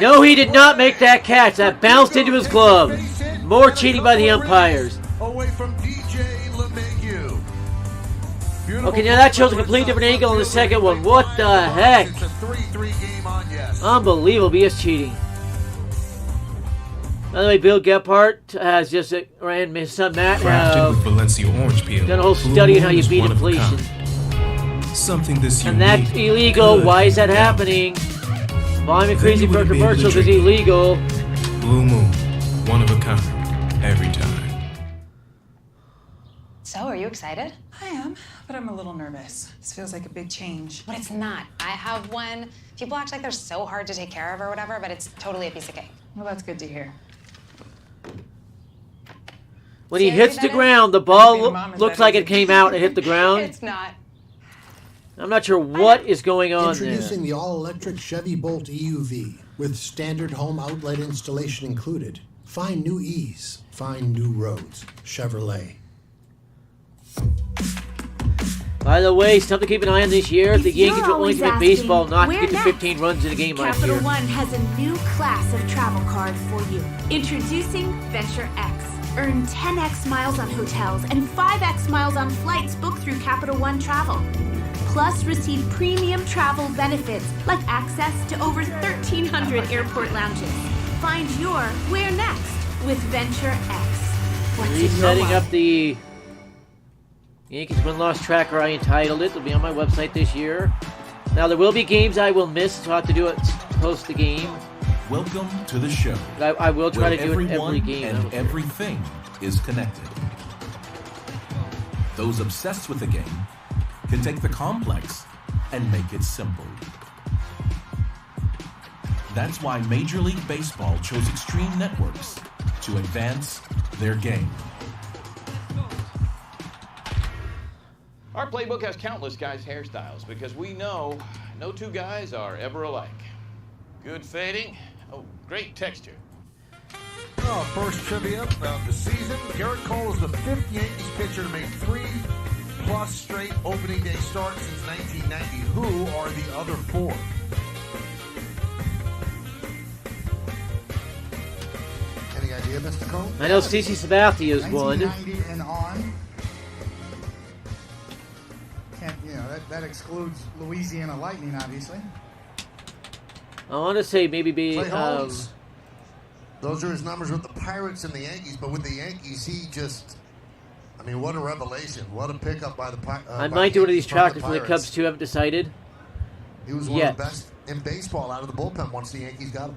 No, he did not make that catch. That bounced into his glove. More cheating by the umpires. Away from DJ LeMahieu. Okay, now that shows a completely different angle on the second one. What the heck? It's a 3-3 game on, yes. Unbelievable. BS cheating. By the way, Bill Gephardt has just ran his son Matt. Crafted with Valencia orange peel. Done a whole study on how you beat inflation. Something this And that's illegal. Why is that happening? Volume increasing for commercials is illegal. Blue Moon, one of a kind, every time. So, are you excited? I am, but I'm a little nervous. This feels like a big change. But it's not. I have one. People act like they're so hard to take care of or whatever, but it's totally a piece of cake. Well, that's good to hear. When he hits the ground, the ball looks like it came out and hit the ground. It's not. I'm not sure what is going on Introducing there. the all-electric Chevy Bolt EUV with standard home outlet installation included. Find new ease. Find new roads. Chevrolet. By the way, something to keep an eye on this year. The Yankees will only win baseball, not where get to next? 15 runs in a game last Capital year. One has a new class of travel card for you. Introducing Venture X. Earn 10x miles on hotels and 5x miles on flights booked through Capital One Travel. Plus, receive premium travel benefits like access to over 1,300 airport lounges. Find your where next with Venture X. What's in your Resetting wallet? up the Yankees win-loss tracker. I entitled it. It'll be on my website this year. Now, there will be games I will miss, so I'll have to do it post the game. Welcome to the show. I will try where to do it every everyone game. and everything is connected. Those obsessed with the game can take the complex and make it simple. That's why Major League Baseball chose Extreme Networks to advance their game. Our playbook has countless guys' hairstyles because we know no two guys are ever alike. Good fading. Oh, great texture. Oh, first trivia about the season. Garrett Cole is the 5th Yankees pitcher to make 3+ straight opening day starts since 1990. Who are the other 4? Any idea, Mr. Cole? I know CC Sabathia is one. 1990 and on. Can't, that excludes Louisiana Lightning, obviously. I want to say maybe Clay Holmes. Those are his numbers with the Pirates and the Yankees, but with the Yankees, he just, what a revelation. What a pickup by the Pirates. I might do one of these trackers for the Cubs too. Haven't decided. He was one of the best in baseball out of the bullpen once the Yankees got him.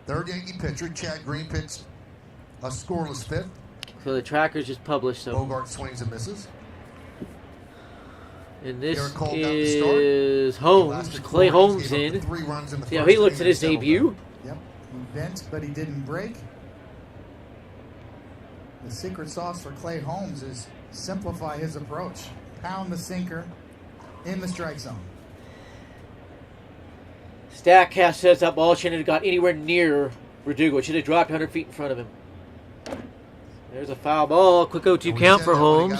Third Yankee pitcher, Chad Green, pitched a scoreless 5th. So the trackers just published. So Bogart swings and misses. And this is Holmes. Clay Holmes in. See how he looks at his debut. Yep, he bent, but he didn't break. The secret sauce for Clay Holmes is simplify his approach. Pound the sinker in the strike zone. StatCast says that ball shouldn't have got anywhere near Verdugo. It should have dropped 100 feet in front of him. There's a foul ball. Quick 0-2 count for Holmes.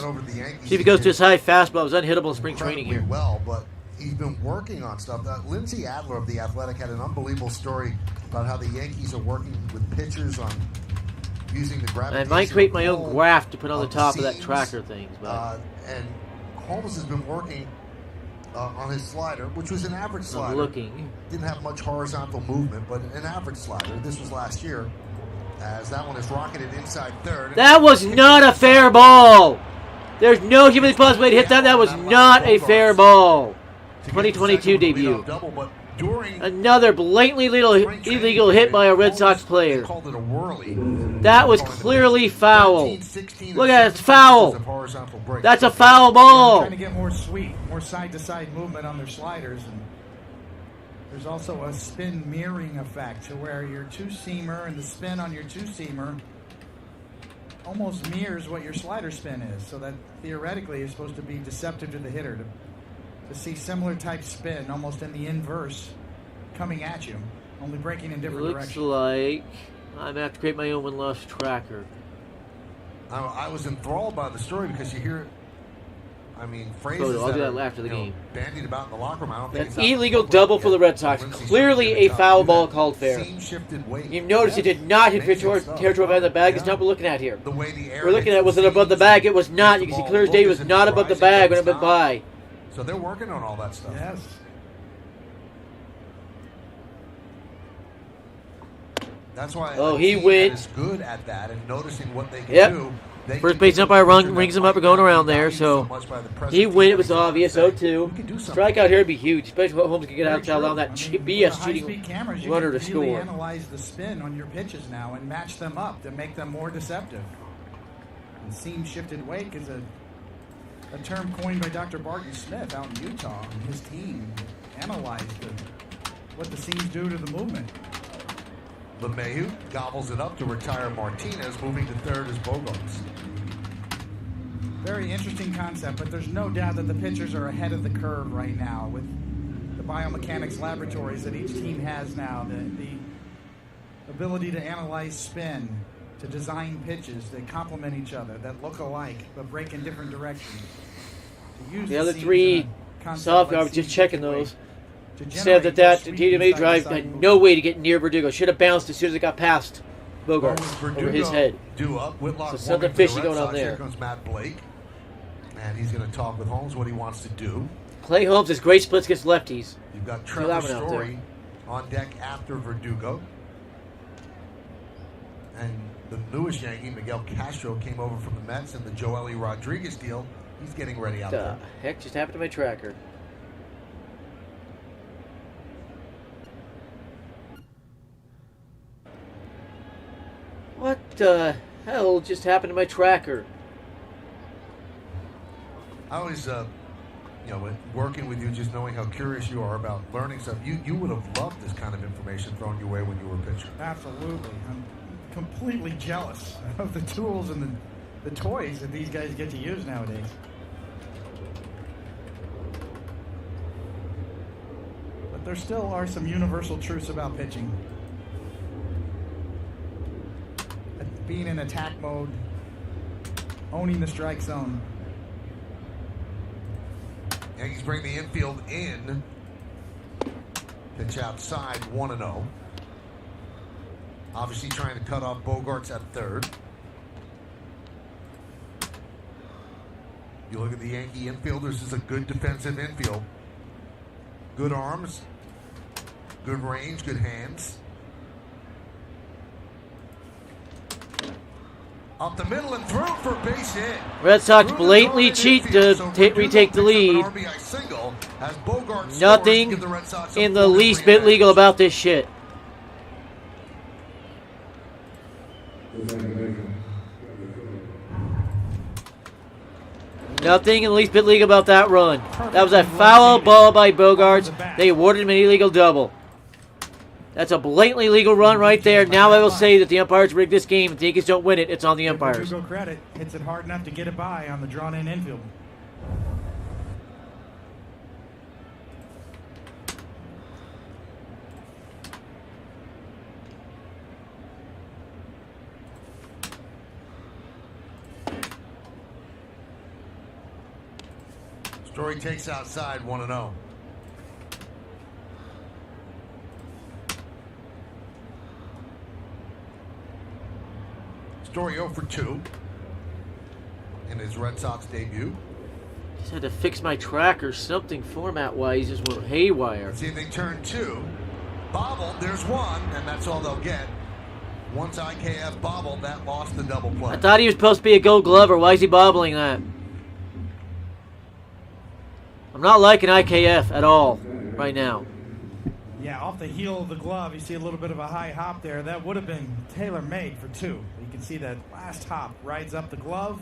See if he goes to his high fastball. It was unhittable in spring training here. Well, but he's been working on stuff. Lindsey Adler of The Athletic had an unbelievable story about how the Yankees are working with pitchers on using the gravitation. I might create my own graph to put on the top of that tracker thing. And Holmes has been working on his slider, which was an average slider. I'm looking. Didn't have much horizontal movement, but an average slider. This was last year. As that one is rocketed inside third. That was not a fair ball. There's no human possibility to hit that. That was not a fair ball. 2022 debut. Another blatantly illegal hit by a Red Sox player. That was clearly foul. Look at it, it's foul. That's a foul ball. Trying to get more sweep, more side-to-side movement on their sliders. And there's also a spin mirroring effect to where your two-seamer and the spin on your two-seamer almost mirrors what your slider spin is. So that theoretically is supposed to be deceptive to the hitter to see similar type spin almost in the inverse coming at you, only breaking in different directions. Looks like I'm going to have to create my own win-loss tracker. I was enthralled by the story because you hear, phrases I'll do that are, after the game. bandied about in the locker room. I don't think An illegal double for the Red Sox. Clearly a foul ball called fair. You notice it did not hit territory by the bag. It's not what we're looking at here. We're looking at, was it above the bag? It was not. You can see clear as day it was not above the bag when it went by. So they're working on all that stuff. Yes. That's why he went. Is good at that and noticing what they can do. First base umpire rings him up and going around there, so he went. It was obvious. 0-2. Strikeout here would be huge, especially what Holmes can get out to allow that BS cheating runner to score. You can really analyze the spin on your pitches now and match them up to make them more deceptive. And seam shifted wake is a term coined by Dr. Barton Smith out in Utah, and his team analyzed what the seams do to the movement. LeMahieu gobbles it up to retire Martinez. Moving to third is Bogarts. Very interesting concept, but there's no doubt that the pitchers are ahead of the curve right now with the biomechanics laboratories that each team has now, the ability to analyze spin, to design pitches that complement each other, that look alike, but break in different directions. The other three software, I was just checking those, said that TDMA drive had no way to get near Verdugo. Should have bounced as soon as it got past Bogart over his head. So something fishy going on there. Here comes Matt Blake, and he's going to talk with Holmes what he wants to do. Clay Holmes has great splits against lefties. You've got Trevor Story on deck after Verdugo. And the newest Yankee, Miguel Castro, came over from the Mets in the Joely Rodriguez deal. He's getting ready out there. What the heck just happened to my tracker? the hell just happened to my tracker? I always, working with you, just knowing how curious you are about learning stuff, you would have loved this kind of information thrown your way when you were pitching. Absolutely. I'm completely jealous of the tools and the toys that these guys get to use nowadays. But there still are some universal truths about pitching. Being in attack mode, owning the strike zone. Yankees bring the infield in. Pitch outside, 1-0. Obviously trying to cut off Bogarts at third. You look at the Yankee infielders, this is a good defensive infield. Good arms, good range, good hands. Up the middle and through for base hit. Red Sox blatantly cheat to retake the lead. Nothing in the least bit legal about this shit. Nothing in the least bit legal about that run. That was a foul ball by Bogarts. They awarded him an illegal double. That's a blatantly legal run right there. Now I will say that the umpires rigged this game. If the Yankees don't win it, it's on the umpires. Give credit. Hits it hard enough to get it by on the drawn-in infield. Story takes outside, 1-0. Story 0 for 2 in his Red Sox debut. Just had to fix my tracker. Something format-wise just went haywire. See if they turn 2. Bobbled, there's 1, and that's all they'll get. Once IKF bobbled, that lost the double play. I thought he was supposed to be a Gold Glover. Why is he bobbling that? I'm not liking IKF at all right now. Yeah, off the heel of the glove, you see a little bit of a high hop there. That would have been tailor-made for 2. You can see that last hop rides up the glove.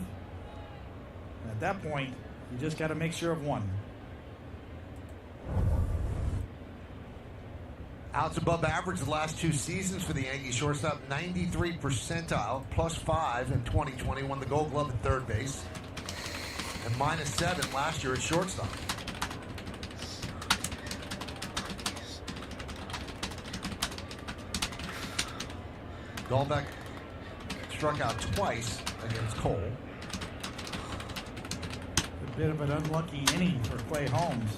And at that point, you just got to make sure of 1. Outs above average the last 2 seasons for the Yankees shortstop, 93 percentile, +5 in 2020, won the Gold Glove at third base, and -7 last year at shortstop. Dahlbeck struck out twice against Cole. A bit of an unlucky inning for Clay Holmes.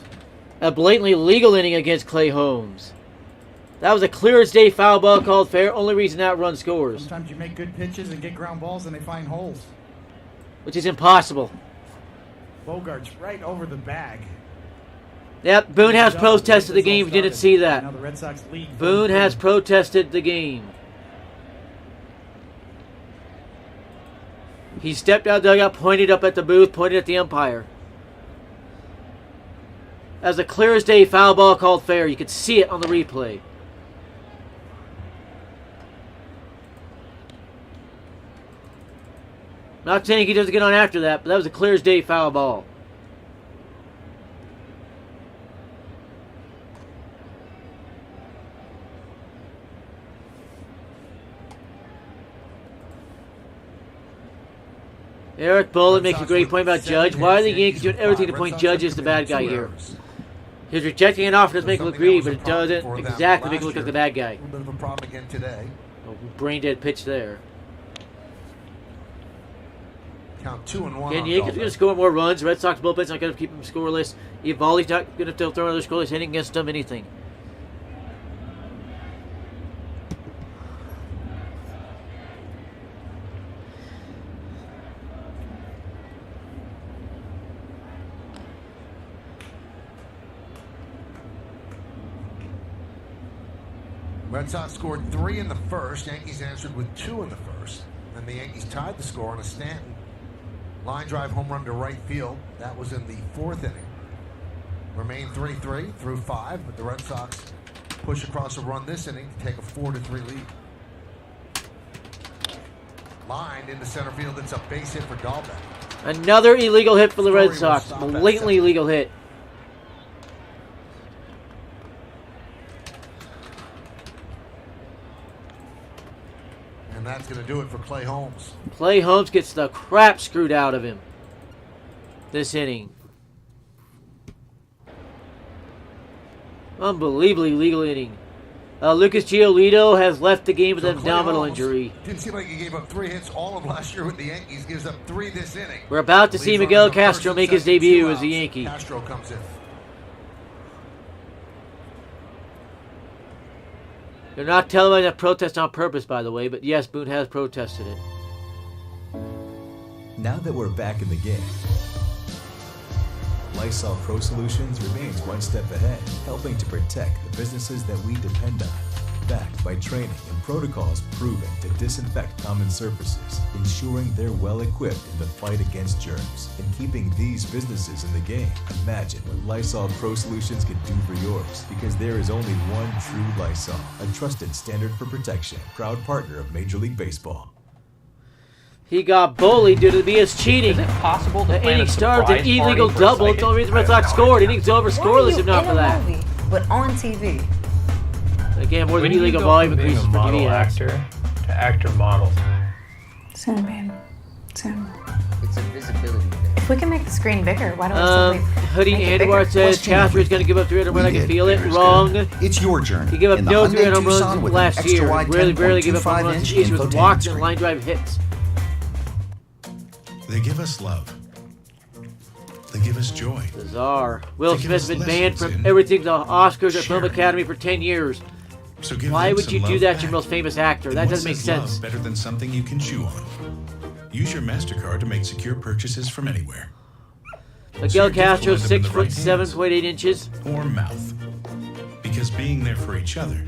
A blatantly legal inning against Clay Holmes. That was a clear as day foul ball called fair. Only reason that run scores. Sometimes you make good pitches and get ground balls and they find holes. Which is impossible. Bogarts right over the bag. Yep, Boone has protested the game. If you didn't see that. Now the Red Sox lead. Boone has protested the game. He stepped out, dugout, pointed up at the booth, pointed at the umpire. As a clear as day foul ball called fair. You could see it on the replay. Not saying he doesn't get on after that, but that was a clear as day foul ball. Eric Bullen makes a great point about Judge. Why are the Yankees doing everything to point Judge as the bad guy here? He's rejecting an offer doesn't make him look greedy, but it doesn't exactly make him look like the bad guy. A little bit of a problem again today. Brain dead pitch there. Count 2-1. Again, the Yankees are going to score more runs. Red Sox bullpen's not going to keep them scoreless. Eovaldi's not going to throw another scoreless inning against them, anything. Red Sox scored 3 in the first. Yankees answered with 2 in the first. And the Yankees tied the score on a Stanton line drive home run to right field. That was in the 4th inning. Remained 3-3 through 5, but the Red Sox push across a run this inning to take a 4-3 lead. Line into center field. It's a base hit for Dahlbeck. Another illegal hit for the Red Sox. Blatantly illegal hit. And that's going to do it for Clay Holmes. Clay Holmes gets the crap screwed out of him this inning. Unbelievably legal inning. Lucas Giolito has left the game with an abdominal injury. Didn't seem like he gave up 3 hits all of last year with the Yankees. Gives up 3 this inning. We're about to see Miguel Castro make his debut as a Yankee. Castro comes in. They're not televising that protest on purpose, by the way, but yes, Boone has protested it. Now that we're back in the game, Lysol Pro Solutions remains one step ahead, helping to protect the businesses that we depend on. Backed by training and protocols proven to disinfect common surfaces, ensuring they're well equipped in the fight against germs, and keeping these businesses in the game. Imagine what Lysol Pro Solutions can do for yours, because there is only one true Lysol, a trusted standard for protection. Proud partner of Major League Baseball. He got bullied due to the BS cheating. Is it possible to the plan inning a started an surprise illegal party for a double. It's the only reason the Red Sox scored. Innings over, scoreless if not for that. Movie, but on TV. Again, more than When you illegal go volume from being increases a for model TV ads. actor to actor model. Soon, babe. Soon. It's a visibility thing. If we can make the screen bigger, why don't we simply Hoodie make it Andwar bigger? says Castro is going to give up 300 runs. I can feel it. Wrong. It's your journey. He gave up In the no Hyundai 300 home Tucson runs with an last extra year. wide Rarely gave up home 10.25 runs. inch His issue was infotainment walks and screen. line drive hits. They give us love. They give us joy. Bizarre. Will They give Smith's us been banned lessons from in everything, the Oscars or Film sharing. Academy for 10 years. So give Why them would some you do love that back. to your most famous actor? And That what doesn't make says sense. love better than something you can chew on? Use your MasterCard to make secure purchases from anywhere. Miguel Castro, End up in the 6 right foot hands 7.8 inches. or mouth. Because being there for each other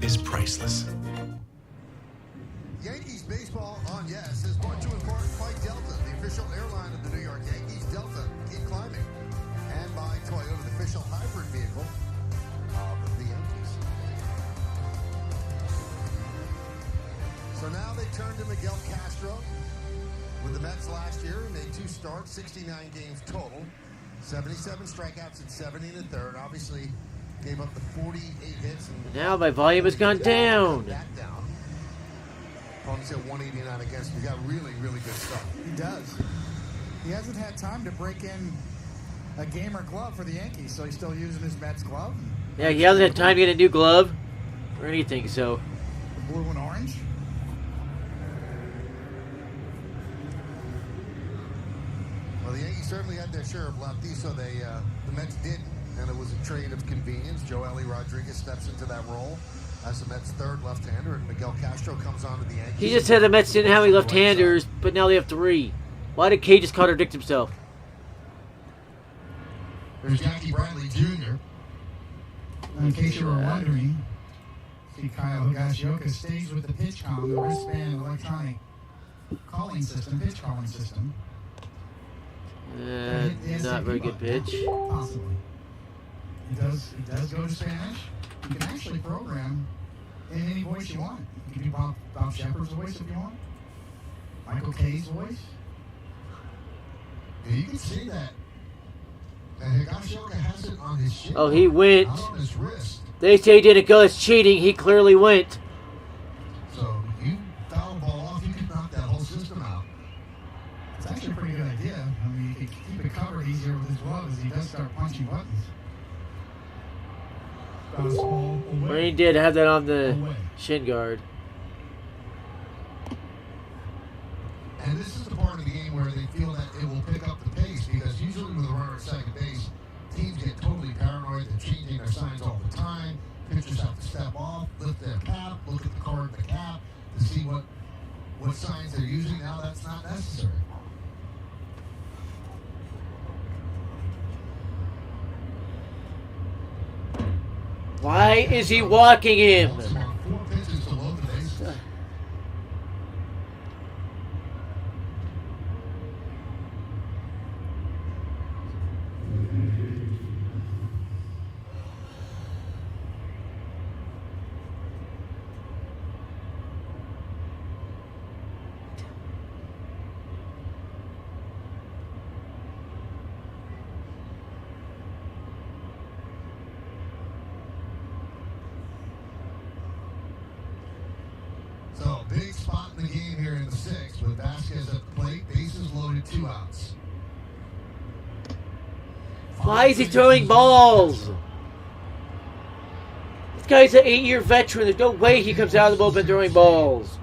is priceless. Yankees baseball on Yes is brought to you in part by Delta, the official airline of the New York Yankees. Delta, keep climbing. And by Toyota, the official hybrid vehicle of the Yankees. So now they turn to Miguel Castro. With the Mets last year, he made 2 starts, 69 games total, 77 strikeouts and 70 in the third. Obviously, gave up the 48 hits. And Now my volume has gone down. Back down. Opponents at 189 against. We got really, really good stuff. He does. He hasn't had time to break in a gamer glove for the Yankees, so he's still using his Mets glove. Yeah, he hasn't had time to get a new glove or anything, so. Blue and orange. Well, the Yankees certainly had their share of lefties, so the Mets did, and it was a trade of convenience. Joely Rodriguez steps into that role as the Mets' third left-hander, and Miguel Castro comes on to the Yankees. He just said the Mets didn't have any left-handers, but now they have 3. Why did K just contradict himself? There's Jackie Bradley Jr. In case you were wondering, see Kyle Higashioka stays with the PitchCom, the wristband electronic calling system, pitch calling system. Not very good pitch. Possibly. He does go to Spanish. You can actually program in any voice you want. You can do Bob Shepard's voice if you want. Michael Kay's voice. Yeah, you can see that. And Higashioka has it on his shin. Oh, he went. Not on his wrist. They say he didn't go. It's cheating. He clearly went. So you foul the ball off, you can knock that whole system out. It's actually a pretty good idea. I mean, you can keep it covered easier with his glove as he does start punching buttons. He did have that on the shin guard. And this is the part of the game where they feel that it will pick up the pace, because usually with a runner at second base, teams get totally paranoid. They're changing their signs all the time. Pitchers have to step off, lift their cap, look at the card of the cap to see what signs they're using. Now that's not necessary. Why is he walking him? 4 pitches to load the bases. Vasquez at the plate. Bases loaded, 2 outs. Why is he throwing balls? This guy's an 8-year veteran. There's no way he comes out of the bullpen throwing balls.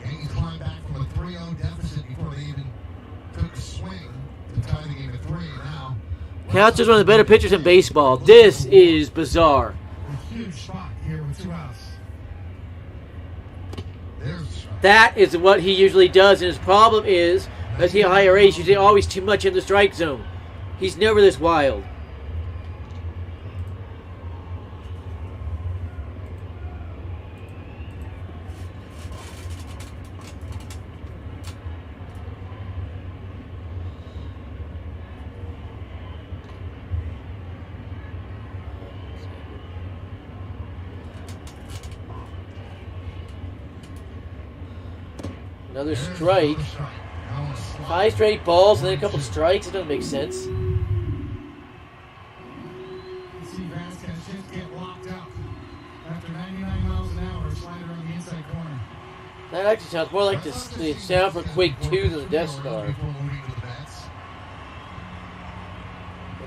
Yankees climbed back from a 3-0 deficit before they even took a swing to tie the game at 3. Now, Counts as one of the better pitchers in baseball. This is bizarre. A huge spot here with 2 outs. That is what he usually does, and his problem is, as he a higher age, he's always too much in the strike zone. He's never this wild. Another strike. 5 straight balls and then a couple strikes. It doesn't make sense. See Vasquez just get locked up after 99 miles an hour, slider on the inside corner. That actually sounds more like the sound for Quake 2 than the Death Star. Like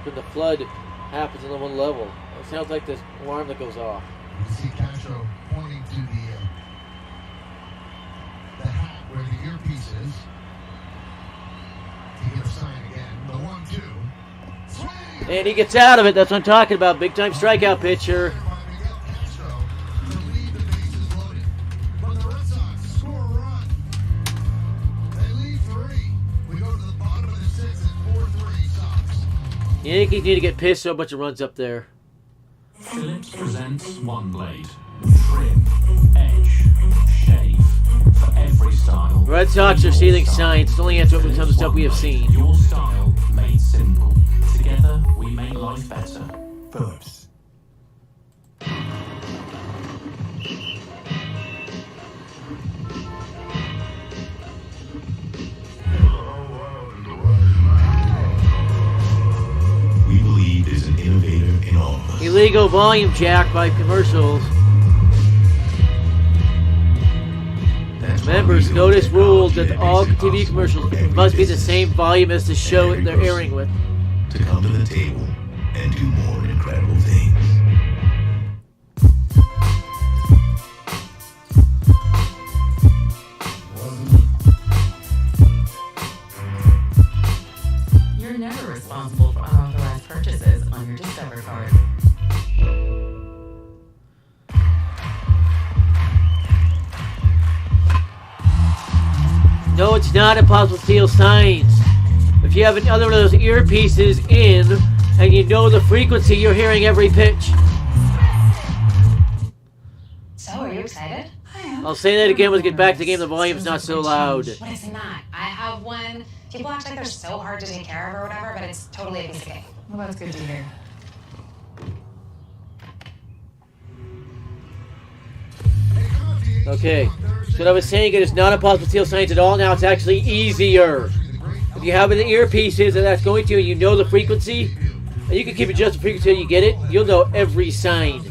when the flood happens on one level. It sounds like this alarm that goes off. you see Castro pointing to the hat where the earpiece is. To get a sign again. The 1-2. Swing! And he gets out of it. That's what I'm talking about. Big time strikeout pitcher. But the Red Sox score a run. They lead 3. We go to the bottom of the 6th at 4-3 Sox. Yankees need to get pissed so a bunch of runs up there. Phillips presents One Blade. Trim, edge, shave. For every style. Red Sox are stealing signs. It's only answer with some of the stuff we have seen. Your style made simple. Together we make life better. Phillips. We believe there's an innovator in all of us. Illegal volume jack by commercials. Members, notice rules that all TV commercials must be the same volume as the show they're airing with. To come to the table and do more incredible things. You're never responsible for unauthorized purchases on your Discover card. No, it's not impossible to steal signs. If you have another one of those earpieces in, and you know the frequency, you're hearing every pitch. So, are you excited? I'll say that again when we get back to the game. The volume's not so loud. What is it not? I have one. People act like they're so hard to take care of or whatever, but it's totally a piece of cake. Well, that's good to hear. Okay, so what I was saying, it is not impossible to steal signs at all. Now it's actually easier. If you have an earpieces and that's going to, and you know the frequency, and you can keep adjusting the frequency until you get it, you'll know every sign.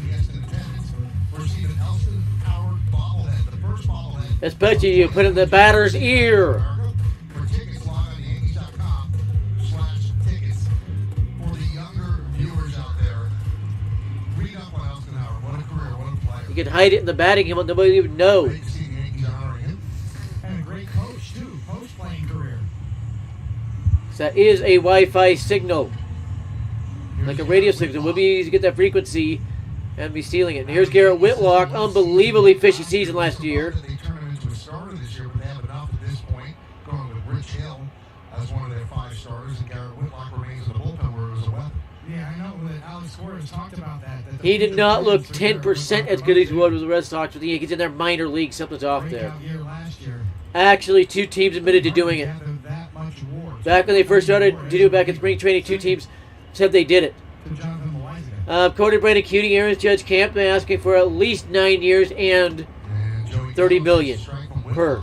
Especially you put it in the batter's ear. You can hide it in the batting and nobody would even know. And a great coach, too. Post-playing career. So that is a Wi-Fi signal. Like a radio signal. We'll be easy to get that frequency and be stealing it. And here's Garrett Whitlock. Unbelievably fishy season last year. They turned him into a starter this year, but they have enough at this point. Going with Rich Hill as one of their 5 starters, and Garrett Whitlock remains in the bullpen where it was a weapon. Yeah, I know that Alex Suarez talked about that. He did not look 10% as good as he was with the Red Sox with the Yankees in their minor league. Something's off there. Actually, 2 teams admitted to doing it. Back when they first started to do it back in spring training, 2 teams said they did it. According to Brandon Cutie, Aaron's Judge Camp, they're asking for at least 9 years and $30 million per.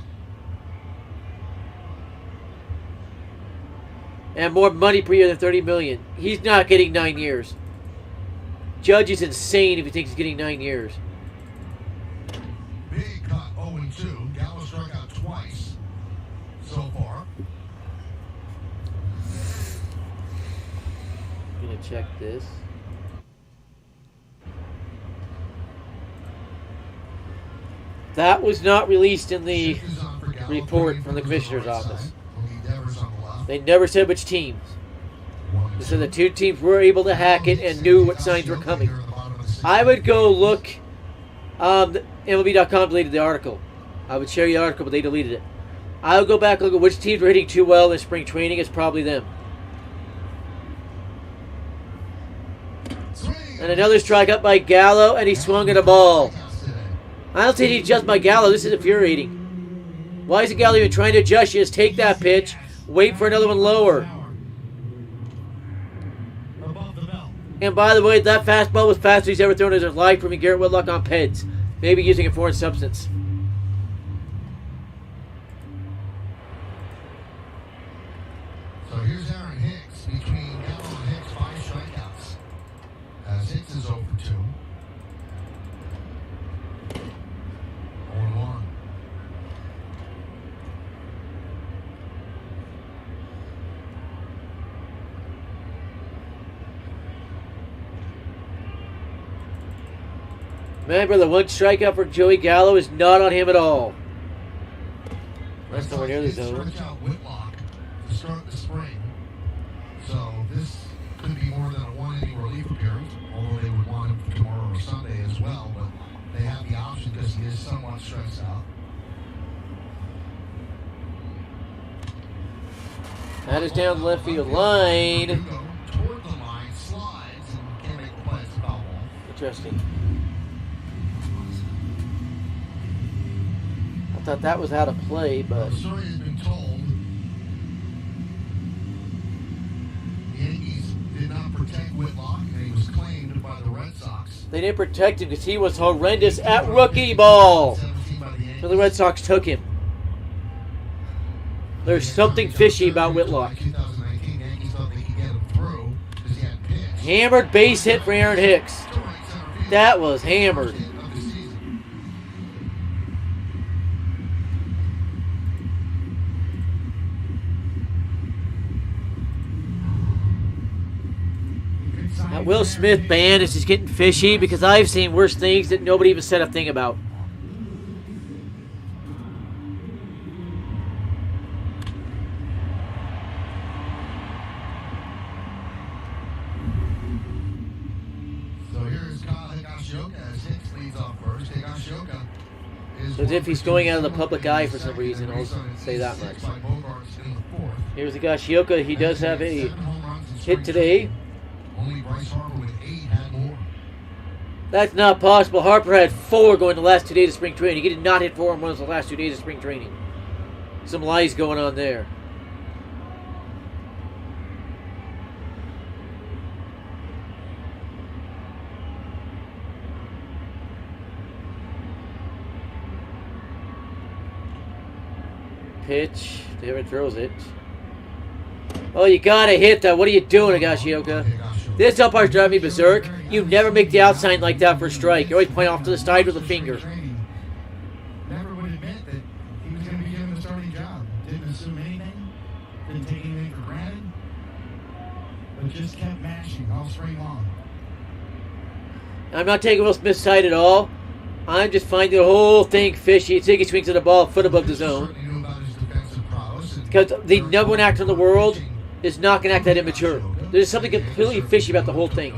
And more money per year than $30 million. He's not getting 9 years. Judge is insane if he thinks he's getting 9 years. Big cut, 0-2. Gallo struck out check this. That was not released in the report from the commissioner's office. They never said which teams. They said the two teams were able to hack it and knew what signs were coming. I would go look. MLB.com deleted the article. I would share the article, but they deleted it. I would go back and look at which teams were hitting too well in spring training. It's probably them. And another strikeout by Gallo, and he swung at a ball. I don't think he adjust by Gallo. This is infuriating. Why isn't Gallo even trying to adjust? You just take that pitch, wait for another one lower. And by the way, that fastball was fastest he's ever thrown in his life from Garrett Whitlock on PEDs. Maybe using a foreign substance. So here's Aaron Hicks. Between Gallo and Hicks, 5 strikeouts. As Hicks is over 2. 0-1. Remember, the one strikeout for Joey Gallo is not on him at all. That's nowhere near the zone. Stretch out Whitlock to start the spring. So this could be more than a 1-inning relief appearance, although they would want him for tomorrow or Sunday as well. But they have the option because he is somewhat stressed out. That is down the left field line. Toward the line, slides, and can't make the play. It's a foul ball. Interesting. I thought that was out of play, but Missouri has been told the Yankees did not protect Whitlock, and he was claimed by the Red Sox. they didn't protect him because he was horrendous at rookie ball. So the Red Sox took him. There's something fishy about Whitlock. Hammered base hit for Aaron Hicks. That was hammered. That Will Smith band is just getting fishy because I've seen worse things that nobody even said a thing about. As if he's going out of the public eye for some reason, I'll say that much. Here's Higashioka. He does have a hit today. That's not possible. Harper had 4 going the last 2 days of spring training. He did not hit 4 home runs the last 2 days of spring training. Some lies going on there. Pitch. David throws it. Oh, you gotta hit that. What are you doing, Higashioka? This umpire's driving me berserk. You never make the outside like that for a strike. You always point off to the side with a finger. Never would admit that he was going to be given the starting job. Didn't assume anything. Didn't take anything for granted. But just kept mashing all spring long. I'm not taking Will Smith's side at all. I'm just finding the whole thing fishy. It's Iggy swings at the ball a foot above the zone. Because the number 1 actor in the world is not going to act that immature. There's something completely fishy about the whole thing.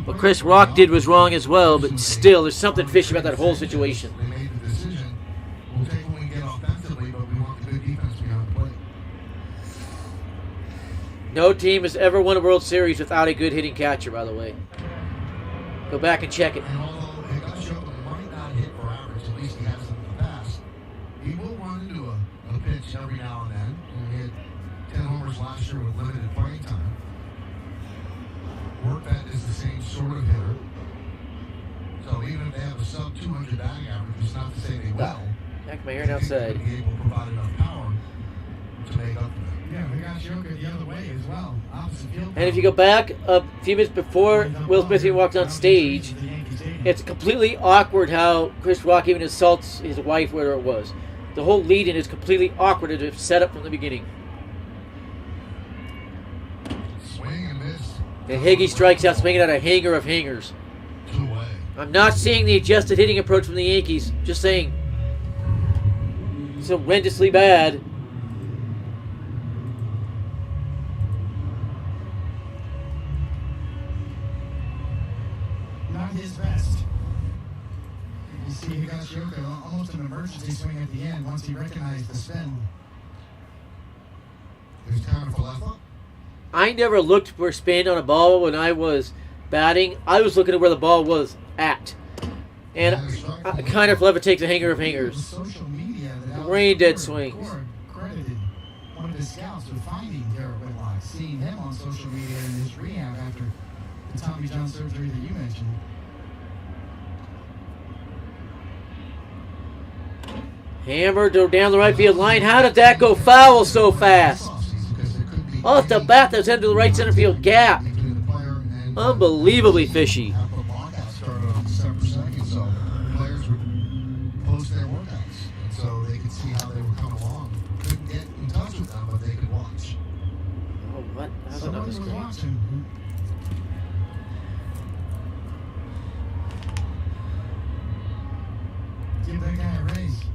What Chris Rock did was wrong as well, but still, there's something fishy about that whole situation. No team has ever won a World Series without a good hitting catcher, by the way. Go back and check it. He will run into a pitch every now and then. He had 10 homers last year with limited playing time. Workbat is the same sort of hitter. So even if they have a sub-200 batting average, it's not to say they will. Back my hair outside. Be able to provide enough power to make up for that. Yeah, we got Joker the other way as well. Opposite field. And if you go back a few minutes before Will Smith even walked on stage, it's completely awkward how Chris Rock even insults his wife, whatever it was. The whole lead-in is completely awkward and set up from the beginning. And Higgy strikes out, swinging out a hanger of hangers. I'm not seeing the adjusted hitting approach from the Yankees. Just saying. It's horrendously bad. Not his best. You see Higashioka almost an emergency swing at the end once he recognized the spin. He was kind of a left. I never looked for spin on a ball when I was batting. I was looking at where the ball was at. And kind of left takes a hanger of hangers. Brain dead swings. Credited one of his scouts with finding Garrett Whitlock, seeing him on social media in his rehab after the Tommy John surgery that you mentioned. Hammered down the right field line. How did that go foul so fast? Off the bat, that's into the right center field gap. Unbelievably fishy. Started on December 2nd, so players would post their workouts, and so they could see how they were coming along. Couldn't get in touch with them, but they could watch. Oh, what? How's Someone another was screen? watching. Give that guy a raise.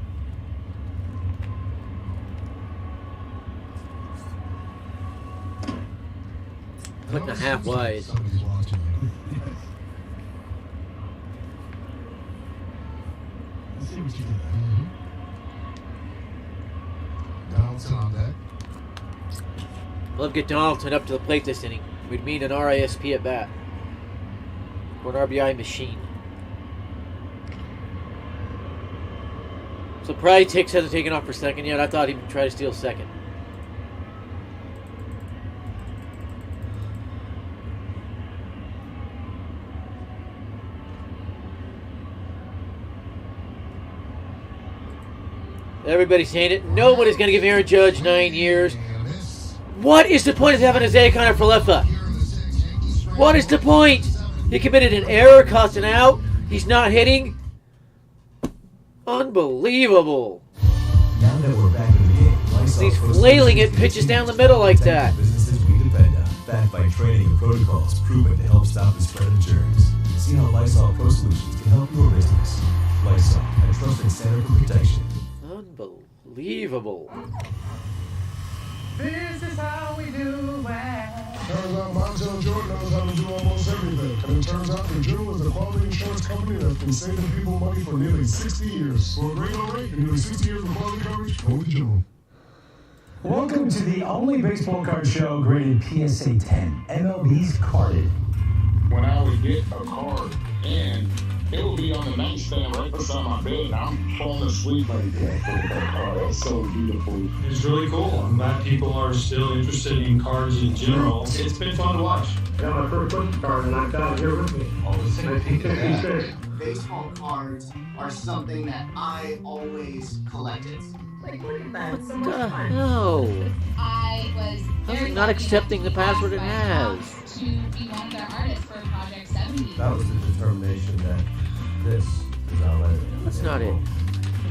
Putting a half wide. Somebody's watching. Let's see what you did there. Donaldson on deck. Love to get Donaldson up to the plate this inning. We'd mean an RISP at bat. Or an RBI machine. Surprised Hicks hasn't taken off for second yet. I thought he'd try to steal second. Everybody's saying it. Nobody's going to give Aaron Judge 9 years. What is the point of having Isaiah Connor for Falefa? What is the point? He committed an error, cost an out. He's not hitting. Unbelievable. Now that we're back in the game, He's flailing it, pitches down the middle like that. Businesses we depend on, backed by training and protocols proven to help stop the spread of germs. See how Lysol Pro Solutions can help your business. Lysol, a trusted center for protection. Unbelievable. This is how we do it. Turns out Montel Jordan knows how to do almost everything. And it turns out the General is a quality insurance company that's been saving people money for nearly 60 years. For a great low rate and nearly 60 years of quality coverage, go with General. Welcome to the only baseball card show graded PSA 10. MLB's Carded. When I would get a card and it will be on the nightstand right beside my bed. I'm falling asleep like that. Oh, that's so beautiful. It's really cool. I'm glad people are still interested in cards in general. It's been fun to watch. I got my first rookie card and I got it here with me. All the same. 1956. Baseball cards are something that I always collected. Like, look at that. So What much the fun. hell? I was How's very it not lucky accepting enough the to be password it asked by has? Fox to be one of their artists for Project 70. That was the determination that this is our letting. That's not it.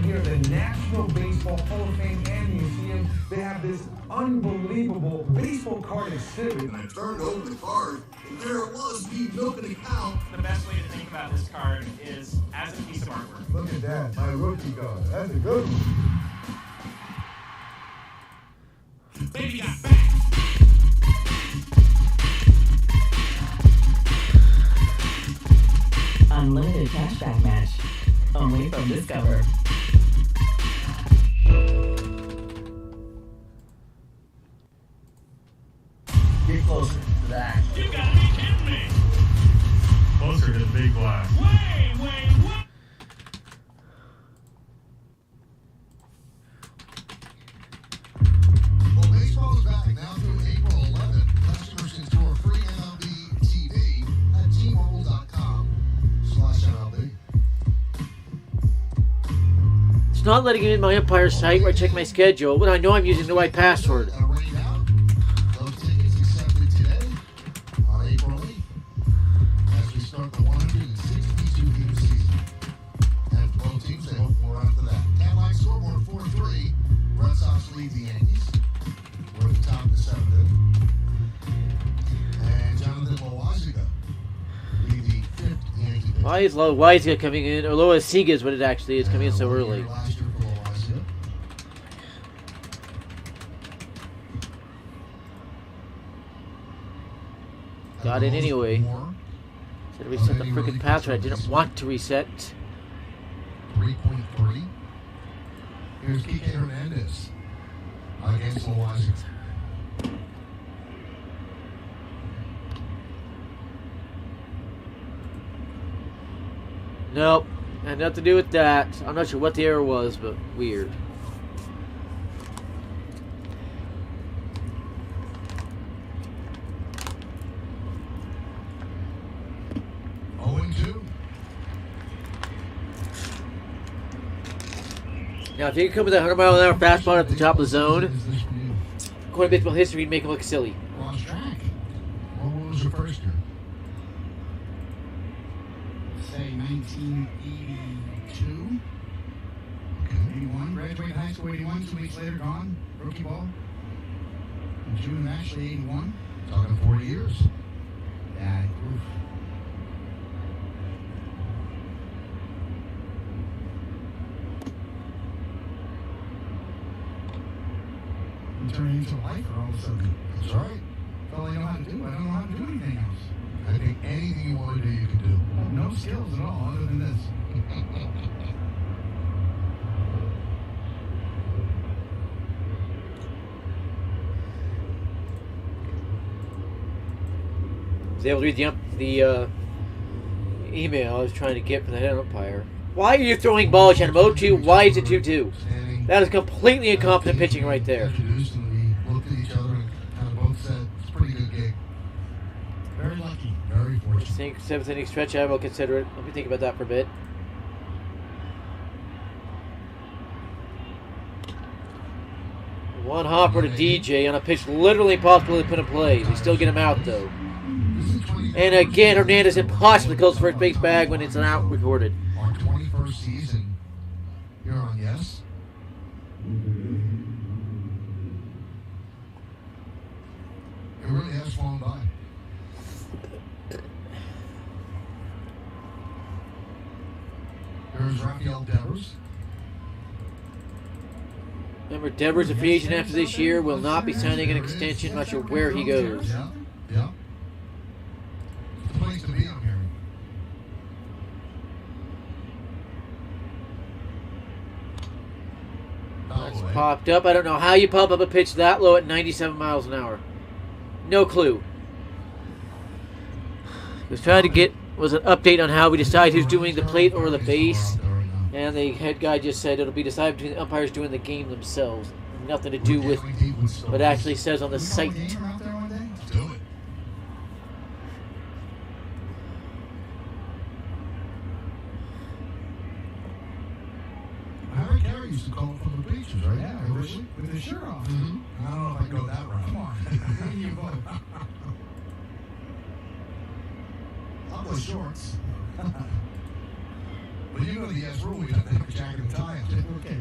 Here at the National Baseball Hall of Fame and Museum, they have this unbelievable baseball card exhibit. And I turned over the card, and there it was, me milking a cow. The best way to think about this card is as a piece of artwork. Look at that, my rookie card. That's a good one. Baby got back. Unlimited cashback match. Only from Discover. Get closer to the action. You gotta be kidding me. Closer to the big black. Wait. Well, baseball is back now through April 11th. Customers can store free MLB TV at tmobile.com/MLB. It's not letting me in my Empire site where I check my schedule, but I know I'm using the right password. Those tickets accepted today on April 8th as we start the 162-game season. And for both teams, they hope more after that. Cadillac scoreboard 4-3. Red Sox lead the Yankees. We're at the top of the 7th. And John Jonathan Loaisiga, the fifth Yankee pitcher. Why is Loaisiga coming in, or Loaisiga is what it actually is, coming in so early? Last year for Loaisiga. Got it anyway. Said to reset the freaking password. I didn't want to reset. 3.3. Here's Kike Hernandez against Loaisiga. Nope. Had nothing to do with that. I'm not sure what the error was, but weird. Now, if you can come with a 100-mile-an-hour fastball at the top of the zone, according to baseball history, you'd make him look silly. Lost track. What was your first year? Say 1982. Okay. 81. Graduated high school 81. 2 weeks later, gone. Rookie ball. In June, actually 81. Talking 40 years. Yeah. Oof. Turning into a lifer all of a sudden. That's right. That's all I know how to do. I don't know how to do anything else. I think anything you want to do, you can do. No skills at all other than this. I was able to read the email I was trying to get from the head umpire. Why are you throwing balls at him? 0-2. Why is it 2-2? That is completely incompetent pitching right there. Introduced and we looked at each other and kind of both said, it's a pretty good gig. Very lucky. Very fortunate. I think 7th inning stretch, I will consider it. Let me think about that for a bit. One hopper to DJ on a pitch literally impossible to put in play. They still get him out, though. And again, Hernandez impossibly goes first base bag when it's an out recorded. Our 21st season here on Yes. It really has flown by. There's Rafael Devers. Remember, Devers, a free agent after this year, will not be signing an extension. Not sure where he goes. Yeah, yeah. It's the place to be, I'm hearing. That's popped up. I don't know how you pop up a pitch that low at 97 miles an hour. No clue. He was trying to get an update on how we decide who's doing the plate or the base. And the head guy just said it'll be decided between the umpires doing the game themselves. Nothing to do with what it actually says on the site. Do it. Harry Carey used to call it from the bleachers, right? Yeah, with his shirt off. Mm-hmm. I don't know if I can go that route. Come on. You both. I'll play shorts. But you know the yes rule, we have to have a jacket and tie. Okay.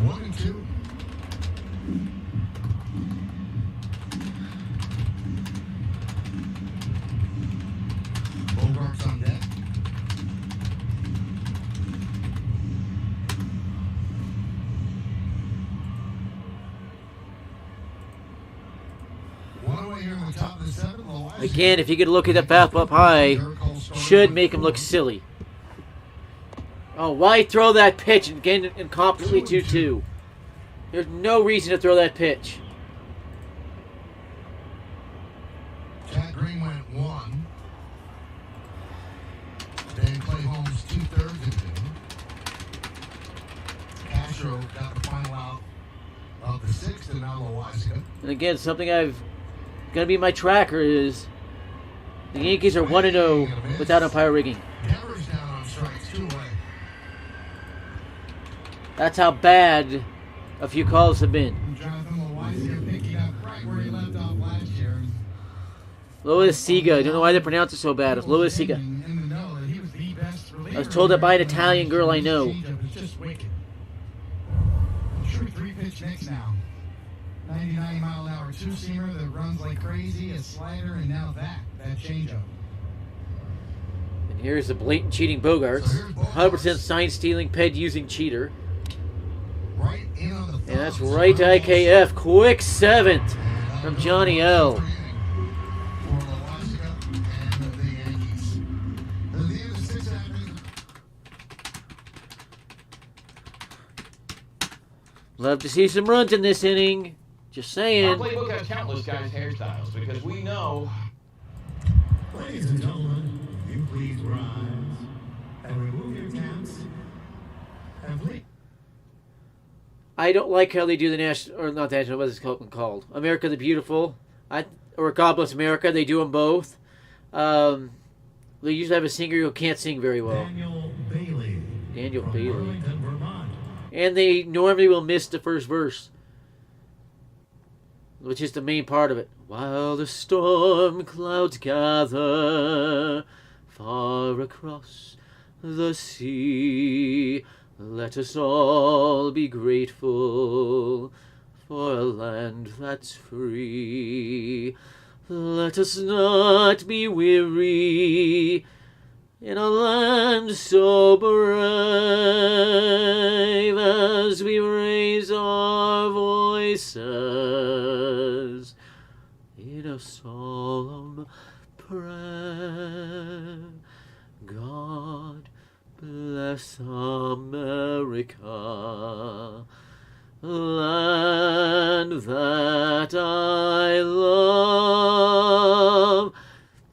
One and two. Bogart's on deck. One away here in the top of the seventh. Again, if you could look at the fastball up high, should make him look silly. Oh, why throw that pitch and again incompetently 2-2? There's no reason to throw that pitch. Chad Green went 1. Dan Clay Holmes 2/3 inning. Castro got the final out of the 6th, and now Loaisiga. And again, something I've got to be my tracker is the Yankees are 1-0 without umpire rigging. Devers down on strikes, 2 away. That's how bad a few calls have been. Jonathan Loaisiga picking up right where he left off last year. Loaisiga. I don't know why they pronounce it so bad. It's Loaisiga. In the know that he was the best I was told that by an Italian girl I know. It's just wicked. True 3-pitch mix now. 99-mile-an-hour two-seamer that runs like crazy, a slider, and now that changeup. And here's the blatant cheating Bogarts. 100% sign-stealing, ped-using cheater. And that's right to IKF. Quick 7th from Johnny L. Love to see some runs in this inning. Just saying. Our playbook has countless guys' hairstyles because we know. Ladies and gentlemen, you please rise and remove your caps and please. I don't like how they do the national, or not the national, what is it called? America the Beautiful, or God Bless America. They do them both. They usually have a singer who can't sing very well. Daniel Bailey. And they normally will miss the first verse, which is the main part of it. While the storm clouds gather far across the sea, let us all be grateful for a land that's free. Let us not be weary in a land so brave as we raise our voices in a solemn prayer. God bless America, land that I love.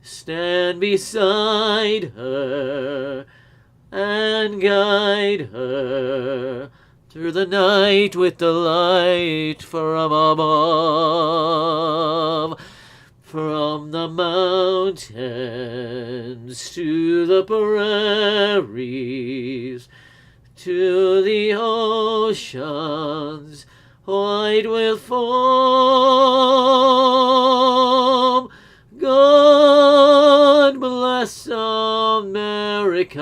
Stand beside her and guide her through the night with the light from above. From the mountains to the prairies, to the oceans white with foam. God bless America,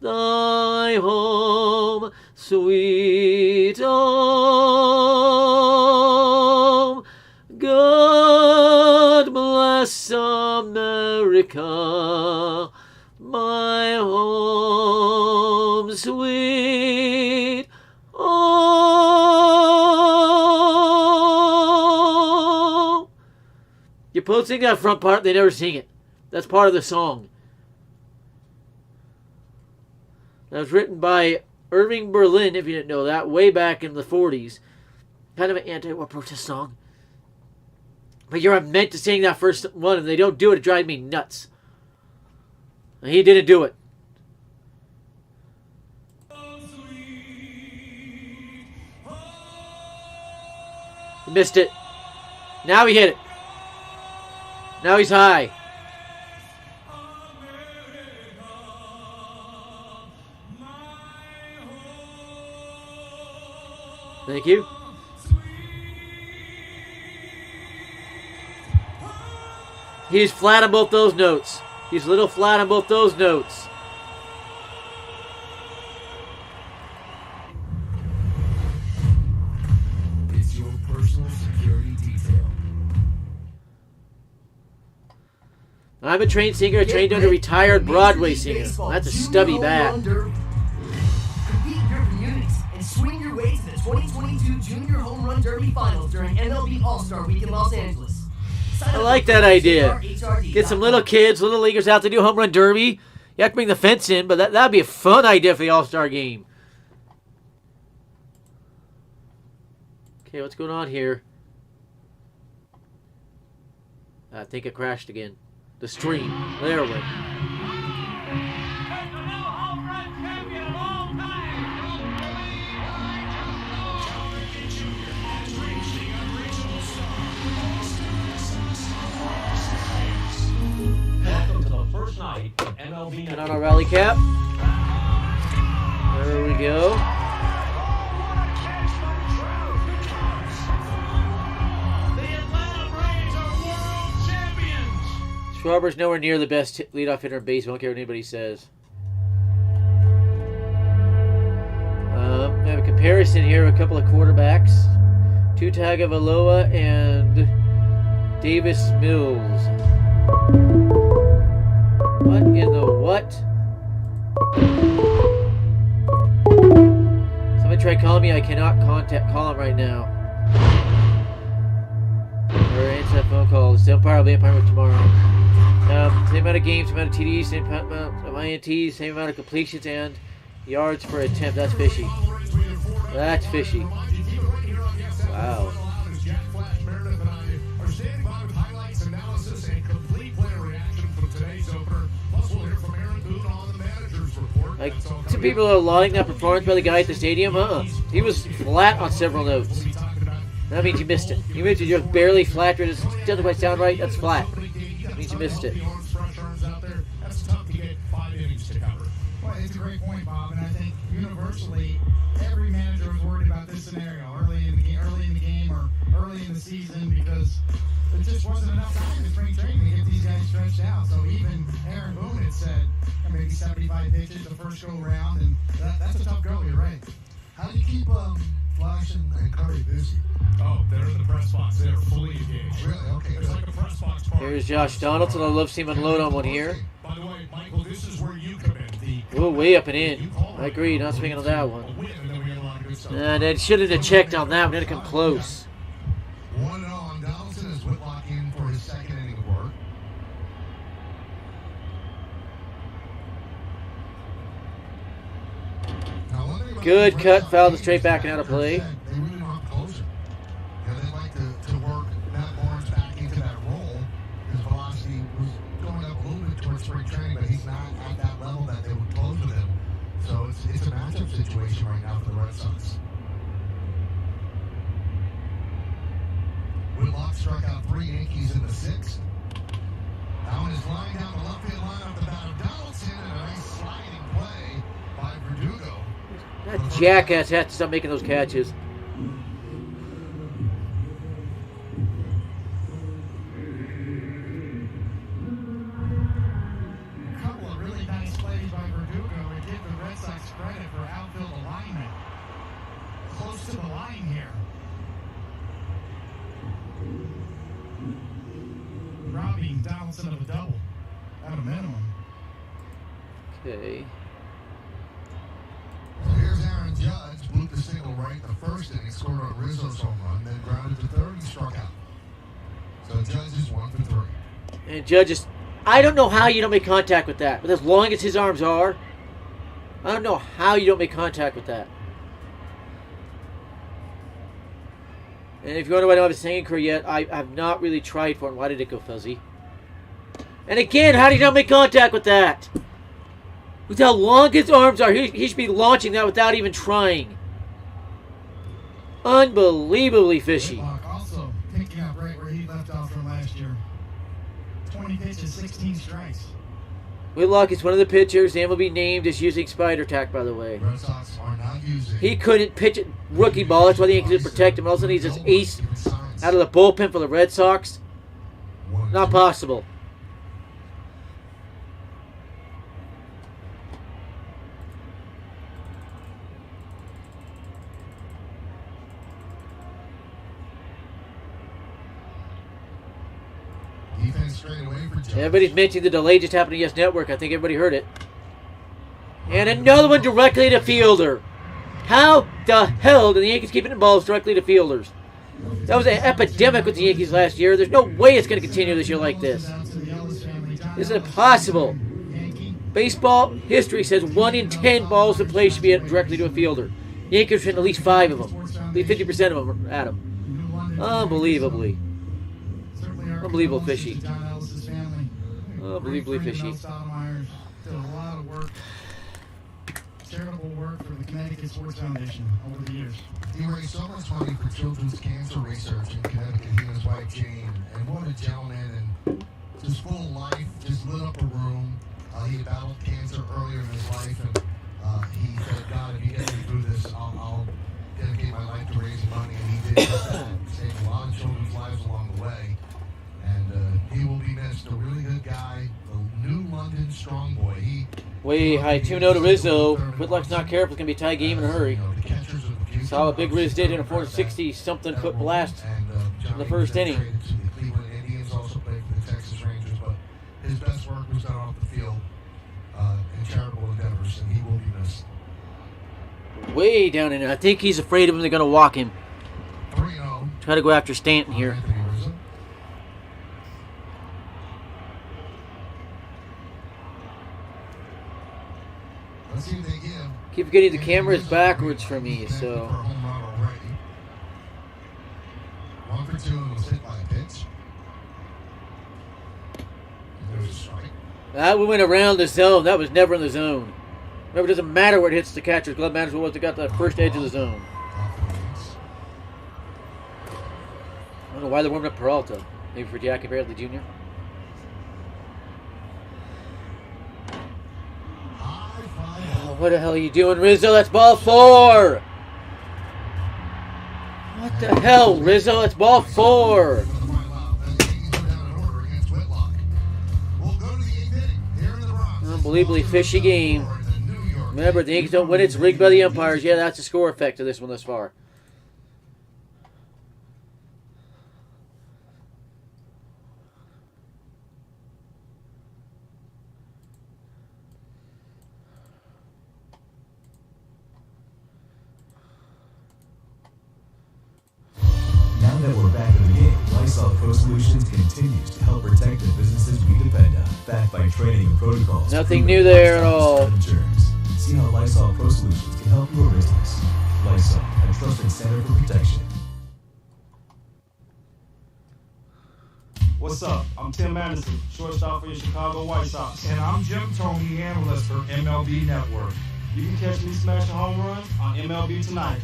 thy home, sweet home. God bless America, my home, sweet home. You both sing that front part, they never sing it. That's part of the song. That was written by Irving Berlin, if you didn't know that, way back in the 40s. Kind of an anti-war protest song. But you're meant to sing that first one, and they don't do it. It drives me nuts. And he didn't do it. He missed it. Now he hit it. Now he's high. Thank you. He's flat on both those notes. He's a little flat on both those notes. It's your personal security detail. I'm a trained singer, trained under a retired Broadway singer. That's a stubby bat. Compete your communities and swing your way to the 2022 Junior Home Run Derby Finals during MLB All-Star Week in Los Angeles. I like that idea. Get some little kids, little leaguers out to do home run derby. You have to bring the fence in, but that'd be a fun idea for the All-Star game. Okay, what's going on here? I think it crashed again. The stream. There we go. Welcome to the first night of MLB. And on our rally cap. There we go. Schwarber's nowhere near the best leadoff hitter in baseball. I don't care what anybody says. I have a comparison here of a couple of quarterbacks. Tagovailoa and Davis Mills. What in the what? Somebody try calling me. I cannot call him right now. Or answer that phone call. The umpire will be umpiring tomorrow. Same amount of games, same amount of TDs, same amount of INTs, same amount of completions and yards per attempt. That's fishy. That's fishy. Wow. Like, some people are lauding that performance by the guy at the stadium. He was flat on several notes. That means you missed it. You missed it. You're barely flat. It doesn't quite sound right. That's flat. That means you missed it. Well, it's a great point, Bob, and I think universally every manager is worried about this scenario early in the game or early in the season because there just wasn't enough time in spring training to get these guys stretched out. So even Aaron Boone had said maybe 75 pitches the first go round, and that's a tough go. You're right. How do you keep Flash and Curry busy? Oh, they're in the press box. They're fully engaged. Really? Okay. It's like a press box party. Here's Josh Donaldson. I'd love to see him unload on one here. By the way, Michael, this is where you come in. Oh, way up and in. I agree. Not speaking on that one. And they shouldn't have checked on that one. Didn't come close. 1-0 on Donaldson as Whitlock in for his second inning of work. Good cut. Fouled straight back and out of play. They really don't have closer. They like to work Matt Barnes back into that role. His velocity was going up a little bit towards spring training, but he's not at that level that they would close with him. So it's a matchup situation right now for the Red Sox. Whitlock struck out 3 Yankees in the 6th. That one is lined down the left field line off the bat of Donaldson, and a nice sliding play by Verdugo. That jackass has to stop making those catches. A couple of really nice plays by Verdugo and give the Red Sox credit for outfield alignment. Close to the line here. Robbing Donaldson of a double at a minimum. Okay. So here's Aaron Judge, blew the single right the first inning, scored on Rizzo's home run, then grounded to third and struck out. So Judge is 1 for 3. And Judge is... I don't know how you don't make contact with that. But as long as his arms are, I don't know how you don't make contact with that. And if you wonder why I don't have a singing career yet, I have not really tried for him. Why did it go fuzzy? And again, how do you not make contact with that? With how long his arms are, he should be launching that without even trying. Unbelievably fishy. Whitlock also picking up right where he left off from last year. 20 pitches, 16 strikes. Whitlock is one of the pitchers. The MLB named as using spider tack, by the way. Red Sox are not using. He couldn't pitch it rookie ball. That's why the Yankees didn't protect him. All of a sudden, he's this ace out of the bullpen for the Red Sox. Not possible. Defense straight away for Judge. Everybody's mentioning the delay just happened to Yes Network. I think everybody heard it. And another one directly to fielder. How the hell do the Yankees keep hitting balls directly to fielders? That was an epidemic with the Yankees last year. There's no way it's going to continue this year like this. This is impossible. Baseball history says 1 in 10 balls in play should be hit directly to a fielder. The Yankees hit at least 5 of them. At least 50% of them at them. Unbelievably. Unbelievable fishy. Unbelievably fishy. Did a lot of work, charitable work for the Connecticut Sports Foundation over the years. He raised so much money for children's cancer research in Connecticut. He and his wife Jane, and what a gentleman, and just full of life, just lit up a room. He had battled cancer earlier in his life, and he said, God, if you get me through this, I'll dedicate my life to raising money. And he did just that. Saved a lot of children's lives along the way. And he will be missed. A really good guy, a New London strong boy. Way high 2-0 to Rizzo. Whitlock's not careful. It's going to be a tie game in a hurry. The catchers Saw what Big Riz did in a 460-something foot blast in the first inning. Traded to the Cleveland Indians, also played for the Texas Rangers, but his best work was done off the field in charitable endeavors, and he will be missed. Way down in there. I think he's afraid of him. They're going to walk him. 3-0. Try to go after Stanton here. Let's see if they give. Keep getting the cameras backwards for me, so. 1 for 2 and was hit by a pitch. And there's a strike. That went around the zone. That was never in the zone. Remember, it doesn't matter where it hits the catcher's glove. It matters what they got the first edge of the zone. I don't know why they're warming up Peralta. Maybe for Jackie Bradley Jr. Oh, what the hell are you doing, Rizzo? That's ball 4. What the hell, Rizzo? That's ball 4. Unbelievably fishy game. Remember, the Yankees don't win. It's rigged by the umpires. Yeah, that's the score effect of this one thus far. Now that we're back in the game, Lysol Pro Solutions continues to help protect the businesses we depend on, backed by training and protocols. Nothing new there at all. Insurance. See how Lysol Pro Solutions can help your business. Lysol, a trusted center for protection. What's up? I'm Tim Anderson, shortstop for your Chicago White Sox. And I'm Jim Tony, analyst for MLB Network. You can catch me smashing home runs on MLB Tonight.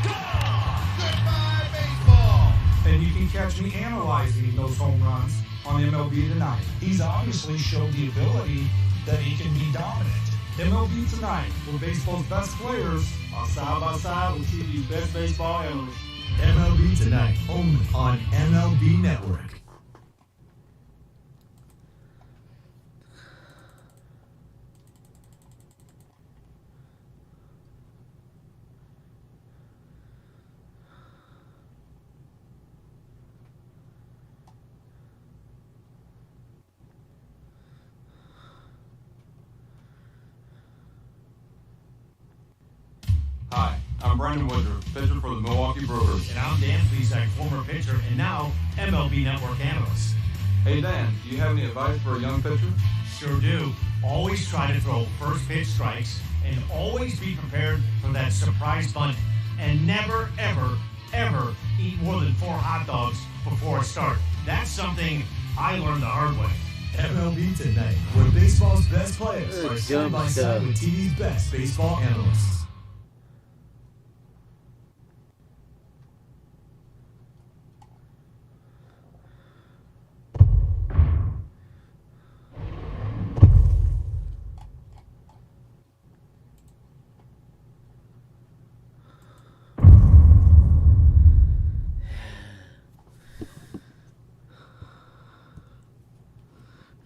Goodbye, baseball! And you can catch me analyzing those home runs on MLB Tonight. He's obviously showed the ability that he can be dominant. MLB Tonight, where baseball's best players are side by side with TV's best baseball analysts. MLB Tonight, only on MLB Network. Hi, I'm Brandon Woodruff, pitcher for the Milwaukee Brewers. And I'm Dan Plesac, former pitcher and now MLB Network analyst. Hey Dan, do you have any advice for a young pitcher? Sure do. Always try to throw first pitch strikes and always be prepared for that surprise bunt. And never, ever, ever eat more than 4 hot dogs before a start. That's something I learned the hard way. MLB Tonight, where baseball's best players are side by side with TV's best baseball analysts.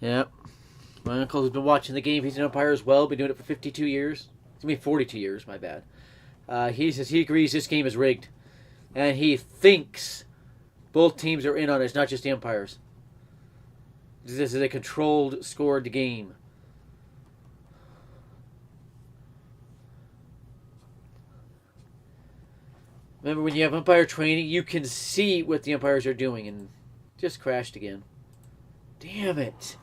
Yep. My uncle has been watching the game. He's an umpire as well. Been doing it for 52 years. I mean, 42 years, my bad. He says he agrees this game is rigged. And he thinks both teams are in on it. It's not just the umpires. This is a controlled, scored game. Remember, when you have umpire training, you can see what the umpires are doing. And just crashed again. Damn it.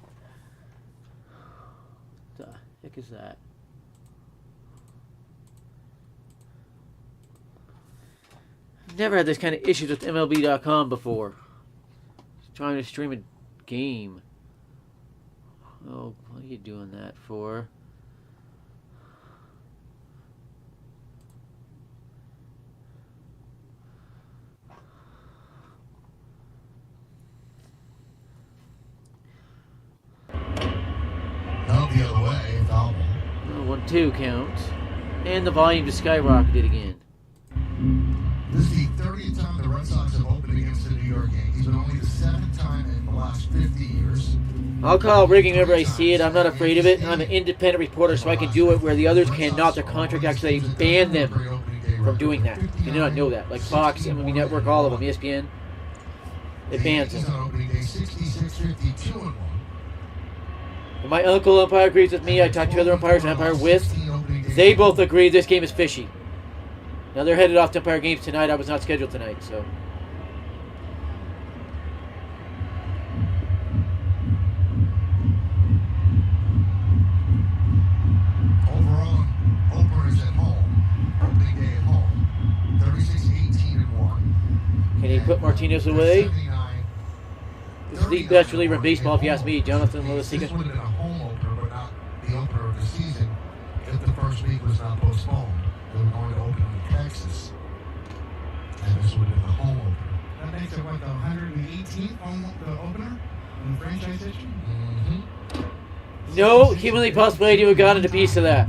What the heck is that? I've never had this kind of issues with MLB.com before. Just trying to stream a game. Oh, what are you doing that for? The other way, foul ball. 1-2 count. And the volume just skyrocketed again. This is the 30th time the Red Sox have opened against the New York Yankees, but only the 7th time in the last 50 years. I'll call rigging whenever I see it. I'm not afraid of it. I'm an independent reporter, so I can do it where the others cannot. Their contract actually banned them from doing that. They do not know that. Like Fox, MLB Network, all of them, ESPN. It bans them. And my uncle umpire agrees with me. I talked to other umpires and umpire with. They both agree this game is fishy. Now they're headed off to umpire games tonight. I was not scheduled tonight, so. Overall, openers at home, opening day at home, 36-18-1. Can he put Martinez away? This is the best reliever in baseball, if you ask me, Jonathan Lewis. This would have been a home opener, but not the opener of the season if the first week was not postponed. They were going to open in Texas. And this would have been the home opener. That makes it, what, the 118th the opener in the franchise history? No humanly possibility would have gotten a piece of that.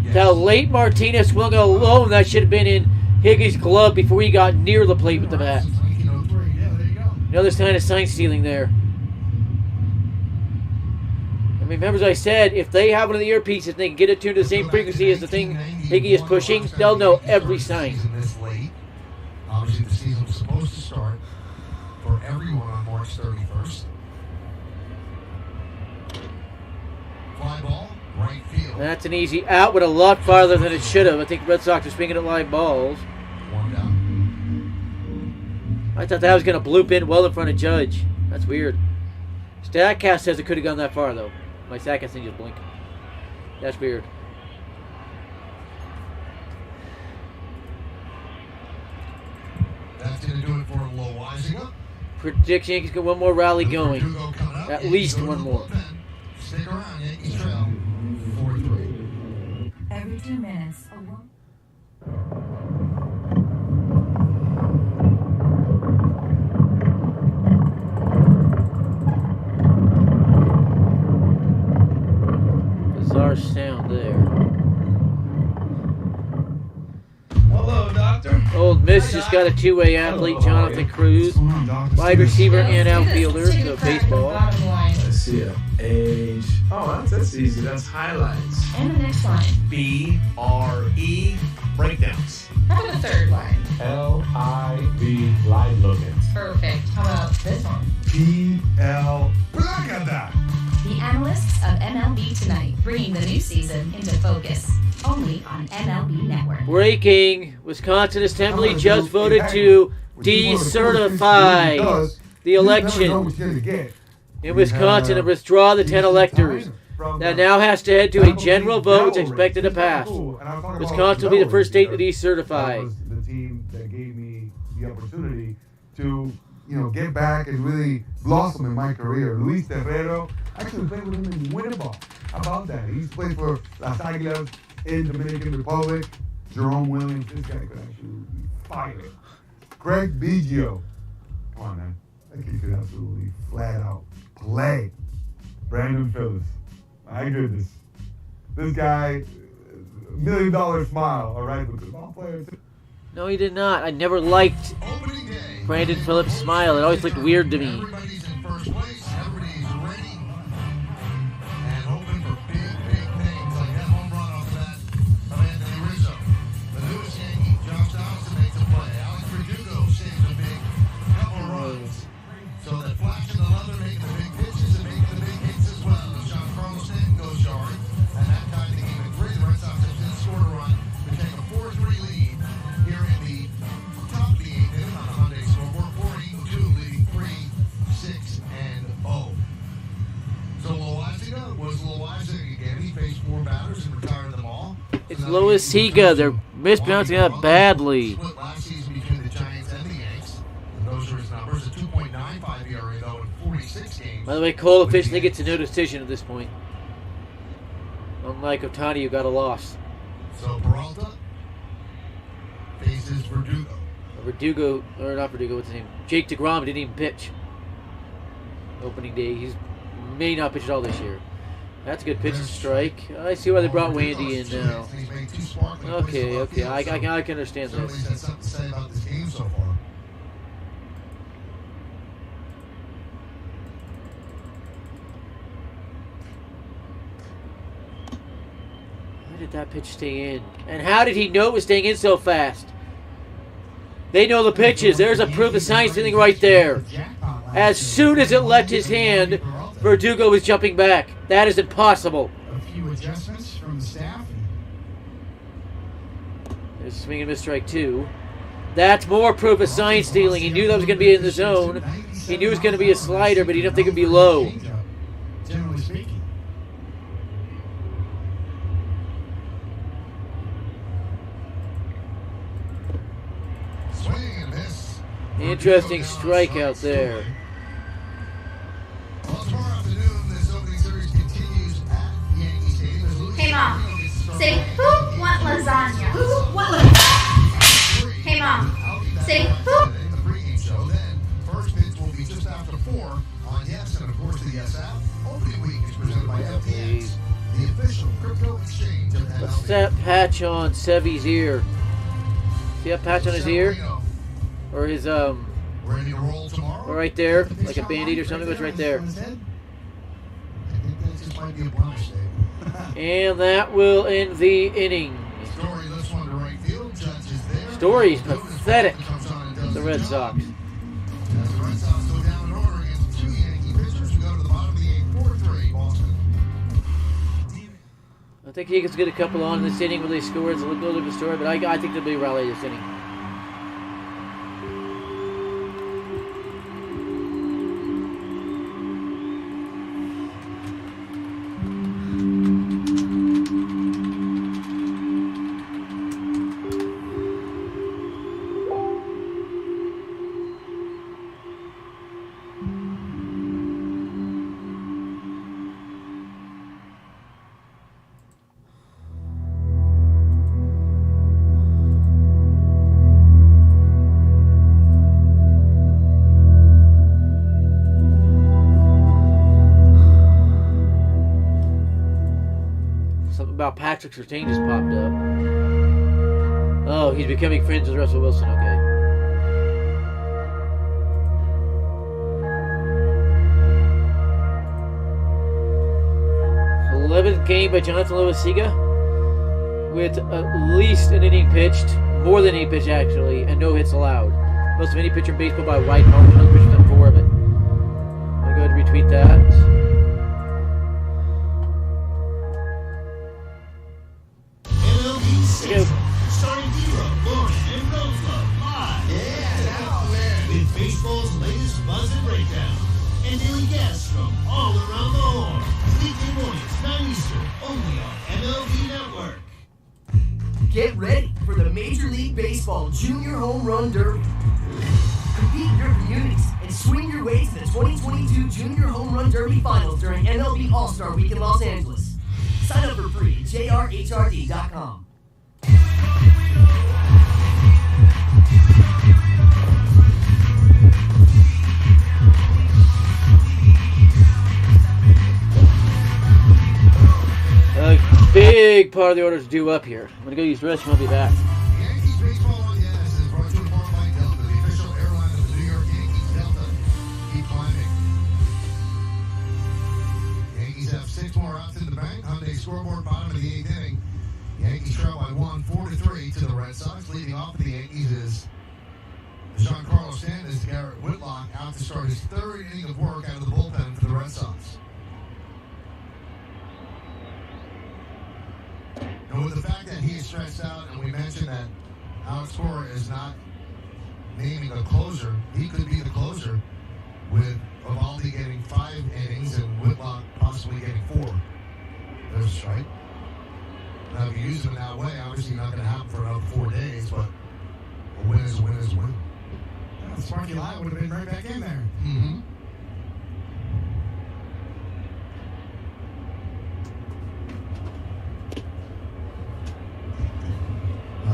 That late Martinez swung alone, that should have been in Higgins' glove before he got near the plate with the bat. Another sign of sign stealing there. And remember, as I said, if they have one of the earpieces and they can get it tuned to the same frequency as the thing Higgy is pushing, they'll know every sign. Obviously, the season was supposed to start for everyone on March 31st. Fly ball, right field. That's an easy out, but a lot farther than it should have. I think Red Sox are swinging at live balls. One down. I thought that was going to bloop in well in front of Judge. That's weird. StatCast says it could have gone that far, though. My StatCast thing just blinked. That's weird. That's going to do it for Loizaga. Prediction Yankees get one more rally going. At least one more. Stick around, Yankees trail 4-3. Every 2 minutes, a woman. Bizarre sound there. Hello, Doctor. Old Miss just got a two-way athlete, Jonathan Cruz. Wide receiver and outfielder, so baseball. Let's see it. Age. Oh, that's easy. That's highlights. And the next line. B-R-E breakdowns. How about the third line? L-I-V, live look-ins. Perfect. How about this one? P-L. Placada. The analysts of MLB Tonight, bringing the new season into focus. Only on MLB Network. Breaking. Wisconsin Assembly just voted to decertify the election in Wisconsin and withdraw the 10 electors. That now has to head to a general vote, which is expected to pass. Wisconsin will be the first state to decertify. That was the team that gave me the opportunity to, get back and really blossom in my career. Luis Terrero, I actually played with him in Winnipeg. How about that? He's played for Las Águilas in Dominican Republic. Jerome Williams, this guy could actually fire. Craig Biggio. Come on, man. That kid could absolutely flat out play. Brandon Phillips. My goodness. This guy, $1 million smile, all right, with the ball player. No, he did not. I never liked Brandon Phillips' smile. It always looked weird to me. Everybody's in first place. Everybody's ready and hoping for big, big things like that home run off the bat of Anthony Rizzo. The newest Yankee, Josh Donaldson, makes a play. Alex Verdugo saves a big couple of runs. So that Flash and the Leather making the big pitches and making the big hits as well. Giancarlo Stanton goes yard, and that tied the game at 3. The Red Sox have just scored a run to take a 4-3 lead here in the top of the 8th inning on a Hyundai scoreboard. 4-8-2, leading 3-6-0. So Loizaga was Loizaga again. He faced 4 batters and retired them all. It's Loizaga. They're mispronouncing that badly. Split last season between the Giants and the Yanks. And those are his numbers. A 2.95 ERA though in 46 games. By the way, Cole officially gets a no decision at this point. Unlike Ohtani, who got a loss. So Peralta faces Verdugo. Not Verdugo, what's his name? Jake DeGrom didn't even pitch. Opening day. He may not pitch at all this year. That's a good pitch to strike. I see why they brought Wandy in now. Okay, I can understand this. He's had something to say about this game so far. How did that pitch stay in? And how did he know it was staying in so fast? They know the pitches. There's a proof of science thing right there. As soon as it left his hand, Verdugo was jumping back. That is impossible. A few adjustments from the staff. There's a swing and miss strike 2. That's more proof of science stealing. He knew that was going to be in the zone. He knew it was going to be a slider, but he didn't think it would be low. Generally speaking. Swing and miss. Interesting strikeout there. Well, tomorrow afternoon, this opening series continues at Yankee Stadium. Hey, Mom. Say, who want lasagna? Who want lasagna? Hey, Mom. Say, who? The pregame show. Then, first pitch will be just after 4 on Yes, and of course the Yes app. Opening week is presented by FTX, the official crypto exchange of MLB. What's that patch on Sevy's ear? See that patch on his ear? Or his, Ready to roll tomorrow? right there? Like a Band-Aid or something? What's right there? I think that just might be a blemish, Dave. And that will end the inning. Story lifts one to right field. Judge is there. Story's pathetic. The Red Sox. As the Red Sox go down in order against 2 Yankee pitchers who go to the bottom of the 8th, 4-3 Boston. I think he gets get a couple on this inning when they score. It's a little bit of a story, but I think there'll be a rally this inning. About Patrick Surtain just popped up. Oh, he's becoming friends with Russell Wilson. Okay. 11th game by Jonathan Loaiziga with at least an inning pitched, more than 8 pitched actually, and no hits allowed. Most of any pitcher in baseball by wide margin. Another pitcher done 4 of it. I'll go ahead and retweet that. Starring D-Row, Lauren, and Roselove live. Yeah, now with baseball's latest buzz and breakdown. And daily guests from all around the horn. Weekday mornings, 9 Eastern, only on MLB Network. Get ready for the Major League Baseball Junior Home Run Derby. Compete in your communities and swing your way to the 2022 Junior Home Run Derby Finals during MLB All-Star Week in Los Angeles. Sign up for free at jrhrd.com. A big part of the order is due up here. I'm going to go use the restroom. I'll be back. Yankees Baseball on Yes is brought to you in part by Delta, the official airline of the New York Yankees. Delta, keep climbing. Yankees have 6 more outs in the bank. Hyundai scoreboard, bottom of the 8th inning. Yankees trail by 1, 4-3 to the Red Sox. Leading off for the Yankees is Giancarlo Stanton. Garrett Whitlock out to start his 3rd inning of work out of the bullpen for the Red Sox. And with the fact that he is stressed out, and we mentioned that Alex Cora is not naming a closer, he could be the closer with Eovaldi getting 5 innings and Whitlock possibly getting 4. There's a strike. Now, if you use him that way, obviously not going to happen for another 4 days, but a win is a win is a win. Yeah, Sparky Lott would have been right back in there. Mm-hmm.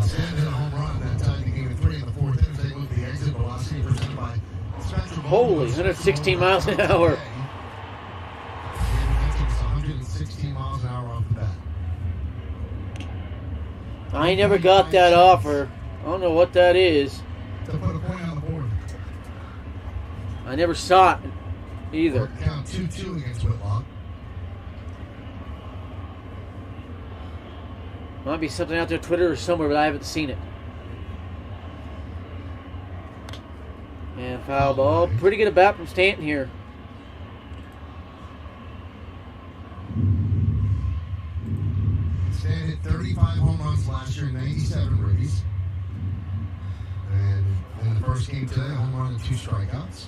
Stanton hit a home run that tied the game at 3 in the 4th inning. They moved the exit velocity presented by Spectrum. Holy, 116 miles an hour. 116 miles an hour off the bat. I never got that offer. I don't know what that is. To put a point on the board. I never saw it either. Count 2-2 against Whitlock. Might be something out there, Twitter or somewhere, but I haven't seen it. And foul ball. Pretty good at bat from Stanton here. Stan hit 35 home runs last year, 97 ribbies. And in the first game today, a home run and 2 strikeouts.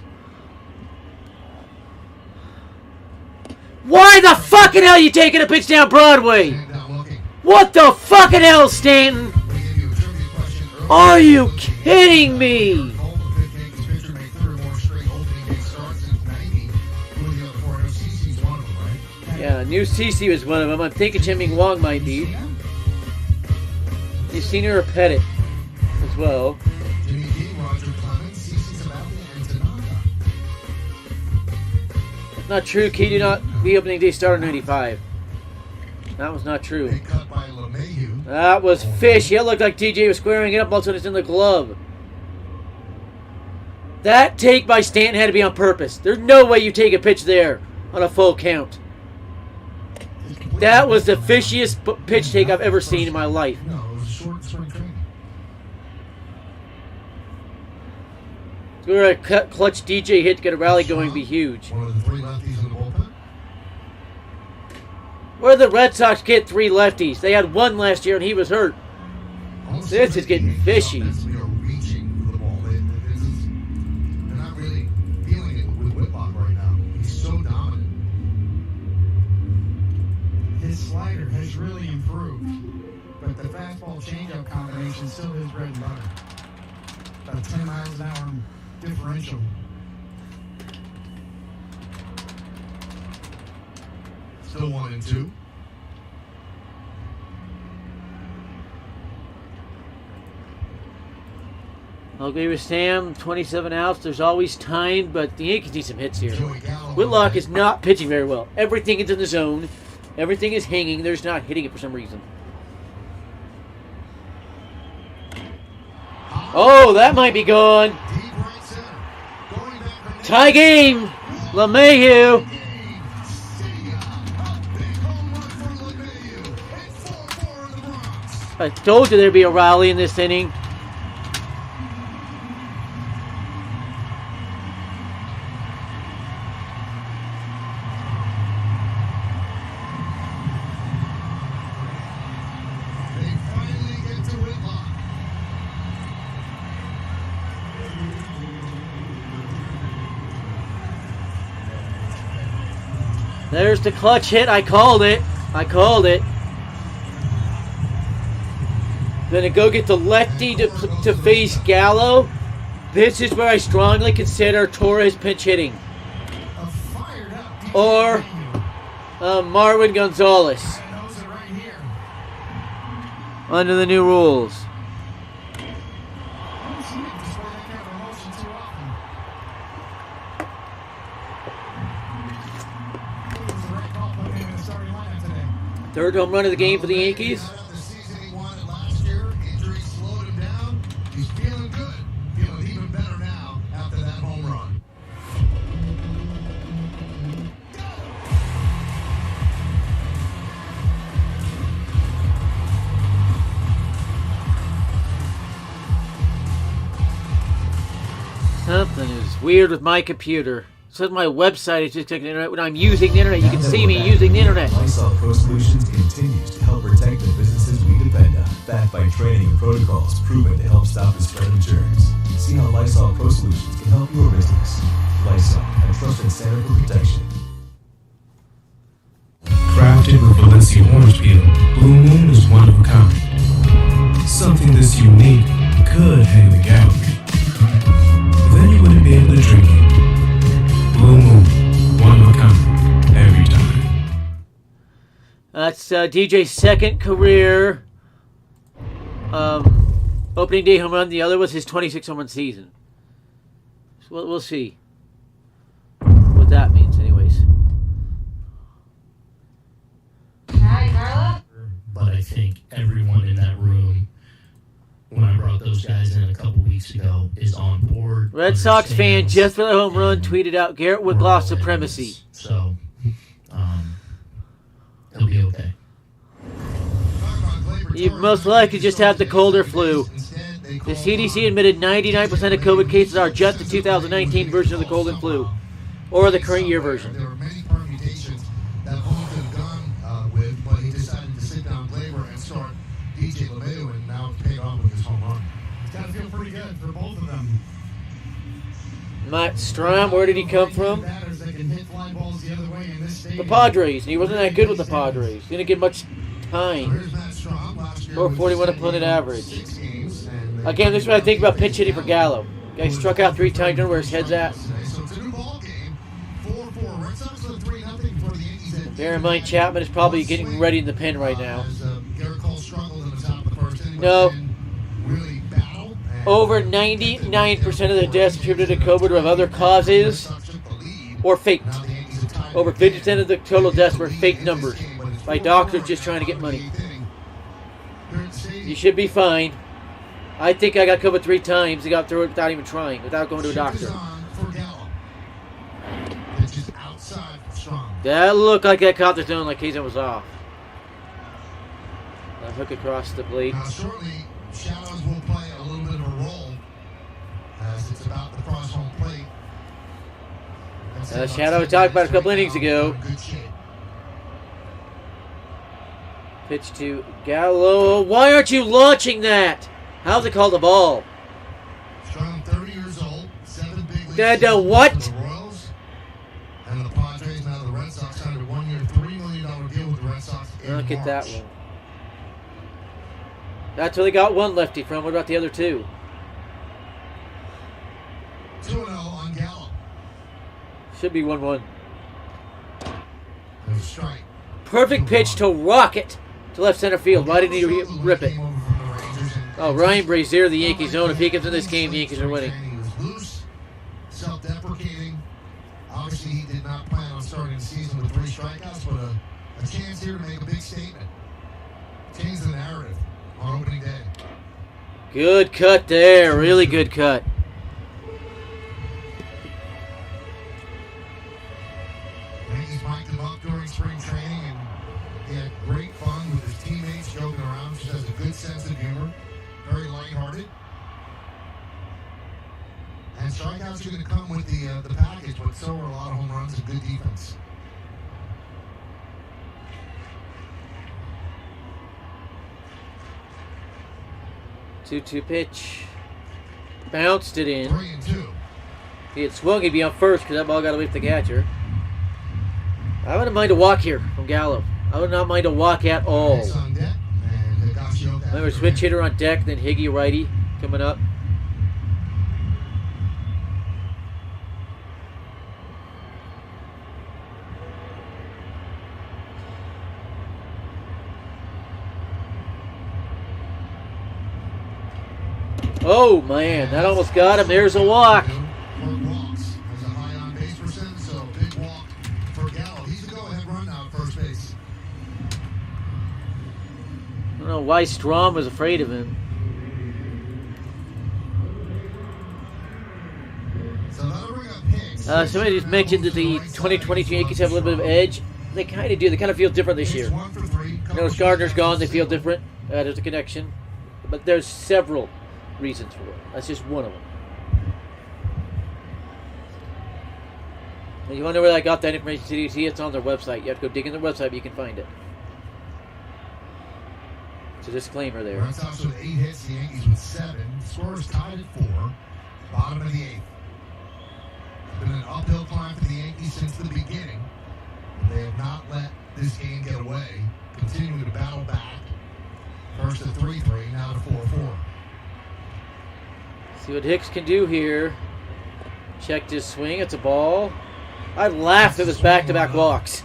Why the fucking hell are you taking a pitch down Broadway? What the fucking hell, Stanton? Are you kidding me? Yeah, New CC was one of them. I'm thinking Chiming Wong might be. You've seen her Pettit as well. Not true. Key did not be opening day start in 95. That was not true. That was fishy. It looked like DJ was squaring it up. Also, it's in the glove. That take by Stanton had to be on purpose. There's no way you take a pitch there on a full count. That was the fishiest pitch take I've ever seen in my life. No, it was a short spring training. We're a clutch DJ hit to get a rally going be huge. One of the 3 lefties in the bullpen. Where the Red Sox get 3 lefties? They had 1 last year and he was hurt. This is getting fishy. They're reaching for the ball. They're not really feeling it with Whitlock right now. He's so dominant. His slider has really improved, but the fastball changeup combination still is bread and butter. About 10 miles an hour differential. Still 1-2. I'll agree with Sam. 27 outs. There's always time, but the Yankees need some hits here. Whitlock is not pitching very well. Everything is in the zone. Everything is hanging. There's not hitting it for some reason. Oh, that might be gone. Tie game. LeMahieu. I told you there'd be a rally in this inning. There's the clutch hit. I called it. Gonna go get the lefty to face Gallo. This is where I strongly consider Torres pinch hitting. Or Marwin Gonzalez. Under the new rules. Third home run of the game for the Yankees. The season he wanted last year, injuries slowed him down. He's feeling good, feeling even better now after that home run. Something is weird with my computer. So my website is just clicking the internet. When I'm using the internet, you can see me using the internet. Lysol Pro Solutions continues to help protect the businesses we depend on, backed by training and protocols proven to help stop the spread of germs. See how Lysol Pro Solutions can help your business. Lysol, a trusted center for protection. Crafted with Valencia orange peel, Blue Moon is one of a kind. Something this unique could hang in the gallery. Then you wouldn't be able to drink it. Blue Moon, one of a kind, every time. That's DJ's second career opening day home run. The other was his 26 home run season. So we'll see what that means, anyways. Hi, Carla. But I think everyone in that room, when I brought those guys in a couple weeks ago, is on board. Red Sox fan just for the home run tweeted out Garrett would lost supremacy. So, he'll be okay. You most likely just have the cold or flu. The CDC admitted 99% of COVID cases are just the 2019 version of the cold and flu, or the current year version. There were many permutations that Holmes could have gone with, but he decided to sit down Glaber and start DJ LeMahieu, and now it's paid off with his home run. It's got to feel pretty good for both of them. Matt Strom, where did he come from? Batters that can hit fly balls the other way in this The stadium. Padres, and he wasn't that good with the Padres. He didn't get much time. Or 41 opponent average. Again, this is what I think about pitch hitting for Gallo. Guy struck out 3 times, don't know where his head's at. Bear in mind, Chapman is probably getting ready in the pen right now. No. Over 99% of the deaths attributed to COVID were of other causes or faked. Over 50% of the total deaths were fake numbers by doctors just trying to get money. You should be fine. I think I got COVID 3 times. I got through it without even trying, without going to a doctor. That looked like that caught the zone like Kazan was off. That hook across the plate. Now, certainly, shadows will play a little bit of a role as it's about the cross home plate. Shadow we talked about a couple innings ago. Pitch to Gallo. Why aren't you launching that? How's it called a ball? Strong, 30 years old, 7 big leagues. Dad, what? The Royals and the Padres, now the Red Sox signed a 1-year, $3 million deal with the Red Sox. Look at that one. That's where they got one lefty from. What about the other 2? 2-0 on Gallo. Should be 1-1. There's a strike. Perfect pitch to rocket to left center field. Why didn't he rip it? Oh, Ryan Brazier, the Yankees zone. If he comes in this game, the Yankees are winning. He was loose, self-deprecating. Obviously, he did not plan on starting the season with 3 strikeouts, but a chance here to make a big statement. Change the narrative on opening day. Good cut there. Really good cut. Yankees mic'd him up during spring training, and he had great fun with his teammates, joking around. Just has a good sense of humor, very lighthearted. And strikeouts are going to come with the package, but so are a lot of home runs and good defense. Two pitch. Bounced it in. 3-2. If he had swung, he'd be on first because that ball got away from the catcher. I wouldn't mind a walk here from Gallo. I would not mind a walk at all. Remember, switch hitter on deck, then Higgy righty coming up. Oh man, that almost got him. There's a walk. I don't know why Strom was afraid of him. Somebody just mentioned that the 2022 Yankees have a little bit of edge. They kind of do. They kind of feel different this year. Notice Gardner's gone. They feel different. There's a connection. But there's several reasons for it. That's just one of them. And you wonder where I got that information? CDC, it's on their website. You have to go dig in their website, but you can find it. It's a disclaimer there. Red Sox with 8 hits, the Yankees with 7. Scores tied at 4. Bottom of the 8th. It's been an uphill climb for the Yankees since the beginning. They have not let this game get away. Continuing to battle back. First to 3-3, now to 4-4. See what Hicks can do here. Checked his swing. It's a ball. I'd laugh if it was back-to-back walks.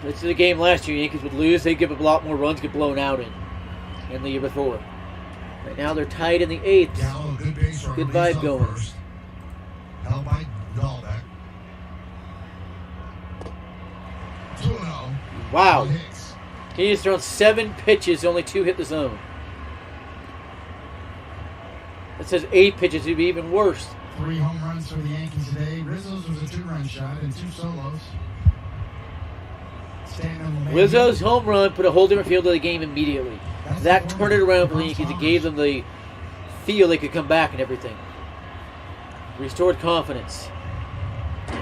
This is a game last year. Yankees would lose. They'd give up a lot more runs, get blown out in than the year before. Right now they're tied in the 8th. Gallo, good base runner, Good vibe going. First. Held by Dahlbeck. 2-0. Wow. He's thrown 7 pitches, only 2 hit the zone. It says 8 pitches. It'd be even worse. 3 home runs for the Yankees today. Rizzo's was a 2-run shot and 2 solos. Rizzo's home run put a whole different feel to the game immediately. That turned it around for the Yankees. It gave them the feel they could come back and everything. Restored confidence.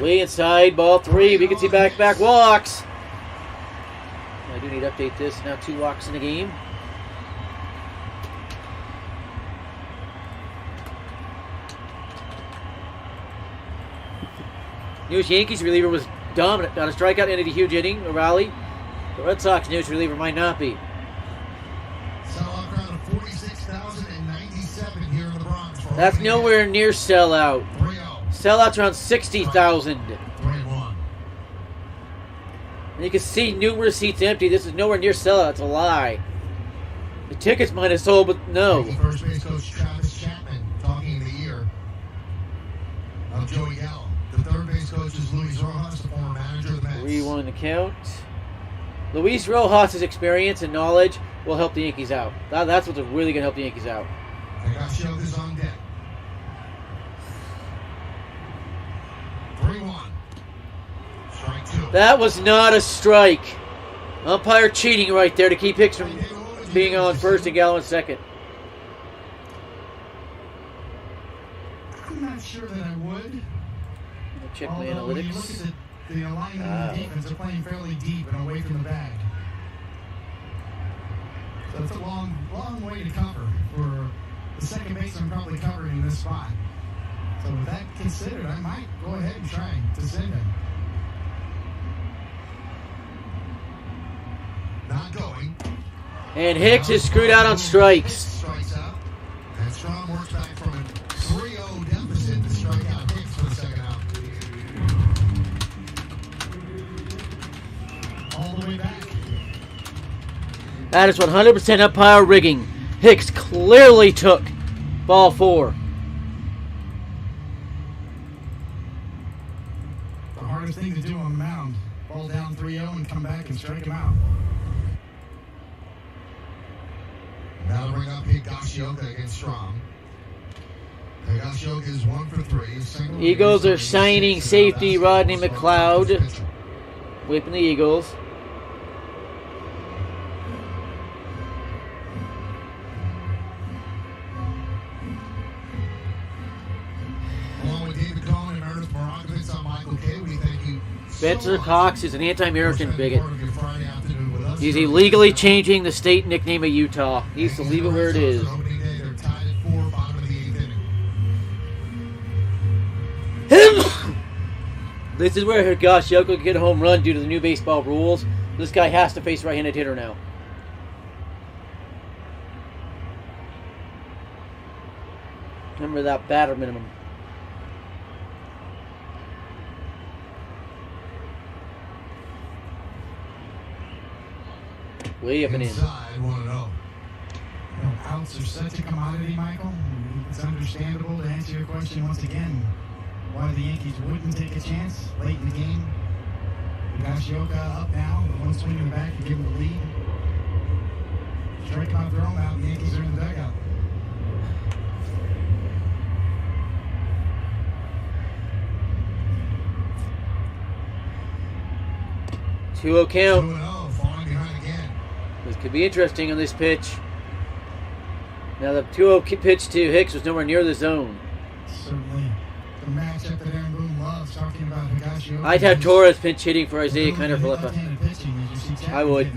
Way inside, ball 3. We can see back-to-back walks. I do need to update this. Now 2 walks in the game. Newest Yankees reliever was dominant. Got a strikeout, ended a huge inning, a rally. The Red Sox newest reliever might not be. Sellout crowd of 46,097 here in the Bronx. That's nowhere near sellout. Sellout's around 60,000. 3-1. And you can see numerous seats empty. This is nowhere near sellout. It's a lie. The tickets might have sold, but no. First base coach Travis Chapman talking in the ear of Joey Gallo. The third base coach is Luis Rojas, the former manager of the Mets. 3-1 the count. Luis Rojas' experience and knowledge will help the Yankees out. That's what's really going to help the Yankees out. Higashioka is on deck. 3-1. Strike 2. That was not a strike. Umpire cheating right there to keep Hicks from being on first and Gallo in second. I'm not sure that I would. Check my Although when you analytics. look at the alignment of the defense, they're playing fairly deep and away from the bag. So it's a long way to cover for the second baseman probably covering in this spot. So with that considered, I might go ahead and try to send him. Not going. And Hicks is screwed out on strikes. Strikes out. And Strom works back from a 3-0 deficit to strike out Hicks for the second out. All the way back. That is 100% umpire rigging. Hicks clearly took ball 4. The hardest thing to do on the mound. Ball down 3-0 and come back and strike him out. Now to bring up Higashioka against Strom. Higashioka is 1 for 3. Eagles are signing safety Rodney McLeod. Whipping the Eagles. Along with David Cohen and Ernest Morakovitz, I'm Michael Kay. We thank you. Spencer Cox is an anti-American bigot. He's illegally changing the state nickname of Utah. He needs to leave it where it is. This is where Higashioka could get a home run due to the new baseball rules. This guy has to face right-handed hitter now. Remember that batter minimum. Way up and in. Inside, 1-0. Outs are such a commodity, Michael. It's understandable to answer your question once again. Why the Yankees wouldn't take a chance late in the game. Higashioka up now, one swing in the back to give him the lead. Strike out, throw him out, the Yankees are in the dugout. Two-0 count. 2-0, falling behind again. This could be interesting on this pitch. Now the 2-0 pitch to Hicks was nowhere near the zone. Certainly. The matchup that Aaron Boone loves, talking about Higashioka. I'd have Torres pinch hitting for Isaiah Kiner-Falefa. I would.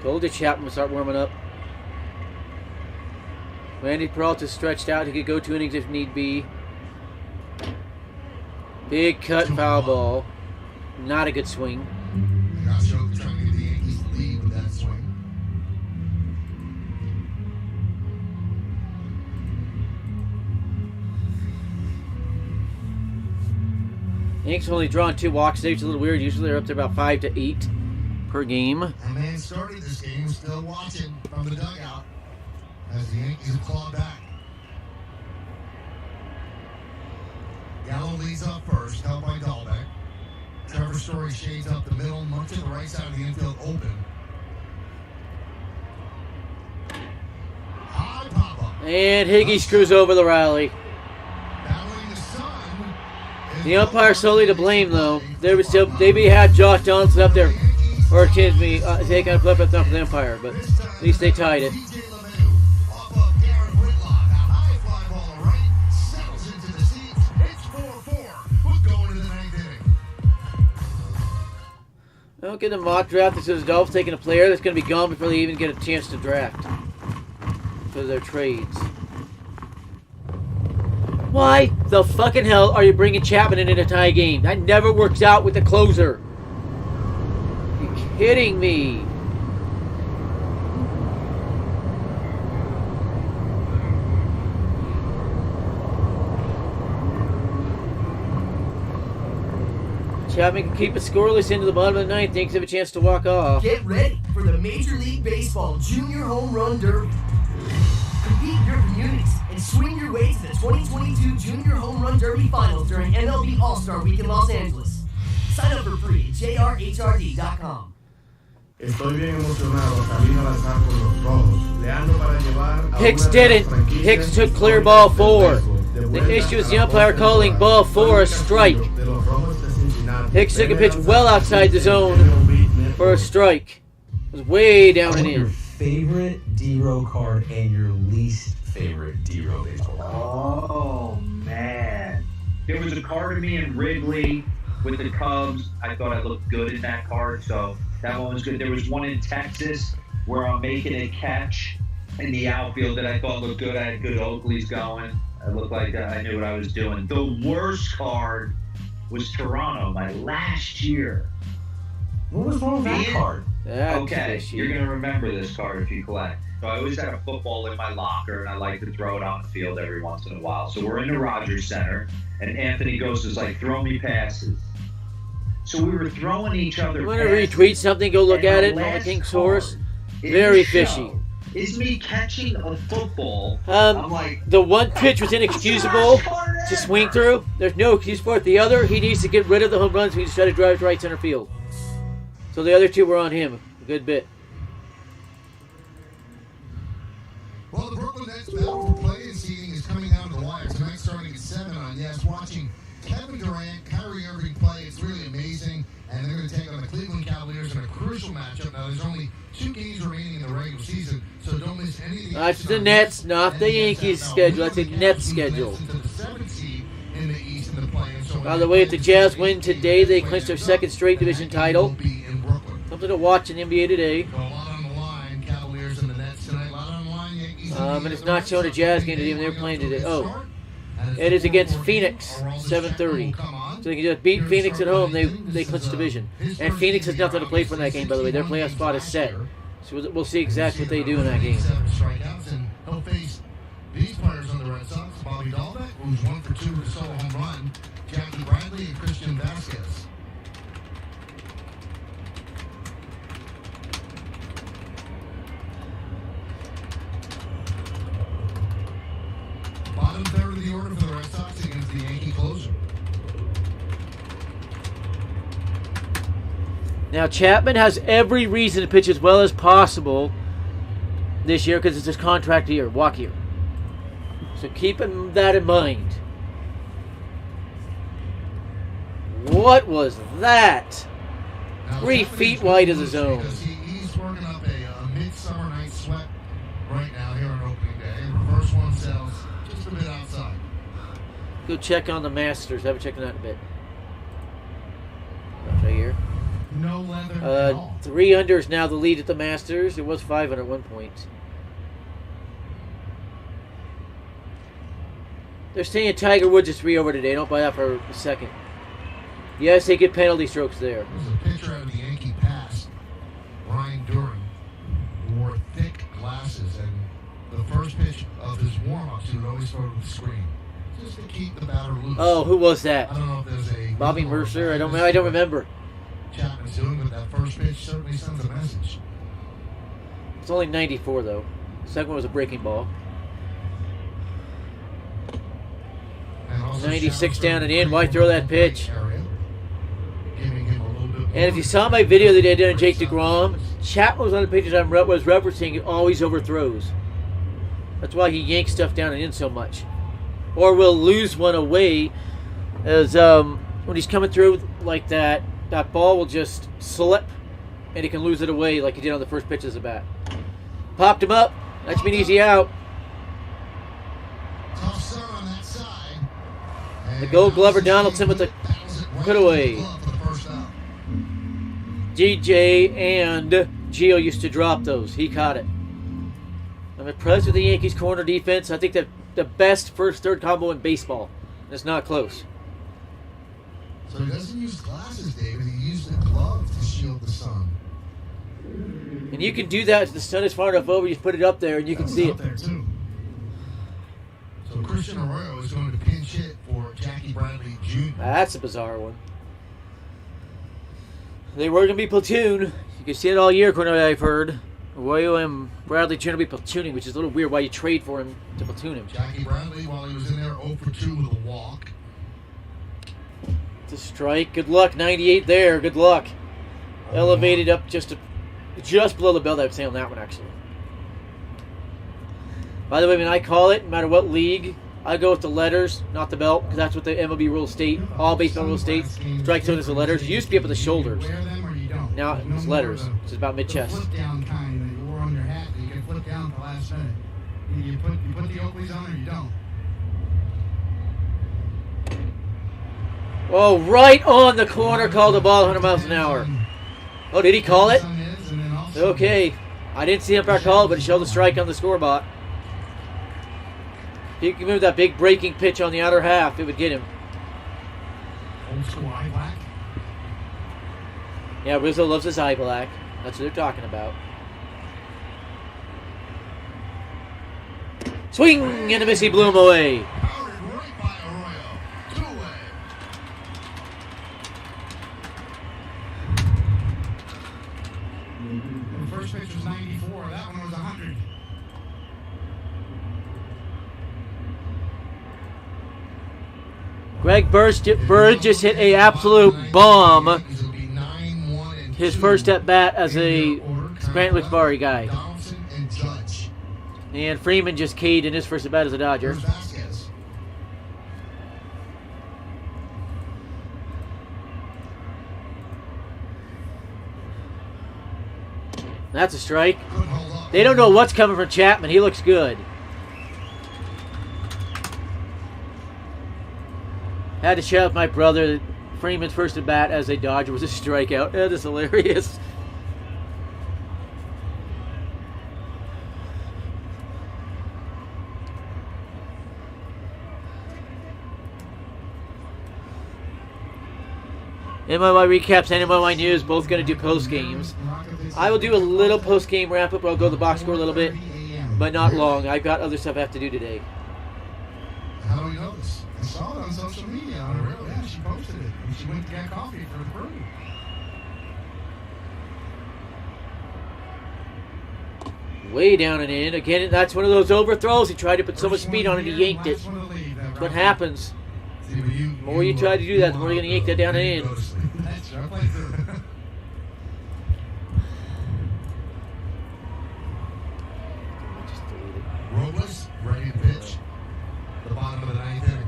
Told you Chapman would start warming up. Randy Peralta's stretched out. He could go 2 innings if need be. Big cut foul ball. Not a good swing. Higashioka trying to get the Yankees the lead with that swing. Yankees only drawn 2 walks today, which is a little weird. Usually they're up to about 5 to 8 per game. A man starting this game is still watching from the dugout as the Yankees have clawed back. Gallo leads up first, held by Dahlbeck. Trevor Story shades up the middle, much of the right side of the infield open. And Higgy screws over the rally. The umpire solely to blame, though. They may have Josh Donaldson up there, or excuse me, taking a flip up for the umpire, but at least they tied it. Don't get a mock draft that says Dolphins taking a player that's going to be gone before they even get a chance to draft. Because of their trades. Why the fucking hell are you bringing Chapman in a tie game? That never works out with the closer. Are you kidding me? Chapman can keep it scoreless into the bottom of the ninth. Thinks they have a chance to walk off. Get ready for the Major League Baseball Junior Home Run Derby. Compete in your communities and swing your way to the 2022 Junior Home Run Derby Finals during MLB All-Star Week in Los Angeles. Sign up for free at jrhrd.com. Estoy bien emocionado camino a lanzar con los rojos. Le ando para llevar a Hicks didn't. Hicks took clear ball 4. The issue is the umpire calling ball 4 a strike. Hicks took a pitch well outside the zone for a strike. It was way down and in. Favorite D-row card and your least favorite D-row baseball card? Oh, man. There was a card of me in Wrigley with the Cubs. I thought I looked good in that card, so that one was good. There was one in Texas where I'm making a catch in the outfield that I thought looked good. I had good Oakleys going. I looked like I knew what I was doing. The worst card was Toronto, my last year. What was wrong with that card? Okay, you're going to remember this card if you collect. So I always had a football in my locker, and I like to throw it on the field every once in a while. So we're in the Rogers Center, and Anthony Ghost is like, throw me passes. So we were throwing each other You want to retweet something? Go look at it on the TheKingSource. Very fishy. Is me catching a football. I'm like, the one pitch was inexcusable to swing through. There's no excuse for it. The other, he needs to get rid of the home runs. He just tried to drive to right center field. So the other two were on him a good bit. Well, the Brooklyn Nets battle for play and seeding is coming down to the wire tonight, starting at 7 on Yes. Watching Kevin Durant, Kyrie Irving play, it's really amazing. And they're going to take on the Cleveland Cavaliers in a crucial matchup. Now, there's only 2 games remaining in the regular season, so don't miss any of the That's the Nets, not the Yankees schedule. That's the Nets schedule. By the way, if the Jazz win today, they clinch their 2nd straight division title. Something to watch in the NBA today. And it's not showing a Jazz game today when they're playing today. Oh, it is against Phoenix, 7:30. So they can just beat Phoenix at home. They clinch division. And Phoenix has nothing to play for in that game, by the way. Their playoff spot is set. So we'll see exactly what they do in that game. He'll face these players on the Red Sox: Bobby Dahlbeck, who's 1 for 2 with a solo home run, Jackie Bradley, and Christian Vasquez. Bottom third of the order for the Red Sox against the Yankee closer. Now, Chapman has every reason to pitch as well as possible this year because it's his contract year, walk year. So keep that in mind. What was that? 3 feet wide of the zone. He's working up a midsummer night sweat right now here on opening day. Reverse one sells just a bit outside. Go check on the Masters. I haven't checked it out in a bit. Right here. No leather at all. 3 under is now the lead at the Masters. It was 5 under at one point. They're saying Tiger Woods is 3 over today. Don't buy that for a second. Yes, they get penalty strokes there. There's a picture out of the Yankee past. Ryan Duran wore thick glasses, and the first pitch of his warm-ups, he would always throw it with the screen, just to keep the batter loose. Oh, who was that? I don't know if there's a Bobby Mercer. I don't remember. Chapman's doing, but that first pitch certainly sends a message. It's only 94 though. The second one was a breaking ball. 96 down and in. Why throw that pitch? And if you saw my video that I did on Jake DeGrom, Chapman was one of the pitches I was referencing. He always overthrows. That's why he yanks stuff down and in so much. Or will lose one away, as when he's coming through like that, that ball will just slip, and he can lose it away like he did on the first pitch of the bat. Popped him up. That's been easy out. The Gold Glover Donaldson with the cutaway. DJ and Gio used to drop those. He caught it. I'm impressed with the Yankees' corner defense. I think that the best first-third combo in baseball. It's not close. So he doesn't use glasses, David. He used a glove to shield the sun. And you can do that if the sun is far enough over. You just put it up there and you can see it. There too. So Christian Arroyo is going to pinch hit for Jackie Bradley Jr. That's a bizarre one. They were going to be platoon. You can see it all year, according to what I've heard. Arroyo and Bradley Jr. will be platooning, which is a little weird why you trade for him to platoon him. Jackie Bradley, while he was in there, 0 for 2 with a walk. It's a strike. Good luck. 98 there. Good luck. Elevated up just below the belt, I would say, on that one, actually. By the way, when I call it, no matter what league, I go with the letters, not the belt, because that's what the MLB rules state. All baseball rules state. Strike zone is the letters. It used to be up at the shoulders. Now it's letters. It's about mid-chest. Flip down kind that you wore on your hat that you can flip down at the last minute. You put the Oakleys on or you don't. Oh, right on the corner, called the ball 100 miles an hour. Oh, did he call it? Okay. I didn't see umpire call it, but it showed the strike on the scoreboard. If he could move that big breaking pitch on the outer half, it would get him. Old school eye black. Yeah, Rizzo loves his eye black. That's what they're talking about. Swing and a miss, he blew him away. The first pitch was 94. That one was 100. Greg Bird just hit a absolute bomb. His first at bat as a Grant Wilkes-Barre guy. Donaldson and Judge. And Freeman just keyed in his first at bat as a Dodger. That's a strike. They don't know what's coming from Chapman. He looks good. Had to shout out my brother. Freeman's first at bat as a Dodger was a strikeout. That is hilarious. MLB recaps and MLB news, both going to do post games. I will do a little post game wrap up where I'll go to the box score a little bit, but not long. I've got other stuff I have to do today. How do we know this? I saw it on social media on her. Yeah, she posted it. And she went to get coffee for the crew. Way down and in. Again, that's one of those overthrows. He tried to put so much speed on it, he yanked it. That's what happens. The more you try to do that, the more you're going to yank that down and in. Robles, ready to pitch. The bottom of the ninth inning.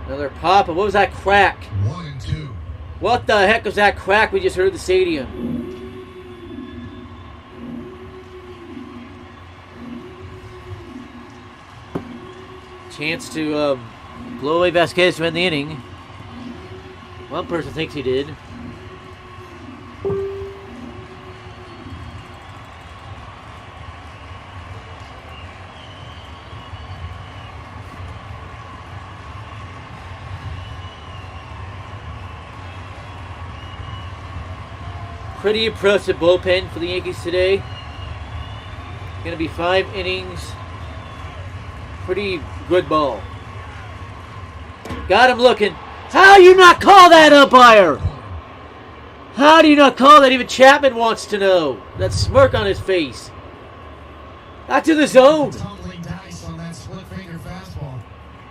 Another pop. And what was that crack? 1-2. What the heck was that crack we just heard at the stadium? Chance to blow away Vasquez to end the inning. One person thinks he did. Pretty impressive bullpen for the Yankees today. Going to be 5 innings. Pretty good ball. Got him looking. How do you not call that, umpire? How do you not call that? Even Chapman wants to know. That smirk on his face. Not to the zone. Tumbling dice on that split finger fastball.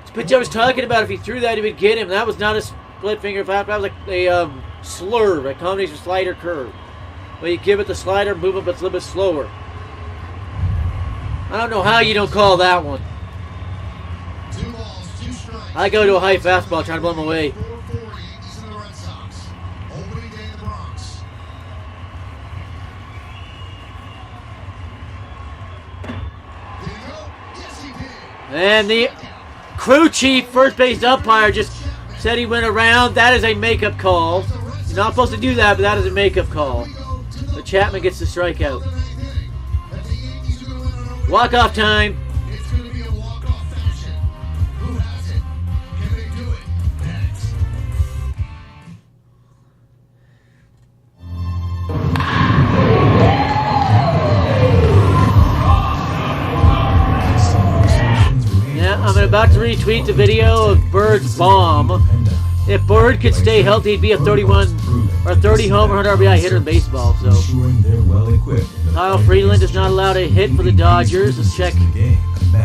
It's But I was talking about if he threw that, he would get him. That was not a split finger flap. That was like a slurve, a combination of slider curve. But you give it the slider, move it, but it's a little bit slower. I don't know how you don't call that one. 2 balls, 2 strikes. I go to a high fastball trying to blow him away. 4-4 Yankees and the Red Sox. Opening day in the Bronx. Did he go? Yes, he did. And the crew chief, first base umpire, just said he went around. That is a makeup call. You're not supposed to do that, but that is a makeup call. So Chapman gets the strikeout. Walk-off time. It's going to be a walk-off fashion. Who has it? Can they do it? Next. Yeah, I'm about to retweet the video of Bird's bomb. If Bird could stay healthy, he'd be a 31 or 30 homer, 100 RBI hitter in baseball. So Kyle Freeland is not allowed a hit for the Dodgers. Let's check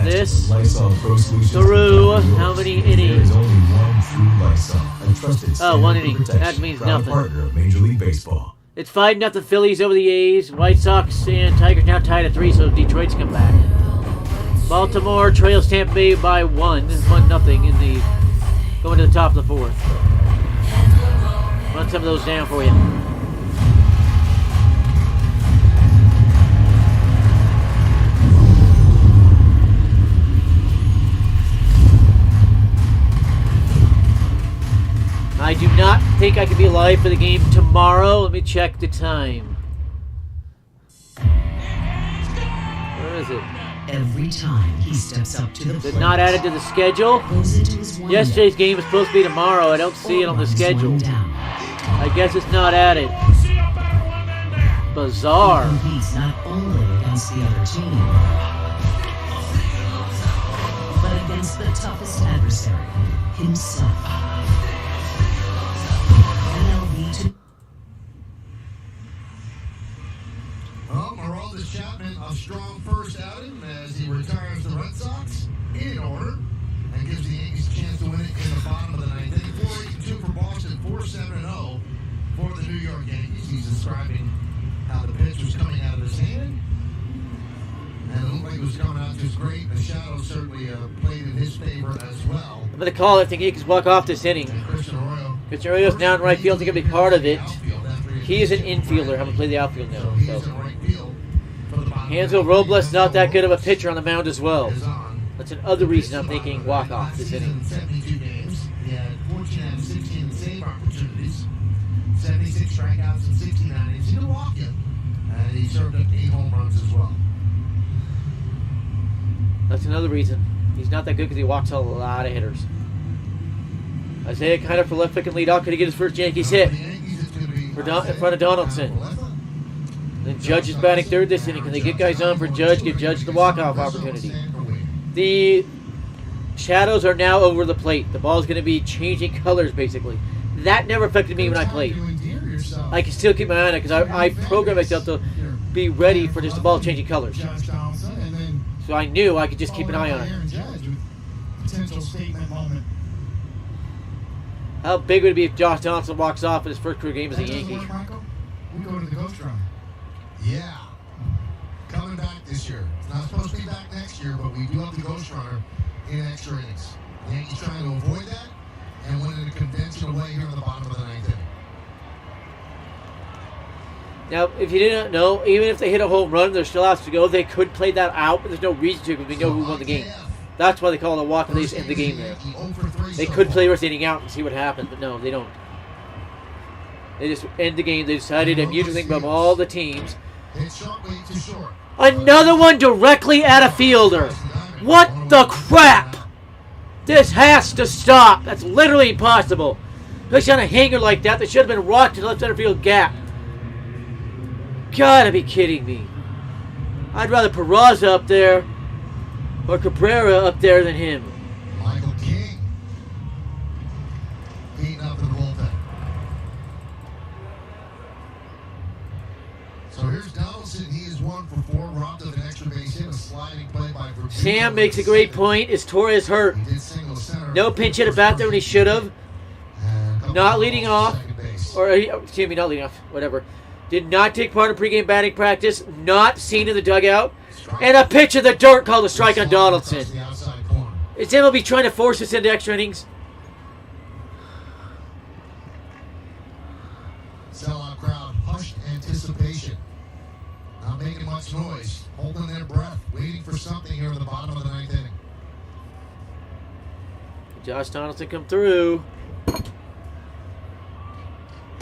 this. Through how many innings? Oh, 1 inning. That means nothing. It's 5-0 Phillies over the A's. White Sox and Tigers now tied at 3, so Detroit's come back. Baltimore trails Tampa Bay by 1-0 in the going to the top of the 4th. Run some of those down for you. I do not think I can be alive for the game tomorrow. Let me check the time. Where is it? Every time he steps up to the plate. Not added to the schedule. Yesterday's game is supposed to be tomorrow. I don't see it on the schedule. I guess it's not added. Bizarre. He's not only against the other team, but against the toughest adversary, himself. Well, Aroldis Chapman, a strong first outing as he retires the Red Sox in order and gives the Yankees a chance to win it in the bottom of the 9th inning. 4-8-2 for Boston, 4-7-0 for the New York Yankees. He's describing how the pitch was coming out of his hand. And it looked like it was coming out just great. The shadow certainly played in his favor as well. I'm going to call it. I think Yankees walk off this inning. Christian Arroyo's down right field. He's going to be part of it. He is an infielder. I'm going to play the outfield now. So. Hansel Robles not that good of a pitcher on the mound as well. That's another reason I'm thinking walk off this inning. 72 games. He had 14 out of 16 save opportunities, 76 strikeouts and 69 innings. He didn't walk him, and he served up 8 home runs as well. That's another reason. He's not that good because he walks a lot of hitters. Isaiah kind of prolific and lead off. Could he get his first Yankees hit in front of Donaldson? Then Judge is batting third this inning. Can they get guys on for Judge? Give Judge the walk-off opportunity. The shadows are now over the plate. The ball is going to be changing colors, basically. That never affected me when I played. I can still keep my eye on it because I programmed myself to be ready for just the ball changing colors. So I knew I could just keep an eye on it. Potential statement moment. How big would it be if Josh Donaldson walks off in his first career game as a Yankee? We go to the Ghost Runner. Yeah. Coming back this year. It's not supposed to be back next year, but we do have the Ghost Runner in extra innings. The Yankees trying to avoid that and win in a conventional way here in the bottom of the 9th inning. Now, if you didn't know, even if they hit a home run, there's still hours to go. They could play that out, but there's no reason to because we know who won the game. That's why they call it a walk and they just end the game there. They could play the rest of the inning out and see what happens, but no, they don't. They just end the game. They decided to mute everything from all the teams. Another one directly at a fielder. What the crap? This has to stop. That's literally impossible. Especially on a hanger like that, that should have been rocked to the left center field gap. Gotta be kidding me. I'd rather Peraza up there or Cabrera up there than him. Michael King beating up in the bullpen. So here's Donaldson. He is 1 for 4, robbed of an extra base hit, a sliding play by Virginia. Sam makes a great point. Is Torres hurt? He did single center No pinch hit about there when he should have. Not leading off. Or, excuse me, not leading off. Whatever. Did not take part in pregame batting practice. Not seen in the dugout. And a pitch in the dirt called a strike on Donaldson. Is MLB trying to force us into extra innings? Sellout crowd, hushed anticipation. Not making much noise, holding their breath, waiting for something here in the bottom of the ninth inning. Josh Donaldson come through.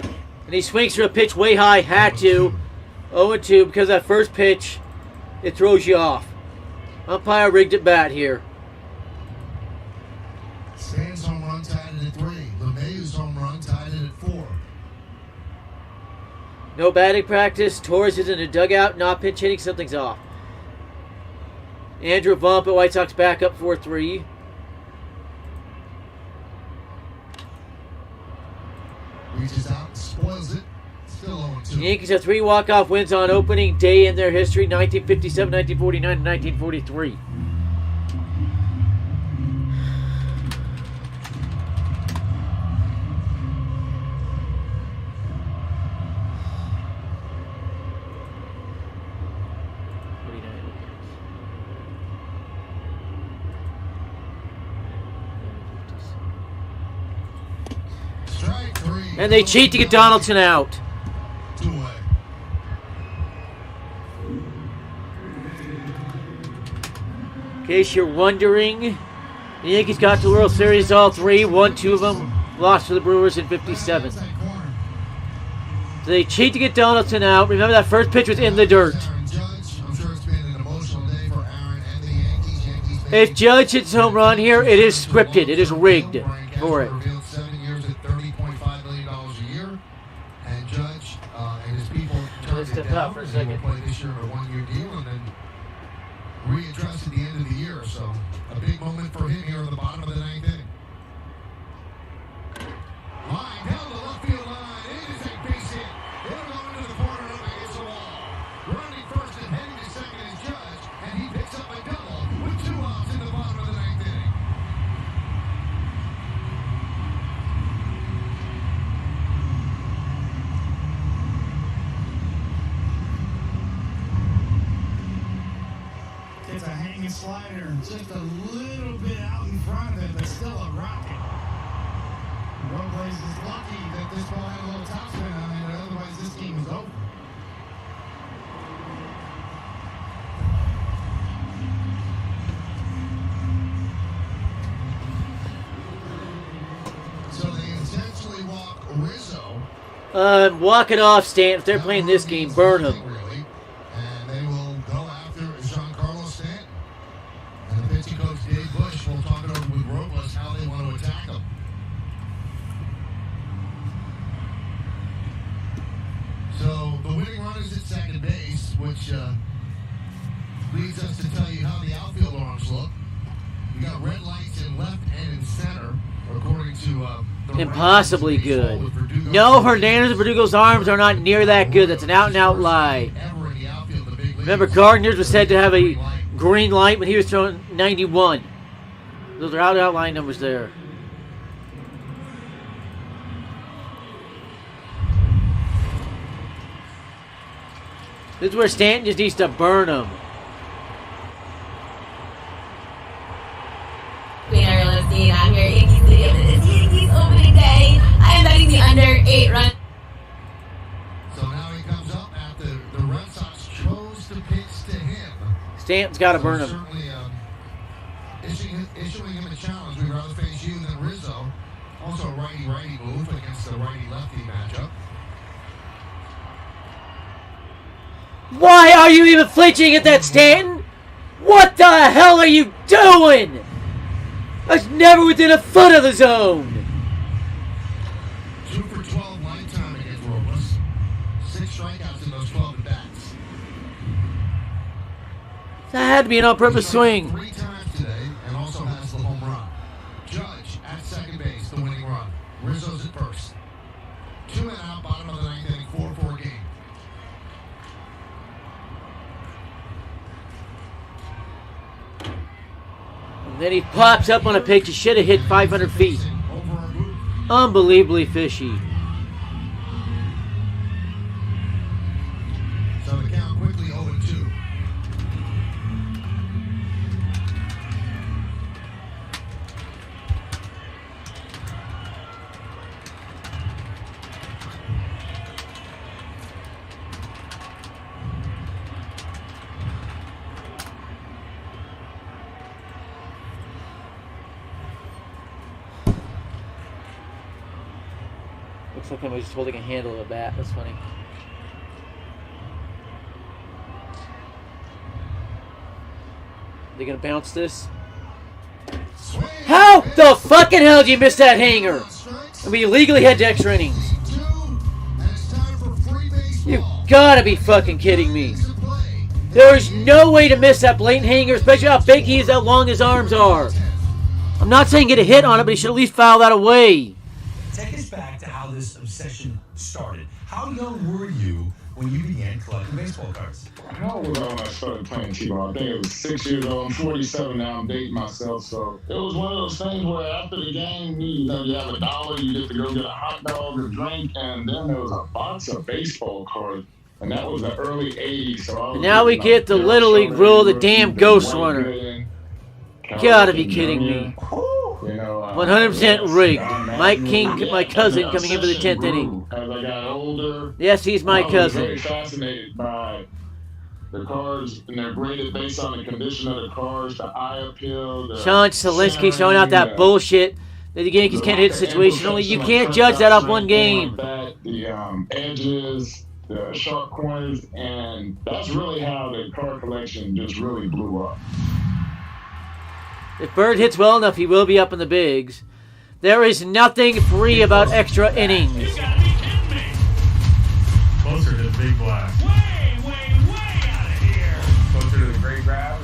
And he swings for a pitch way high, had to. 0-2 because that first pitch, it throws you off. Umpire rigged at bat here. Stan's home run tied it at 3. LeMahieu's home run tied it at 4. No batting practice. Torres is in the dugout, not pinch hitting. Something's off. Andrew Vaughn at White Sox back up 4-3. Reaches out and spoils it. Still 0-2. The Yankees have 3 walk-off wins on opening day in their history, 1957, 1949, and 1943. And they cheat to get Donaldson out. In case you're wondering, the Yankees got to the World Series all 3. Won 2 of them. Lost to the Brewers in 57. So they cheat to get Donaldson out. Remember that first pitch was in the dirt. If Judge hits home run here, it is scripted. It is rigged for it. Step out for a second. Play this year in a 1-year deal and then readdress at the end of the year. So a big moment for him here at the bottom of the ninth inning. Line down the left field line. It is a base hit. It'll go into the corner up against the wall. Running first and heading to second is Judge, and he picks up a double with 2 outs in the bottom of the ninth inning. It's a hanging slider, just a little bit out in front of it, but still a rocket. Robles is lucky that this ball had a little topspin on it, otherwise this game is over. So they intentionally walk Rizzo. Walk it off, Stan. If they're playing this game, burn them. And they will go after Giancarlo Stanton. And the pitching coach, Dave Bush, will talk it over with Robles how they want to attack him. So the winning run is at second base, which leads us to tell you how the outfield arms look. We got red lights in left and in center, according to the Impossibly good. No, Hernandez and Verdugo's arms are not near that good. That's an out-and-out lie. Remember, Gardner's was said to have a green light when he was throwing 91. Those are out-and-out line numbers there. This is where Stanton just needs to burn him. Queen Ariel FC, I'm here at Yankee Stadium. It is Yankees opening day. I am betting the under 8 run. So now he comes up after the Red Sox chose to pitch to him. Stanton's got to burn him. Certainly issuing him a challenge. We'd rather face you than Rizzo. Also a righty-righty move against the righty-lefty matchup. Why are you even flinching at that, Stanton? What the hell are you doing? That's never within a foot of the zone. 2 for 12 lifetime against Robles. 6 strikeouts in those 12 at-bats. That had to be an on-purpose swing. 3 times today and also has the home run. Judge at second base, the winning run. Rizzo's at first. 2 and out, bottom of the ninth inning, 4-4 game. Then he pops up on a pitch he should have hit 500 feet. Unbelievably fishy. So the count quickly 0-2. Looks like somebody's just holding a handle of a bat. That's funny. They gonna bounce this? How the fucking hell did you miss that hanger? And we legally had extra innings. You've gotta be fucking kidding me. There's no way to miss that blatant hanger, especially how big he is, how long his arms are. I'm not saying get a hit on it, but he should at least foul that away. Take us back to how this obsession started. How young were you when you began collecting baseball cards? How old was I when I started playing T-ball? I think it was 6 years old. I'm 47 now. I'm dating myself. So it was one of those things where after the game, you have $1, you get to go get a hot dog or drink, and then there was a box of baseball cards. And that was the early 80s. So and now we get the Little League rule, the damn ghost runner. Gotta be kidding me. 100% rigged. Mike King, my cousin, coming in for the 10th inning. As I got older, yes, he's my cousin. I was very fascinated by the cards, and they're graded based on the condition of the cards, the eye appeal. Sean Selinsky showing out that bullshit that the Yankees can't hit situationally. You can't judge that off one game. The edges, the sharp corners, and that's really how the card collection just really blew up. If Bird hits well enough, he will be up in the bigs. There is nothing free about extra innings. You gotta be kidding me. Closer to the big black. Way out of here. Closer to the gray grass.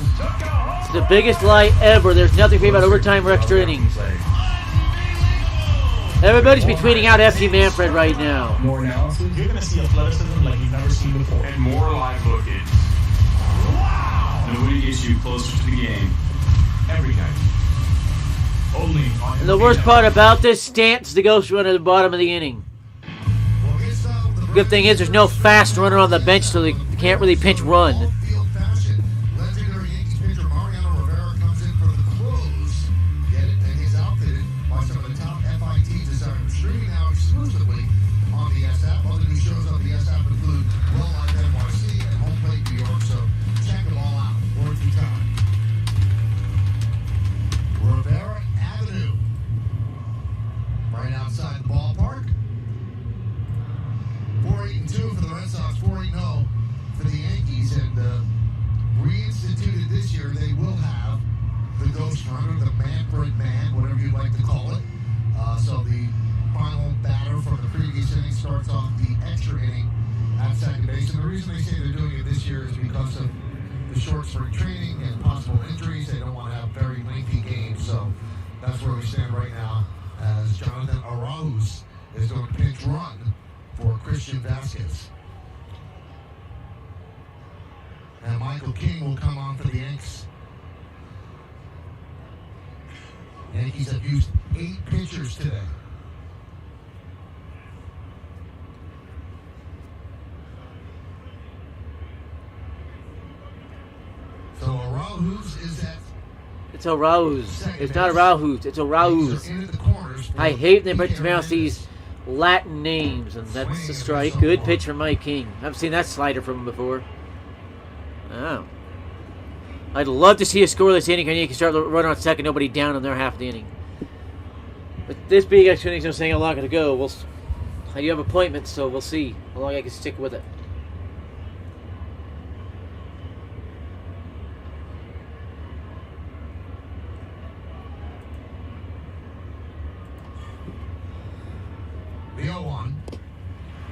It's the biggest lie ever. There's nothing free about overtime or extra innings. Everybody's be tweeting out FG Manfred right now. More analysis. You're going to see athleticism like you've never seen before. And more live bookings. Wow! Nobody gets you closer to the game. Every night. Only on And the worst part about this, Stanton's the ghost runner at the bottom of the inning. Good thing is there's no fast runner on the bench, so they can't really pinch run. Right outside the ballpark. 4-8-2 for the Red Sox, 4-8-0 for the Yankees, and reinstituted this year. They will have the ghost runner, the Manfred man, whatever you'd like to call it. So the final batter from the previous inning starts off the extra inning at second base. And the reason they say they're doing it this year is because of the short spring training and possible injuries. They don't want to have very lengthy games, so that's where we stand right now, as Jonathan Arauz is going to pinch run for Christian Vasquez. And Michael King will come on for the Yanks. Yankees have used 8 pitchers today. So Arauz is at... It's Arauz. It's not Arauz. It's Arauz. I hate when they pronounce these Latin names, and that's a strike. Good pitch from Mike King. I haven't seen that slider from him before. Oh. I'd love to see a scoreless inning, and you can start running on second, nobody down in their half of the inning. But this being extra innings, I'm saying how long to go. I do have appointments, so we'll see how long I can stick with it.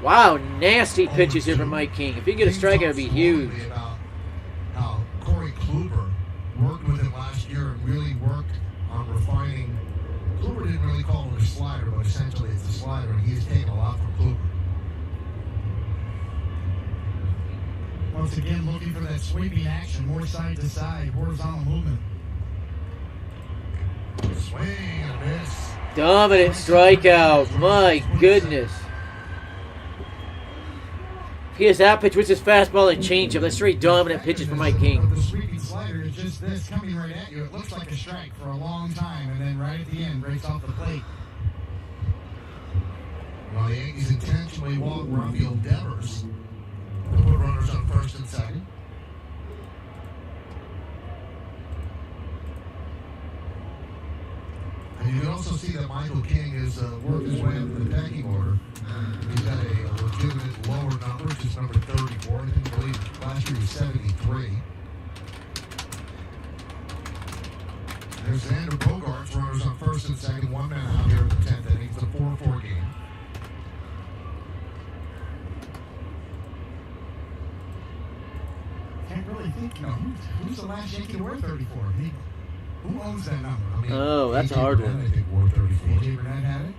Wow, nasty pitches here from Mike King. If he get a strike, it would be huge. About how Corey Kluber worked with him last year and really worked on refining. Kluber didn't really call it a slider, but essentially it's a slider, and he's taken a lot from Kluber. Once again, looking for that sweeping action, more side to side, horizontal movement. Swing and a miss. Dominant strikeout. My goodness. He has that pitch, which is fastball and changeup. That's three dominant pitches for Mike King. The sweeping slider is just this coming right at you. It looks like a strike for a long time, and then right at the end, breaks off the plate. Well, the Yankees intentionally walk Rafael Devers to put runners on first and second. And you can also see that Michael King is working his way up the pecking order. He's got a legitimate lower number, which is number 34. I think, I believe last year was 73. There's Xander Bogaerts, runners on first and second, 1 man out here in the 10th inning. It's a 4-4 game. Can't really think, who's the last Yankee to wear 34? Who owns that number? I mean, Oh, that's a hard one. I think wore 34. AJ Burnett had it.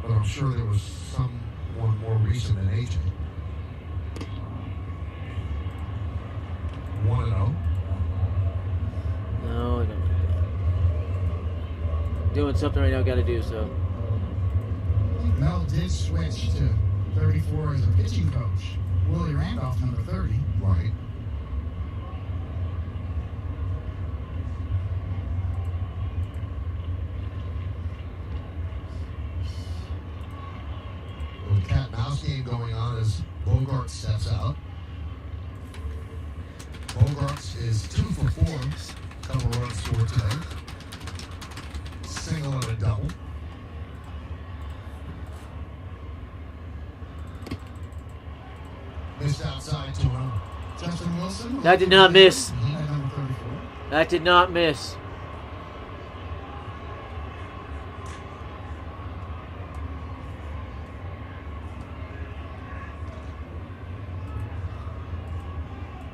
But I'm sure there was someone more recent than AJ. 1-0. No, I don't. Doing something right now, got to do so. Mel did switch to 34 as a pitching coach. Willie Randolph, number 30. Right. Little cat and mouse game going on as Bogaerts steps out. Bogaerts is 2 for 4. Couple runs scored today. Single and a double. Missed outside to him. Justin Wilson. That did not miss. That did not miss.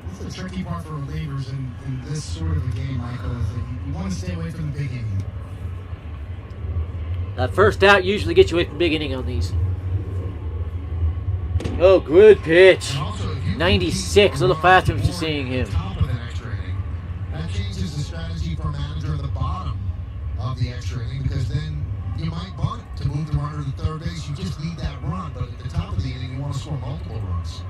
This is the tricky part for relievers in this sort of a game, Michael, is that you want to stay away from the big inning. That first out usually gets you away from big inning on these. Oh, good pitch. 96, a little faster than just seeing him. That changes the strategy for a manager at the bottom of the extra inning, because then you might bunt to move the runner to the third base. You just need that run, but at the top of the inning, you want to score multiple runs.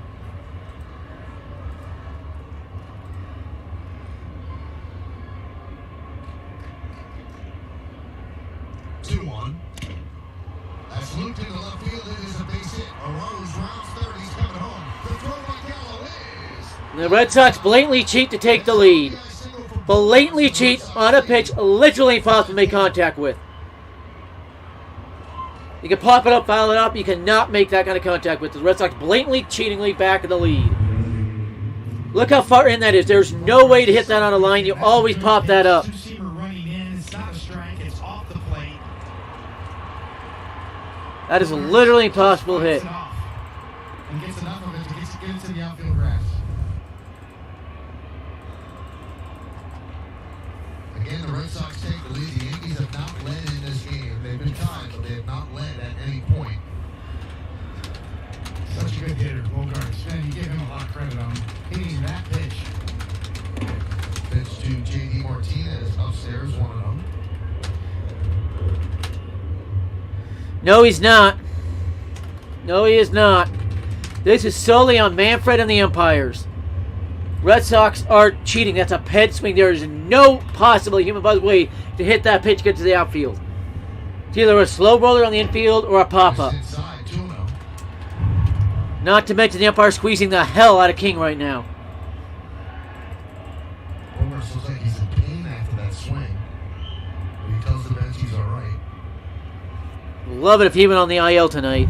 That's looped into left field. It is a base hit. A Rose rounds third. He's coming home. The throw by Gallo is. The Red Sox blatantly cheat to take the lead. Blatantly cheat on a pitch literally impossible to make contact with. You can pop it up, foul it up. You cannot make that kind of contact with. The Red Sox blatantly cheatingly back in the lead. Look how far in that is. There's no way to hit that on a line. You always pop that up. That is literally impossible to hit. And gets enough of it to get into the outfield grass. Again, the Red Sox take the lead. The Yankees have not led in this game. They've been tied, but they have not led at any point. Such a good hitter, Bogaerts. Man, you give him a lot of credit on hitting that pitch. Pitch to J.D. Martinez upstairs, 1-0. No, he's not. No, he is not. This is solely on Manfred and the umpires. Red Sox are cheating. That's a head swing. There is no possible human way to hit that pitch, get to the outfield. It's either a slow roller on the infield or a pop-up. Not to mention the umpire squeezing the hell out of King right now. Bogaerts looks like he's in pain after that swing. But he tells the bench he's all right. Love it if he went on the IL tonight.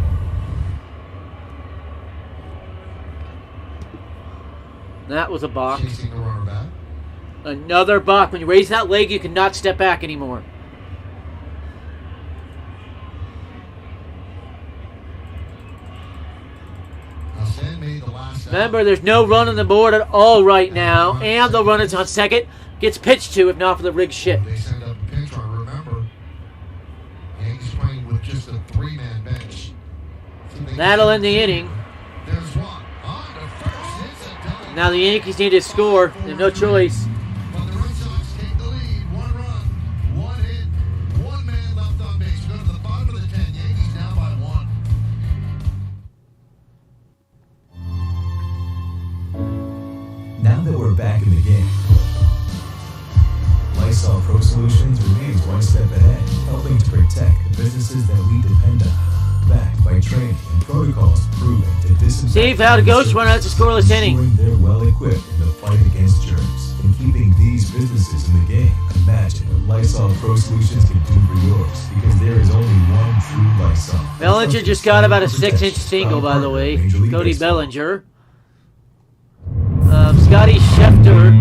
That was a balk. Chasing the runner back. Another balk. When you raise that leg, you cannot step back anymore. Remember, there's no run on the board at all right now, and the runner's on second. Gets pitched to, if not for the rigged shit. They send up a pinch runner. Remember, Yankees playing with just a 3-man bench. That'll end the inning. Now the Yankees need to score. They have no choice. But the Red Sox take the lead. 1 run, 1 hit. that we're back in the game, Lysol Pro Solutions remains one step ahead, helping to protect the businesses that we depend on. Backed by training and protocols proven to disinfect. Steve, how the Ghost run out the scoreless inning? Ensuring they're well equipped in the fight against germs and keeping these businesses in the game. Imagine what Lysol Pro Solutions can do for yours, because there is only one true Lysol. Bellinger just got about a 6-inch single, by the way. Cody Bellinger. Scotty Schefter.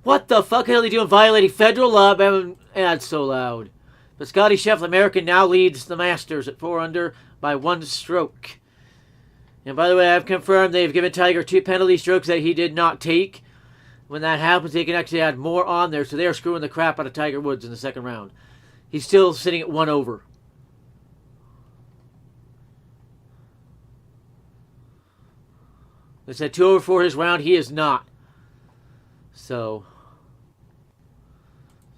What the fuck are they doing? Violating federal law. That's so loud. But Scotty Scheffler, American, now leads the Masters at 4 under by 1 stroke. And by the way, I've confirmed they've given Tiger 2 penalty strokes that he did not take. When that happens, they can actually add more on there. So they're screwing the crap out of Tiger Woods in the second round. He's still sitting at 1 over. They said 2 over for his round. He is not. So,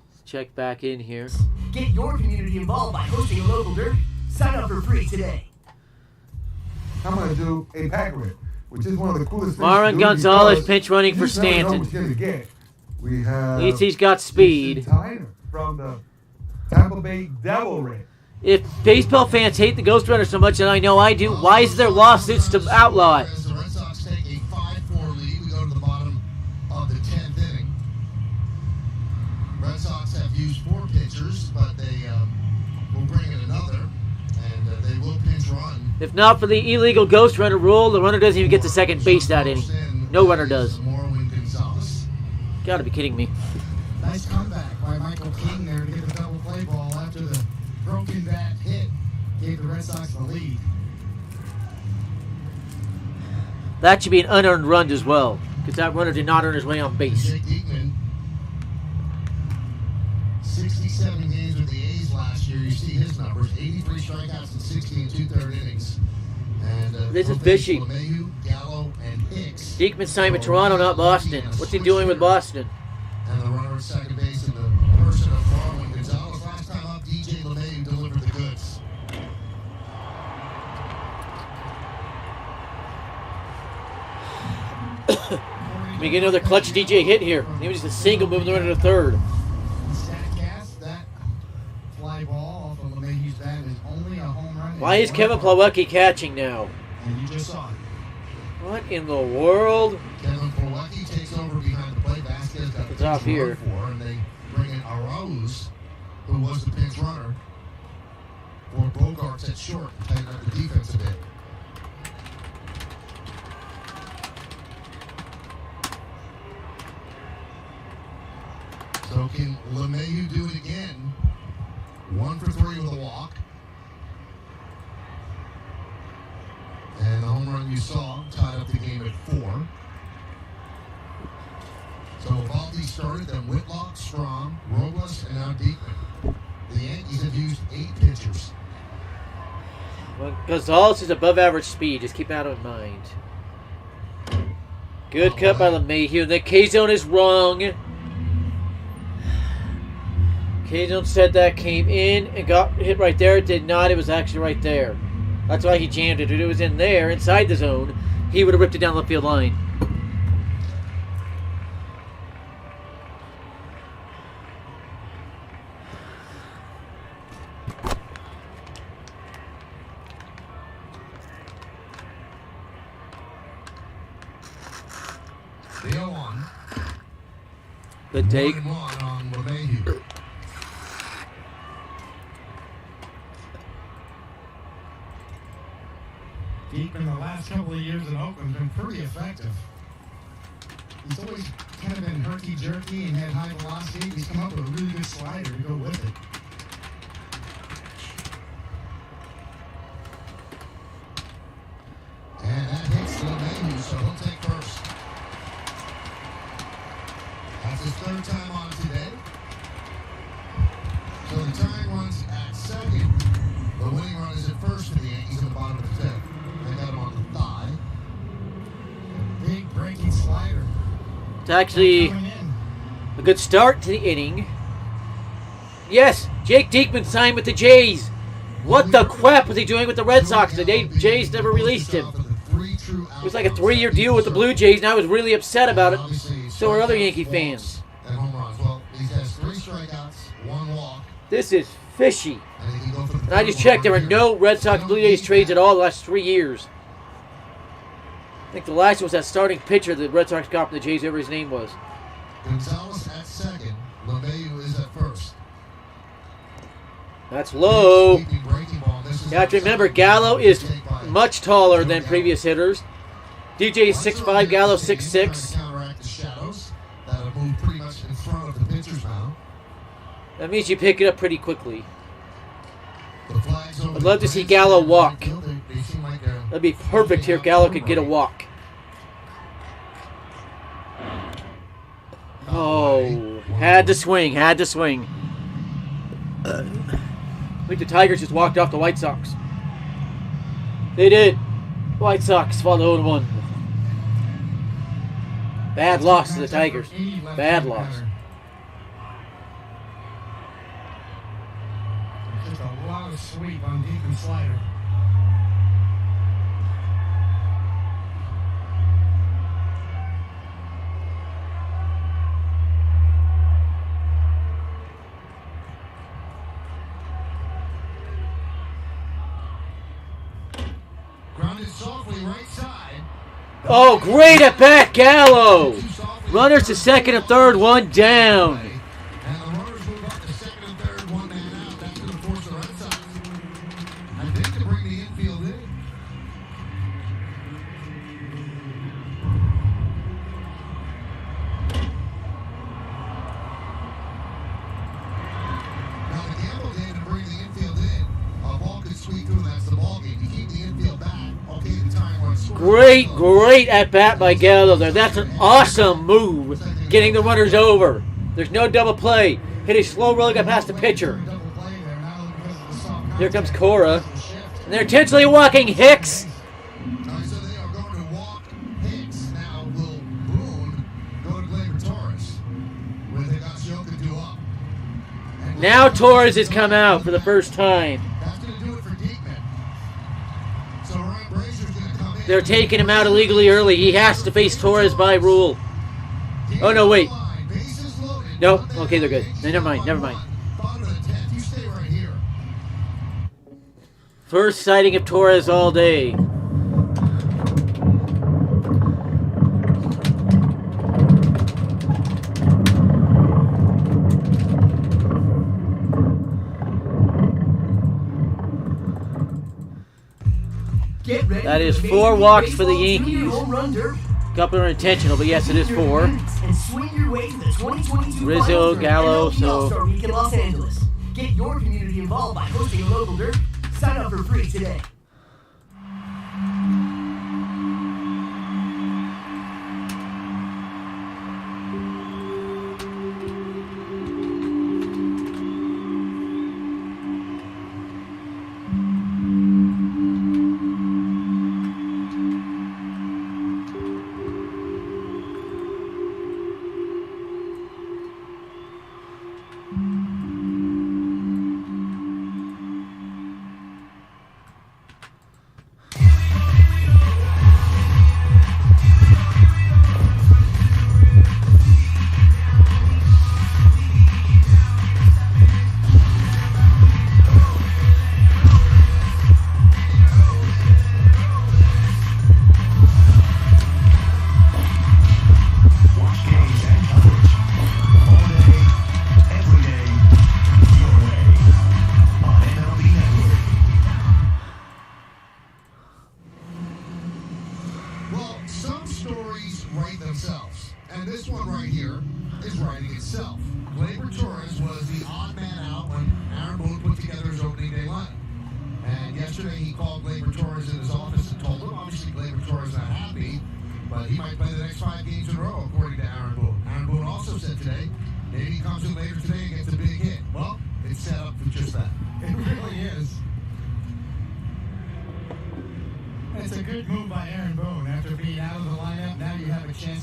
let's check back in here. Get your community involved by hosting a local derby. Sign up for free today. I'm going to do a pack rip, which is one of the coolest things. Marwin Gonzalez pinch running for Stanton. We have At least he's got speed. From the Tampa Bay Devil Ray. If baseball fans hate the Ghost Runner so much, and I know I do, why is there lawsuits to outlaw it? As the Red Sox take a 5-4 lead, we go to the bottom of the 10th inning. Red Sox have used 4 pitchers, but they will bring in another, and they will pinch run. If not for the illegal Ghost Runner rule, the runner doesn't even get to second base that inning. No runner does. Gotta be kidding me. Nice comeback by Michael King there to get the double play ball after the broken bat hit. Gave the Red Sox the lead. That should be an unearned run as well, because that runner did not earn his way on base. Jake Diekman, 67 games with the A's last year. You see his numbers: 83 strikeouts in 60 and 2/3 innings. And this is fishy. LeMahieu, Gallo, and Hicks. Diekman signed with Toronto, not Boston. What's he doing with Boston? And the runner at second base in the person of Marwin Gonzalez. Last time up, DJ LeMahieu delivered the goods. Can we get another clutch DJ hit here? Maybe just a single moving the runner to third. Statcast, that fly ball off of LeMahieu's bat is only a home run. Why is Kevin Plawecki catching now? And you just saw it. What in the world? Kevin Plawecki takes over behind the plate. Vasquez got the It's off pinch here. run for, and they bring in Arauz, who was the pinch runner, for Bogarts at short, tighten up the defense a bit. So can LeMahieu do it again? 1 for 3 with a walk. And the home run you saw tied up the game at 4. So Evaldi started, then Whitlock, Strahm, Robles, and now Diekman. The Yankees have used 8 pitchers. Well, Gonzalez is above average speed. Just keep that in mind. Good cut by LeMahieu. The K-zone is wrong. K-zone said that came in and got hit right there. It did not. It was actually right there. That's why he jammed it. If it was in there, inside the zone, he would have ripped it down the field line. The 0-1. Good take. 1-1 on LeMahieu. Diekman the last couple of years in Oakland has been pretty effective. He's always kind of been herky-jerky and had high velocity. He's come up with a really good slider to go with it. And that hits LeMahieu, so he'll take first. That's his 3rd time on today. So the tying runs at 2nd. The winning run is at first for the Yankees in the bottom of the 5th. They got him on the thigh. Big breaking slider. It's actually a good start to the inning. Yes, Jake Diekman signed with the Jays. What the crap was he doing with the Red Sox? The Jays never released him. It was like a 3-year deal with the Blue Jays, and I was really upset about it. So are other Yankee fans. And home runs. Well, he has 3 strikeouts, 1 walk. This is fishy. And I just checked. There were no Red Sox Blue Jays trades at all the last 3 years. I think the last one was that starting pitcher the Red Sox got from the Jays, whoever his name was. Gonzalez at second. LeMahieu is at first. That's low. You have to remember, Gallo is much taller than previous hitters. DJ is 6'5", Gallo 6'6". Counteract the shadows that have moved pretty much in front of the pitcher's mound. That means you pick it up pretty quickly. I'd love to see Gallo walk. That'd be perfect here if Gallo could get a walk. Oh, had to swing, had to swing. I think the Tigers just walked off the White Sox. They did. White Sox fall to 0-1. Bad loss to the Tigers. Bad loss. Just a lot of sweep on deep and slider. Grounded softly right side. Oh, great at bat, Gallo. Runners to second and third, 1 down. And the runners move up to second and third, 1 man out. That's going to force the Red Sox, I think, to bring the infield in. Now the gamble game to bring the infield in. A ball could sweep through, and that's the ball game. You keep the infield back. Okay, the time runs score. Great at bat by Gallo there. That's an awesome move, getting the runners over. There's no double play. Hit a slow roller, got past the pitcher. Here comes Cora. And they're intentionally walking Hicks. So they are going to walk Hicks. Now will Boone go to Gleyber Torres with Higashioka due up. Now Torres has come out for the first time. That's going to do it for Diekman. So Ryan Brazier's going to come in. They're taking him out illegally early. He has to face Torres by rule. Oh, no, wait. No? Okay, they're good. No, never mind. You stay right here. First sighting of Torres all day. That is 4 walks for the Yankees. A couple are intentional, but yes, it is 4. Rizzo, Gallo, so... Week in Los Angeles. Get your community involved by hosting a local derby. Sign up for free today.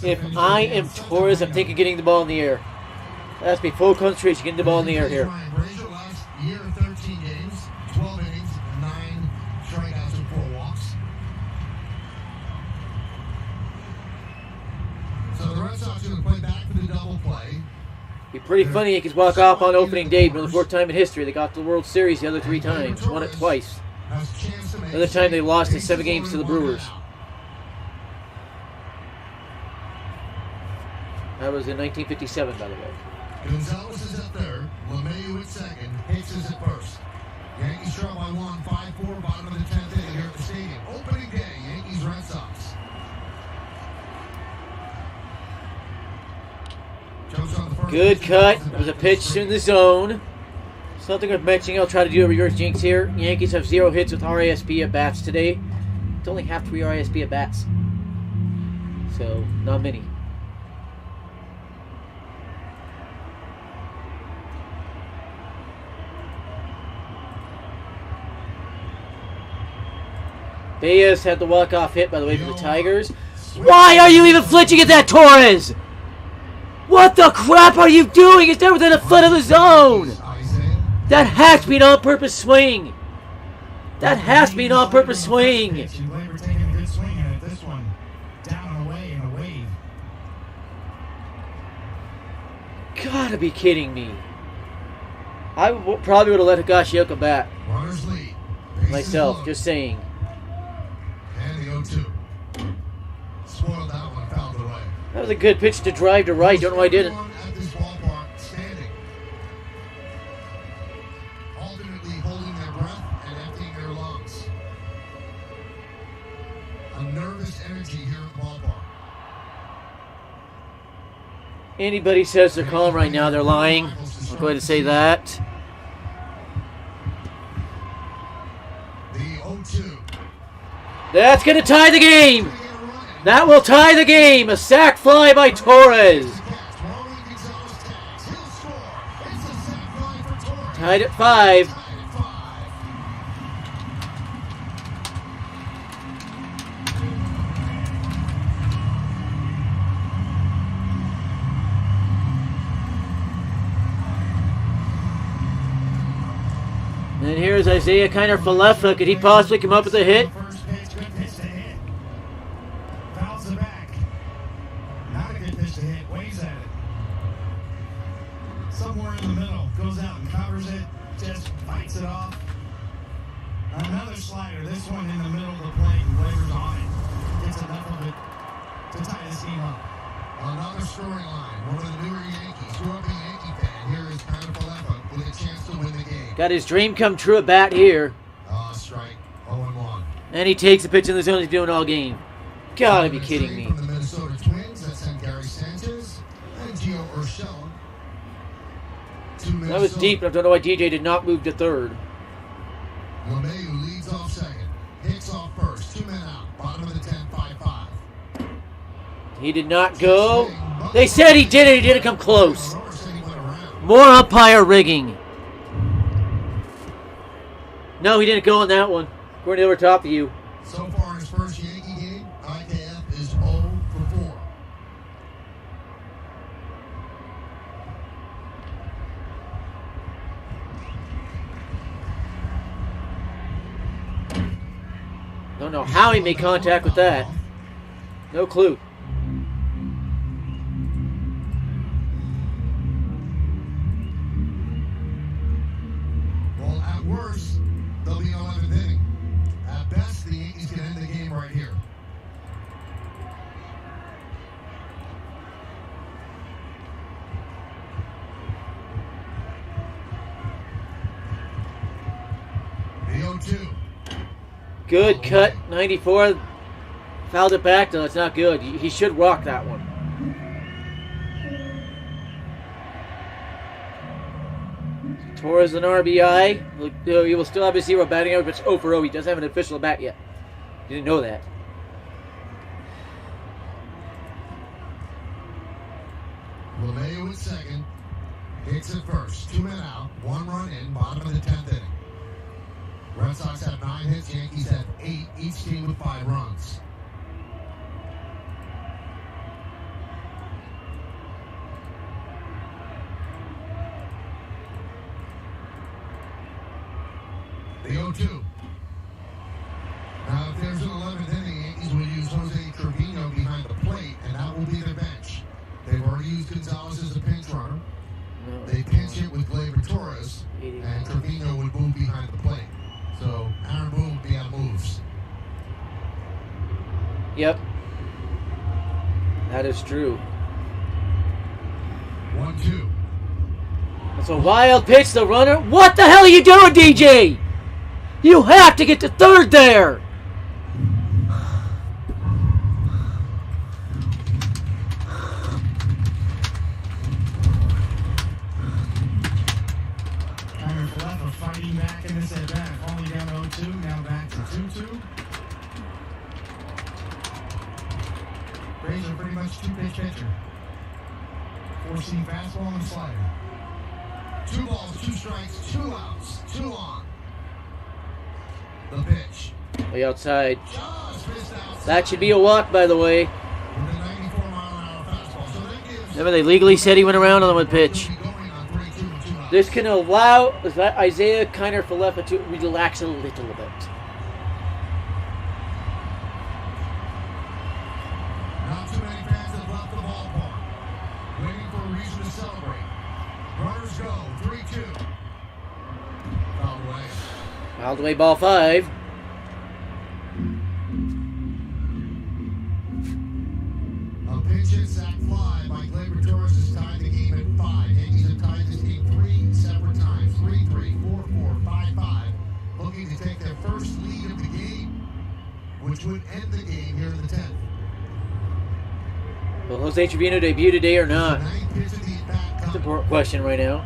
If I am Torres, I'm thinking getting the ball in the air. That has to be full concentration, getting the ball in the air here. Ryan Brazier last year, 13 games, 12 innings, to play back for the double play. Be pretty funny. Yankees walk off on opening day for the fourth time in history. They got the World Series the other 3 times. Won it twice. The other time they lost in 7 games to the Brewers. That was in 1957, by the way. Gonzalez is at third. LeMahieu at second. Hicks is at first. Yankees trail by 1, 5-4, bottom of the 10th inning here at the stadium. Opening day, Yankees Red Sox. Good cut. It was a pitch in the zone. Something worth mentioning. I'll try to do a reverse jinx here. Yankees have 0 hits with RASB at bats today. It's only have 3 RASB at bats. So, not many. Baez had the walk-off hit, by the way, for the Tigers. Why are you even flinching at that, Torres? What the crap are you doing? It's down within a foot of the zone. That has to be an on-purpose swing. That has to be an on-purpose swing. You were taking a good swing at it. This one, down and away in a wave. Gotta be kidding me. I probably would have let Higashioka bat. Runners lead. Myself, just saying. And the 0-2. Spoiled that one, fouled away. That was a good pitch to drive to right. Don't know why I didn't. At this ballpark, standing. Alternately holding their breath and emptying their lungs. A nervous energy here at the ballpark. Anybody says they're calm right now, they're lying. I'll go ahead and say that. The 0-2. That's going to tie the game. That will tie the game. A sac fly by Torres. Tied at 5. And here's Isaiah Kiner-Falefa. Could he possibly come up with a hit? Somewhere in the middle, goes out and covers it, just fights it off. Another slider, this one in the middle of the plate, wavers on it. Gets enough of it to tie this game up. Another storyline, one of the newer Yankees, grew up a Yankee fan. Here is Kiner-Falefa with a chance to win the game. Got his dream come true at bat here. Strike, 0-1. And he takes the pitch in the zone he's doing all game. Gotta be kidding me. From the Minnesota Twins, that's Gary Sanchez and Gio Urshela. That was deep, and I don't know why DJ did not move to third. LeMahieu leads off second. Hicks off first. 2 men out. Bottom of the 10, 5-5. He did not go. They said he did it. He didn't come close. More umpire rigging. No, he didn't go on that one. According to over top of you. So far in his first Yankee game, IKF is 0 for 4. Don't know how he made contact with that. No clue. Well, at worst, they'll be 11th inning. At best, the Yankees can end the game right here. The 0-2. Good cut, 94. Fouled it back, though. It's not good. He should walk that one. Torres an RBI. He will still have his 0 batting average, but it's 0 for 0. He doesn't have an official at bat yet. You didn't know that. LeMahieu at second. Hicks at first. 2 men out. 1 run in. Bottom of the 10th inning. Red Sox have 9 hits. Yankees have 8. Each team with 5 runs. The 0-2. Now, if there's an 11th inning, Yankees will use Jose Trevino behind the plate, and that will be their bench. They've already Yep. That is true. 1-2. That's a wild pitch, the runner. What the hell are you doing, DJ? You have to get to third there. Falefa fighting back in this at bat, falling down 0-2, now back to 2-2. Braves are pretty much two-pitch pitcher. 4-seam fastball and slider. 2 balls, 2 strikes, 2 outs, 2 on. The pitch. Way outside. That should be a walk, by the way. Remember, they legally said he went around on the pitch. This can allow Isaiah Kiner Falefa to relax a little bit. Not too many fans have left the ballpark, waiting for a reason to celebrate. Runners go, 3-2. Fouled away. Fouled away, ball 5. A pinch hit sac fly by Gleyber Torres has tied the game at 5. Yankees have tied this game 3 separate times. 3-3, 4-4, 5-5. Looking to take their first lead of the game, which would end the game here in the 10th. Will Jose Trevino debut today or not? That's an important question right now.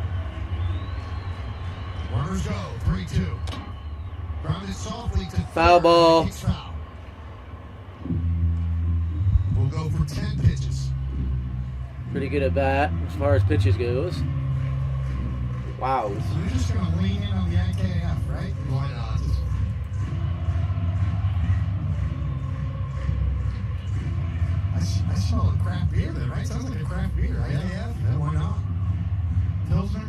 Runners go, 3-2. Grounded softly to Foul ball. Foul. We'll go for 10 pitches. Pretty good at bat as far as pitches goes. Wow. So you're just going to lean in on the IKF, right? Why not? I smell a craft beer there, right? Sounds like a craft beer. IKF? Yeah, why not? Pilsner?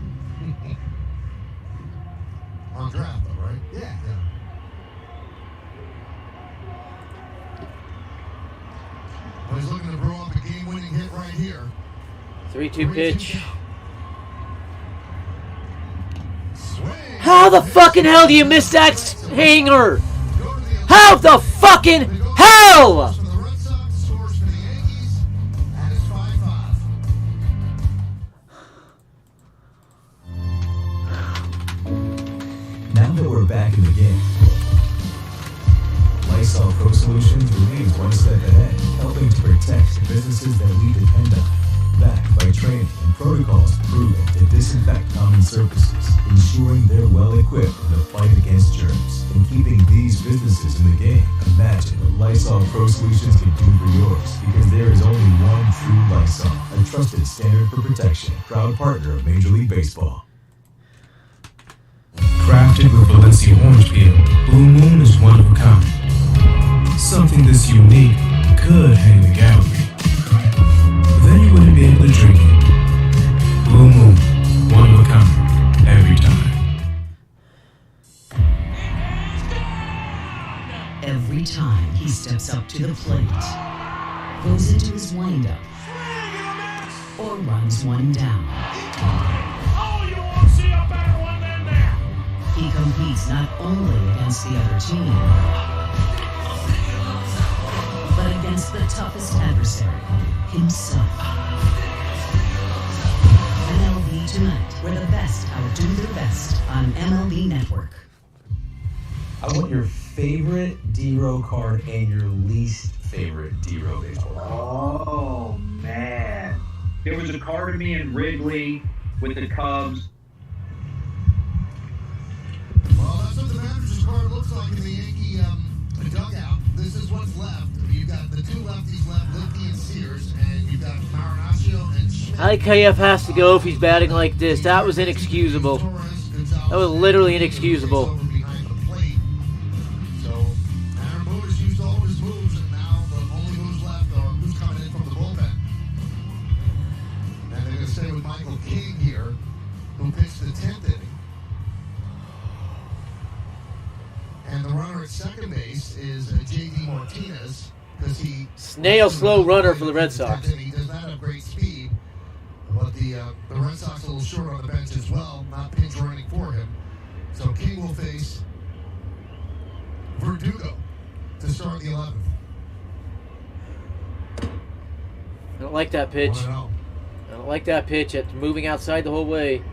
On draft, though, right? Yeah. But he's looking to throw up a game-winning hit right here. 3-2 pitch. How the fucking hell do you miss that hanger? How the fucking hell? Now that we're back in the game, Lysol Pro Solutions remains one step ahead, helping to protect the businesses that we depend on. Backed by training and protocols proven to disinfect common surfaces, ensuring they're well equipped in the fight against germs. And keeping these businesses in the game, imagine what Lysol Pro Solutions can do for yours, because there is only one true Lysol, a trusted standard for protection, proud partner of Major League Baseball. Crafted with Valencia orange peel, Blue Moon is one of a kind. Something this unique could hang in the gallery. Then you wouldn't be able to drink it. Blue Moon, one of a kind, every time. Every time he steps up to the plate, goes into his windup, or runs one down. Oh, you won't see a better one than that. He competes not only against the other team, but against the toughest adversary, himself. MLB Tonight, where the best outdo their best on MLB Network. I want your favorite D-Row card and your least favorite D-Row baseball card. Oh, man. There was a card of me in Wrigley with the Cubs. Well, that's what the manager's card looks like in the Yankee dugout. This is what's left. You've got the 2 lefties left, Lipke and Sears, and you've got Marinaccio and Schmidt. IKF has to go if he's batting like this. That was inexcusable. That was literally inexcusable. So, Aaron Boone has used all of his moves, and now the only moves left are who's coming in from the bullpen. And they're going to stay with Michael King here, who pitched the 10th inning. And the runner at second base is J.D. Martinez, because he... Snail slow runner for the Red Sox. He does not have great speed, but the Red Sox are a little short on the bench as well, not pinch running for him. So King will face Verdugo to start the 11th. don't like that pitch. 1-0. I don't like that pitch. It's moving outside the whole way.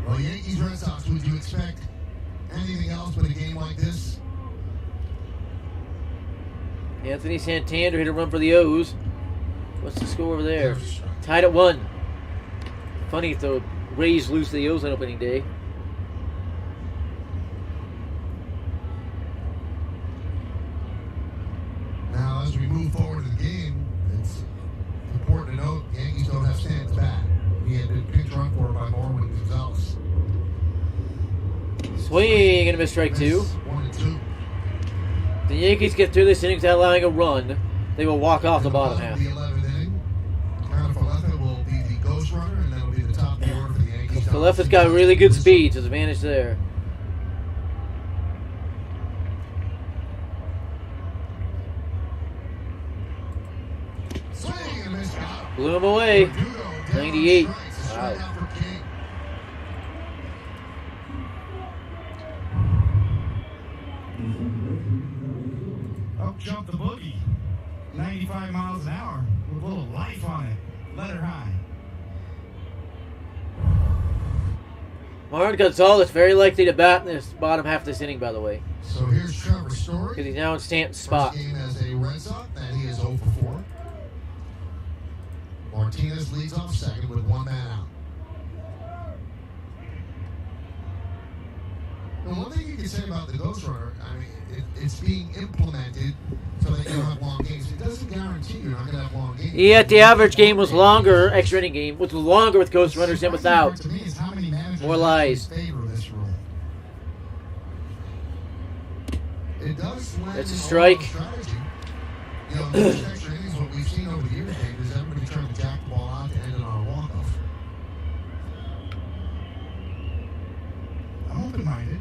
Well, Yankees, Red Sox, would you expect anything else but a game like this? Anthony Santander hit a run for the O's. What's the score over there? Tied at 1. Funny if the Rays lose to the O's on opening day. Now, as we move forward in the game, it's important to note the Yankees don't have Stan's bat. He had been pinch run for by Norwin Gonzalez. Swing and a miss, strike 2. 1-2. The Yankees get through this inning without allowing a run. They will walk off the bottom half. The 11th inning, Connor Falefa will be the ghost runner, and that'll be the top of the order for the Yankees. Falefa's got really good speed, so there's advantage there. Swing and a miss. Blew him away. 98. Wow. Up jumped the boogie. 95 miles an hour with a little life on it. Let her high. Martin Gonzalez very likely to bat in this bottom half of this inning, by the way. So here's Trevor's story. Because he's now in Stanton's spot. First game as a Red Sox, and he is 0 for 4. Martinez leads off second with 1 man out. Now, one thing you can say about the Ghost Runner, I mean, it's being implemented so that you don't have long games. It doesn't guarantee you're not going to have long games. Yet the average game was longer, extra inning game, was longer with Ghost Runners than without. More lies. It does That's a strike. You know, these extra innings, what we've seen over the years, Dave, is everybody trying to jack the ball out to end it on a walk-off. I'm open-minded.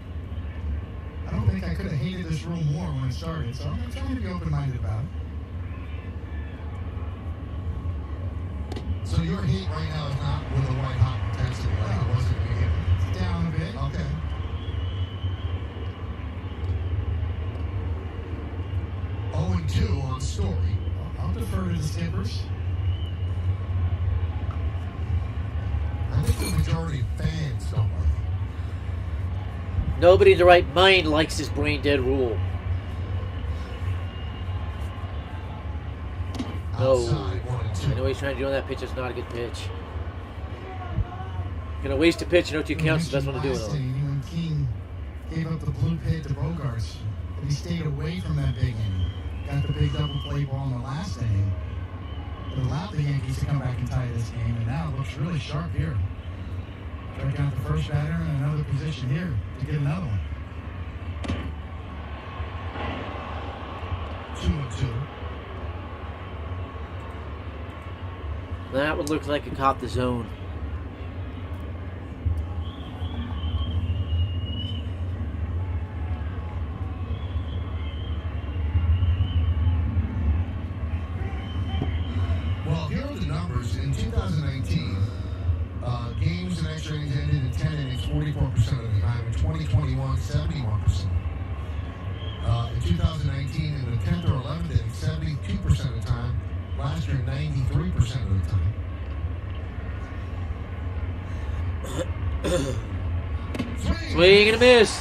I don't think I could have hated this rule more when it started, so I'm trying to be open-minded about it. So your heat right now is not with the white hot intensity like it was at the beginning? It's down a bit. Okay. Oh, and 2 on Story. I'll defer to the skippers. I think the majority of fans don't like it. Nobody in the right mind likes this brain dead rule. No. Outside, 1 and 2. I know what he's trying to do on that pitch. It's not a good pitch. Gonna waste a pitch, you know, 2 counts, the best one to do it on. When King gave up the blue pit to Bogarts, but he stayed away from that big inning. Got the big double play ball in the last inning. It allowed the Yankees to come back and tie this game, and now it looks really sharp here. Strike out the first batter in another position here to get another one. 2-2. That would look like it caught the zone. Well, here are the numbers. In 2019, games and extra innings ended in 10 innings 44% of the time. In 2021, 71%. In 2019, in the 10th or 11th inning, 72% of the time. Last year, 93% of the time. Swing and a miss.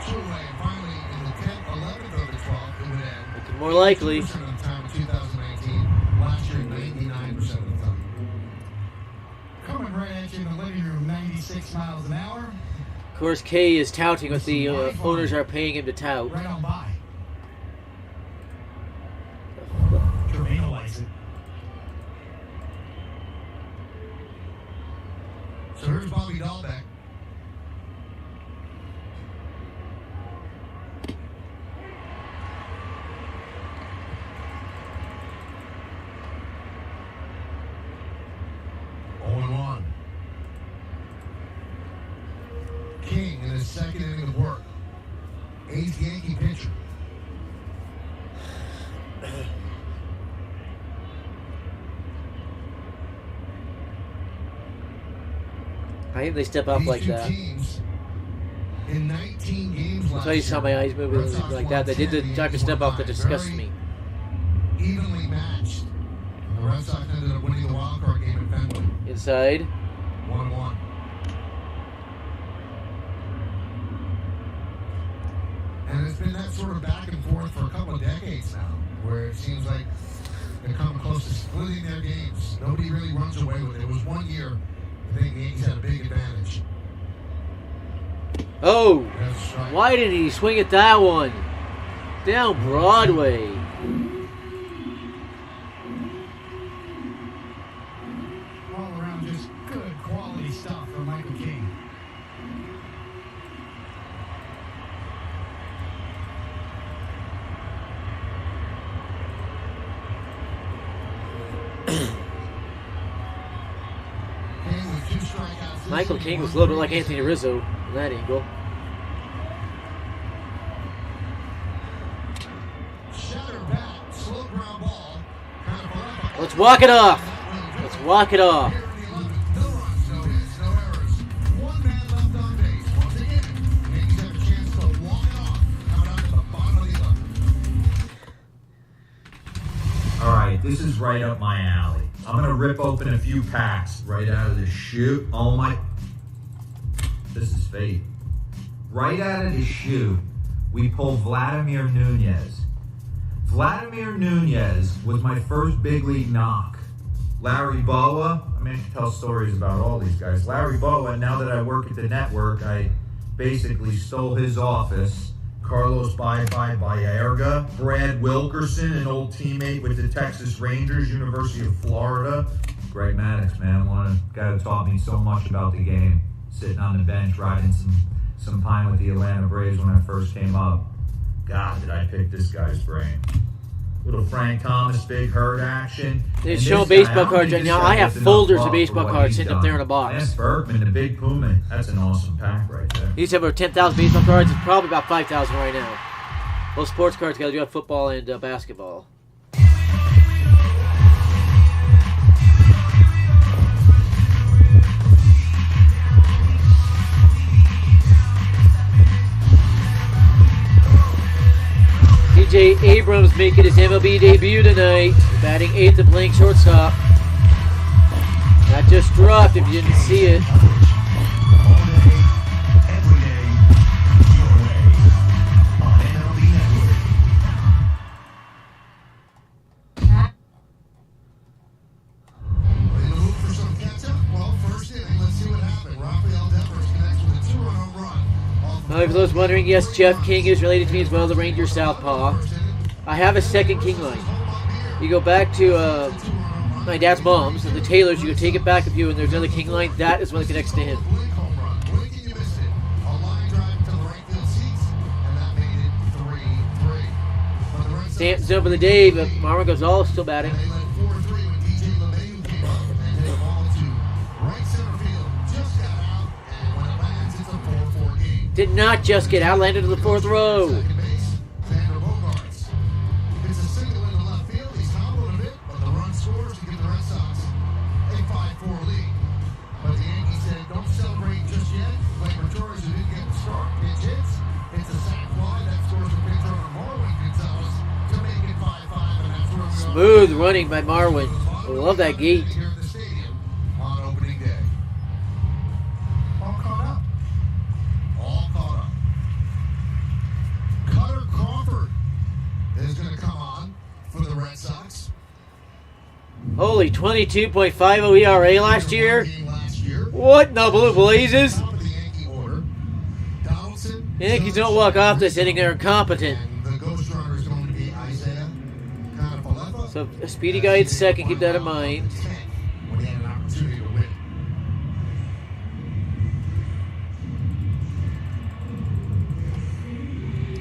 2 away, and finally, in the 10th, 11th of the 12th, it would end. Looking more likely. 2% of the time in 2019. Last year, 99% of the time. Coming right at you in the living room, 96 miles an hour. Of course, Kay is touting what the owners are paying him to tout. Right on by. Trevino likes it. So here's Bobby Dahlbeck. King in his second inning of work. 8th Yankee pitcher. I think they step up like that. Teams in 19 games That's why you saw my eyes moving like that. They did the type of step up that disgusts me. Evenly matched. The Red Sox ended up winning the wild card game at Fenway. Inside. 1-1. And it's been that sort of back and forth for a couple of decades now, where it seems like they're coming close to splitting their games. Nobody really runs away with it. It was one year, I think the Yankees had a big advantage. Oh! Why didn't he swing at that one? Down Broadway. All around just good quality stuff from Michael King. Michael King was a little bit like Anthony Rizzo in that angle. Let's walk it off. Let's walk it off. All right, this is right up my alley. I'm going to rip open a few packs right out of the chute. Oh my... This is fate. Right out of the chute, we pull Vladimir Nunez. Vladimir Nunez was my first big league knock. Larry Boa, I mean, I can tell stories about all these guys. Larry Boa, now that I work at the network, I basically stole his office. Carlos Baerga, Brad Wilkerson, an old teammate with the Texas Rangers, University of Florida. Greg Maddox, man, one guy who taught me so much about the game. Sitting on the bench, riding some pine with the Atlanta Braves when I first came up. God, did I pick this guy's brain. Little Frank Thomas, big hurt action. They're showing baseball cards right now. I have folders of baseball cards sitting up there in a box. Lance Berkman, the big Puma. That's an awesome pack right there. He used to have over 10,000 baseball cards. It's probably about 5,000 right now. Those sports cards guys do have football and basketball. TJ Abrams making his MLB debut tonight, batting 8th and playing shortstop. That just dropped if you didn't see it. For those wondering, yes, Jeff King is related to me as well, the Ranger Southpaw. I have a second King line. You go back to my dad's mom's and the Taylors, you go take it back of you, and there's another King line. That is one that connects to him. Stanton's over the day, but Marwin Gonzalez still batting. Did not just get out, landed to the 4th row. Smooth running by Marwin. I love that gate. Holy 22.50 ERA last year. What in the blue blazes? Yankees don't walk off this inning, they're incompetent. So a speedy guy at second, keep that in mind.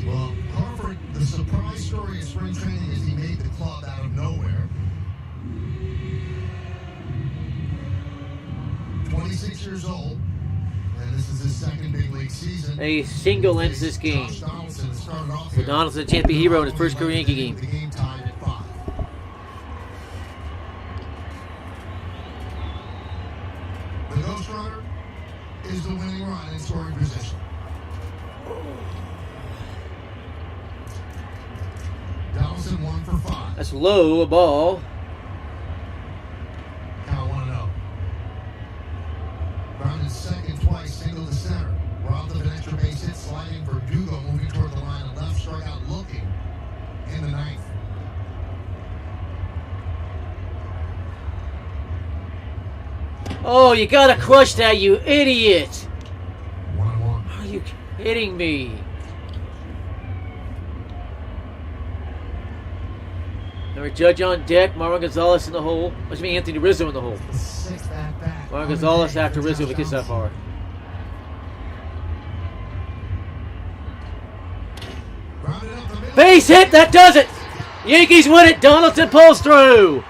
Well, Harvard, the surprise story of spring training is he made the club out of nowhere. 26 years old, and this is his second big league season. A single ends this game. So Donaldson, champion hero in his first career Yankee game. The game tied at 5. The Ghost Runner is the winning run in scoring position. Donaldson 1 for 5. That's low, a ball. Oh, you gotta crush that, you idiot! Are you kidding me? Remember, Judge on deck, Marwin Gonzalez in the hole. Which means Anthony Rizzo in the hole. Marwin Gonzalez after Rizzo if it gets that far. Base hit, that does it! Yankees win it, Donaldson pulls through!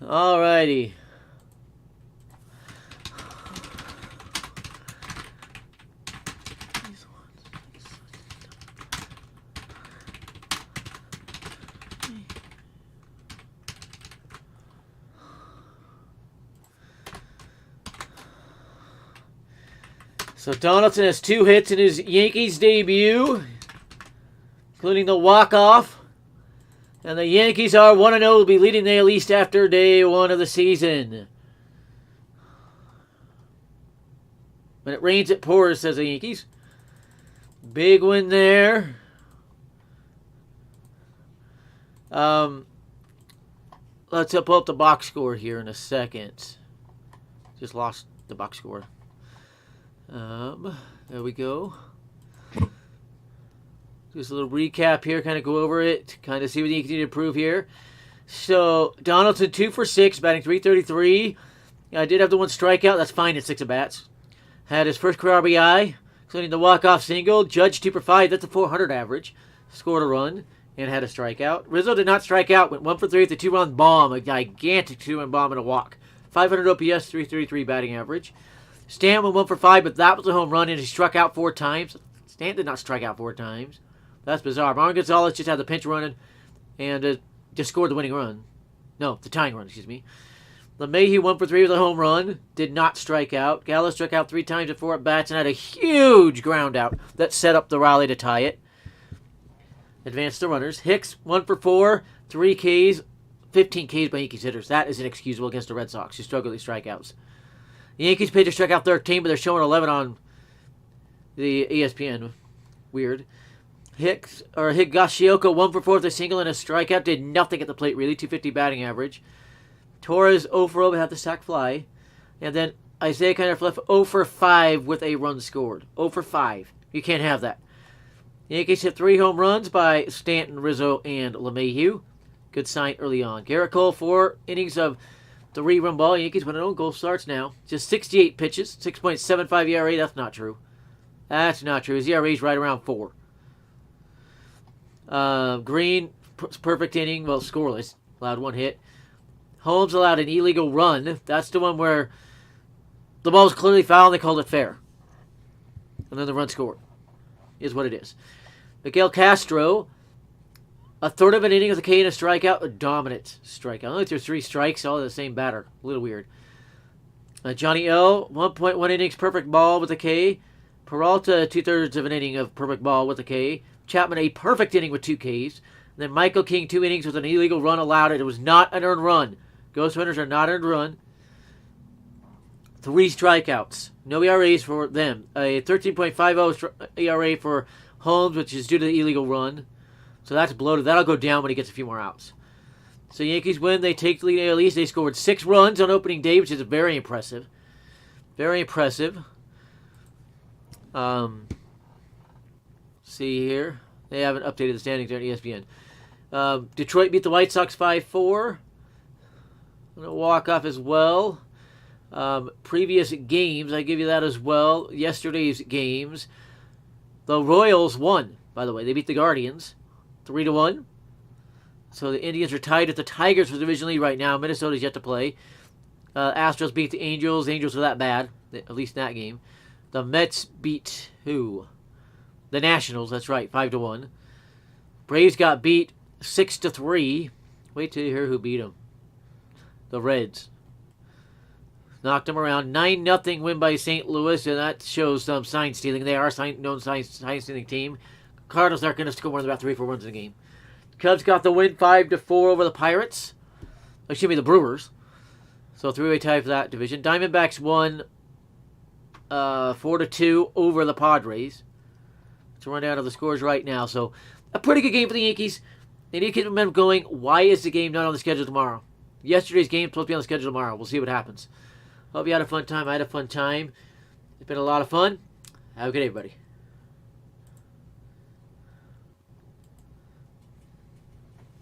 Alrighty. So Donaldson has 2 hits in his Yankees debut, including the walk-off. And the Yankees are 1-0, will be leading the AL East after day 1 of the season. When it rains, it pours, says the Yankees. Big win there. Let's pull up the box score here in a second. Just lost the box score. There we go. Just a little recap here, kind of go over it, kind of see what you need to improve here. So, Donaldson 2 for 6, batting .333. I did have the 1 strikeout, that's fine at 6 at-bats. Had his first career RBI, including the walk-off single. Judge 2 for 5, that's a .400 average. Scored a run and had a strikeout. Rizzo did not strike out, went 1 for 3 with a 2-run bomb, a gigantic 2-run bomb and a walk. 500 OPS, .333 batting average. Stanton went 1 for 5, but that was a home run, and he struck out 4 times. Stanton did not strike out 4 times. That's bizarre. Marwin Gonzalez just had the pinch running and just scored the winning run. No, the tying run, excuse me. LeMahieu 1 for 3 with a home run. Did not strike out. Gallo struck out 3 times at 4 at-bats and had a huge ground out that set up the rally to tie it. Advanced the runners. Hicks 1 for 4, 3 Ks, 15 Ks by Yankees hitters. That is inexcusable against the Red Sox, who struggle with strikeouts. The Yankees pitchers struck out 13, but they're showing 11 on the ESPN. Weird. Higashioka 1 for 4 with a single and a strikeout. Did nothing at the plate, really. .250 batting average. Torres 0 for 0, but had the sac fly. And then Isaiah Kiner left 0 for 5 with a run scored. 0 for 5. You can't have that. The Yankees hit 3 home runs by Stanton, Rizzo, and LeMahieu. Good sign early on. Garrett Cole, 4 innings of 3-run ball. Yankees with an own goal starts now. Just 68 pitches, 6.75 ERA. That's not true. That's not true. His ERA is right around 4. Green, perfect inning. Well, scoreless. Allowed 1 hit. Holmes allowed an illegal run. That's the one where the ball was clearly foul and they called it fair. And then the run scored. Is what it is. Miguel Castro, a third of an inning with a K and a strikeout. A dominant strikeout. Only threw 3 strikes, all the same batter. A little weird. Johnny L, 1.1 innings, perfect ball with a K. Peralta, 2/3 of an inning of perfect ball with a K. Chapman, a perfect inning with 2 Ks. And then Michael King, 2 innings with an illegal run allowed. It was not an earned run. Ghost runners are not earned run. 3 strikeouts. No ERAs for them. A 13.50 ERA for Holmes, which is due to the illegal run. So that's bloated. That'll go down when he gets a few more outs. So Yankees win. They take the lead AL East. They scored 6 runs on opening day, which is very impressive. Very impressive. See here. They haven't updated the standings there on ESPN. Detroit beat the White Sox 5-4. I'm going to walk off as well. Previous games, I give you that as well. Yesterday's games. The Royals won, by the way. They beat the Guardians 3-1. So the Indians are tied with the Tigers for the division lead right now. Minnesota's yet to play. Astros beat the Angels. The Angels were that bad, at least in that game. The Mets beat who? The Nationals, that's right, 5-1. Braves got beat 6-3. Wait till you hear who beat them. The Reds. Knocked them around. 9-0 win by St. Louis, and that shows some sign stealing. They are a known sign stealing team. Cardinals aren't going to score more than about 3 or 4 runs in the game. Cubs got the win 5-4 over the Pirates. Excuse me, the Brewers. So 3-way tie for that division. Diamondbacks won 4-2 over the Padres. Let's run down of the scores right now. So a pretty good game for the Yankees. They need to keep the momentum going. Why is the game not on the schedule tomorrow? Yesterday's game supposed to be on the schedule tomorrow. We'll see what happens. Hope you had a fun time. I had a fun time. It's been a lot of fun. Have a good day, everybody.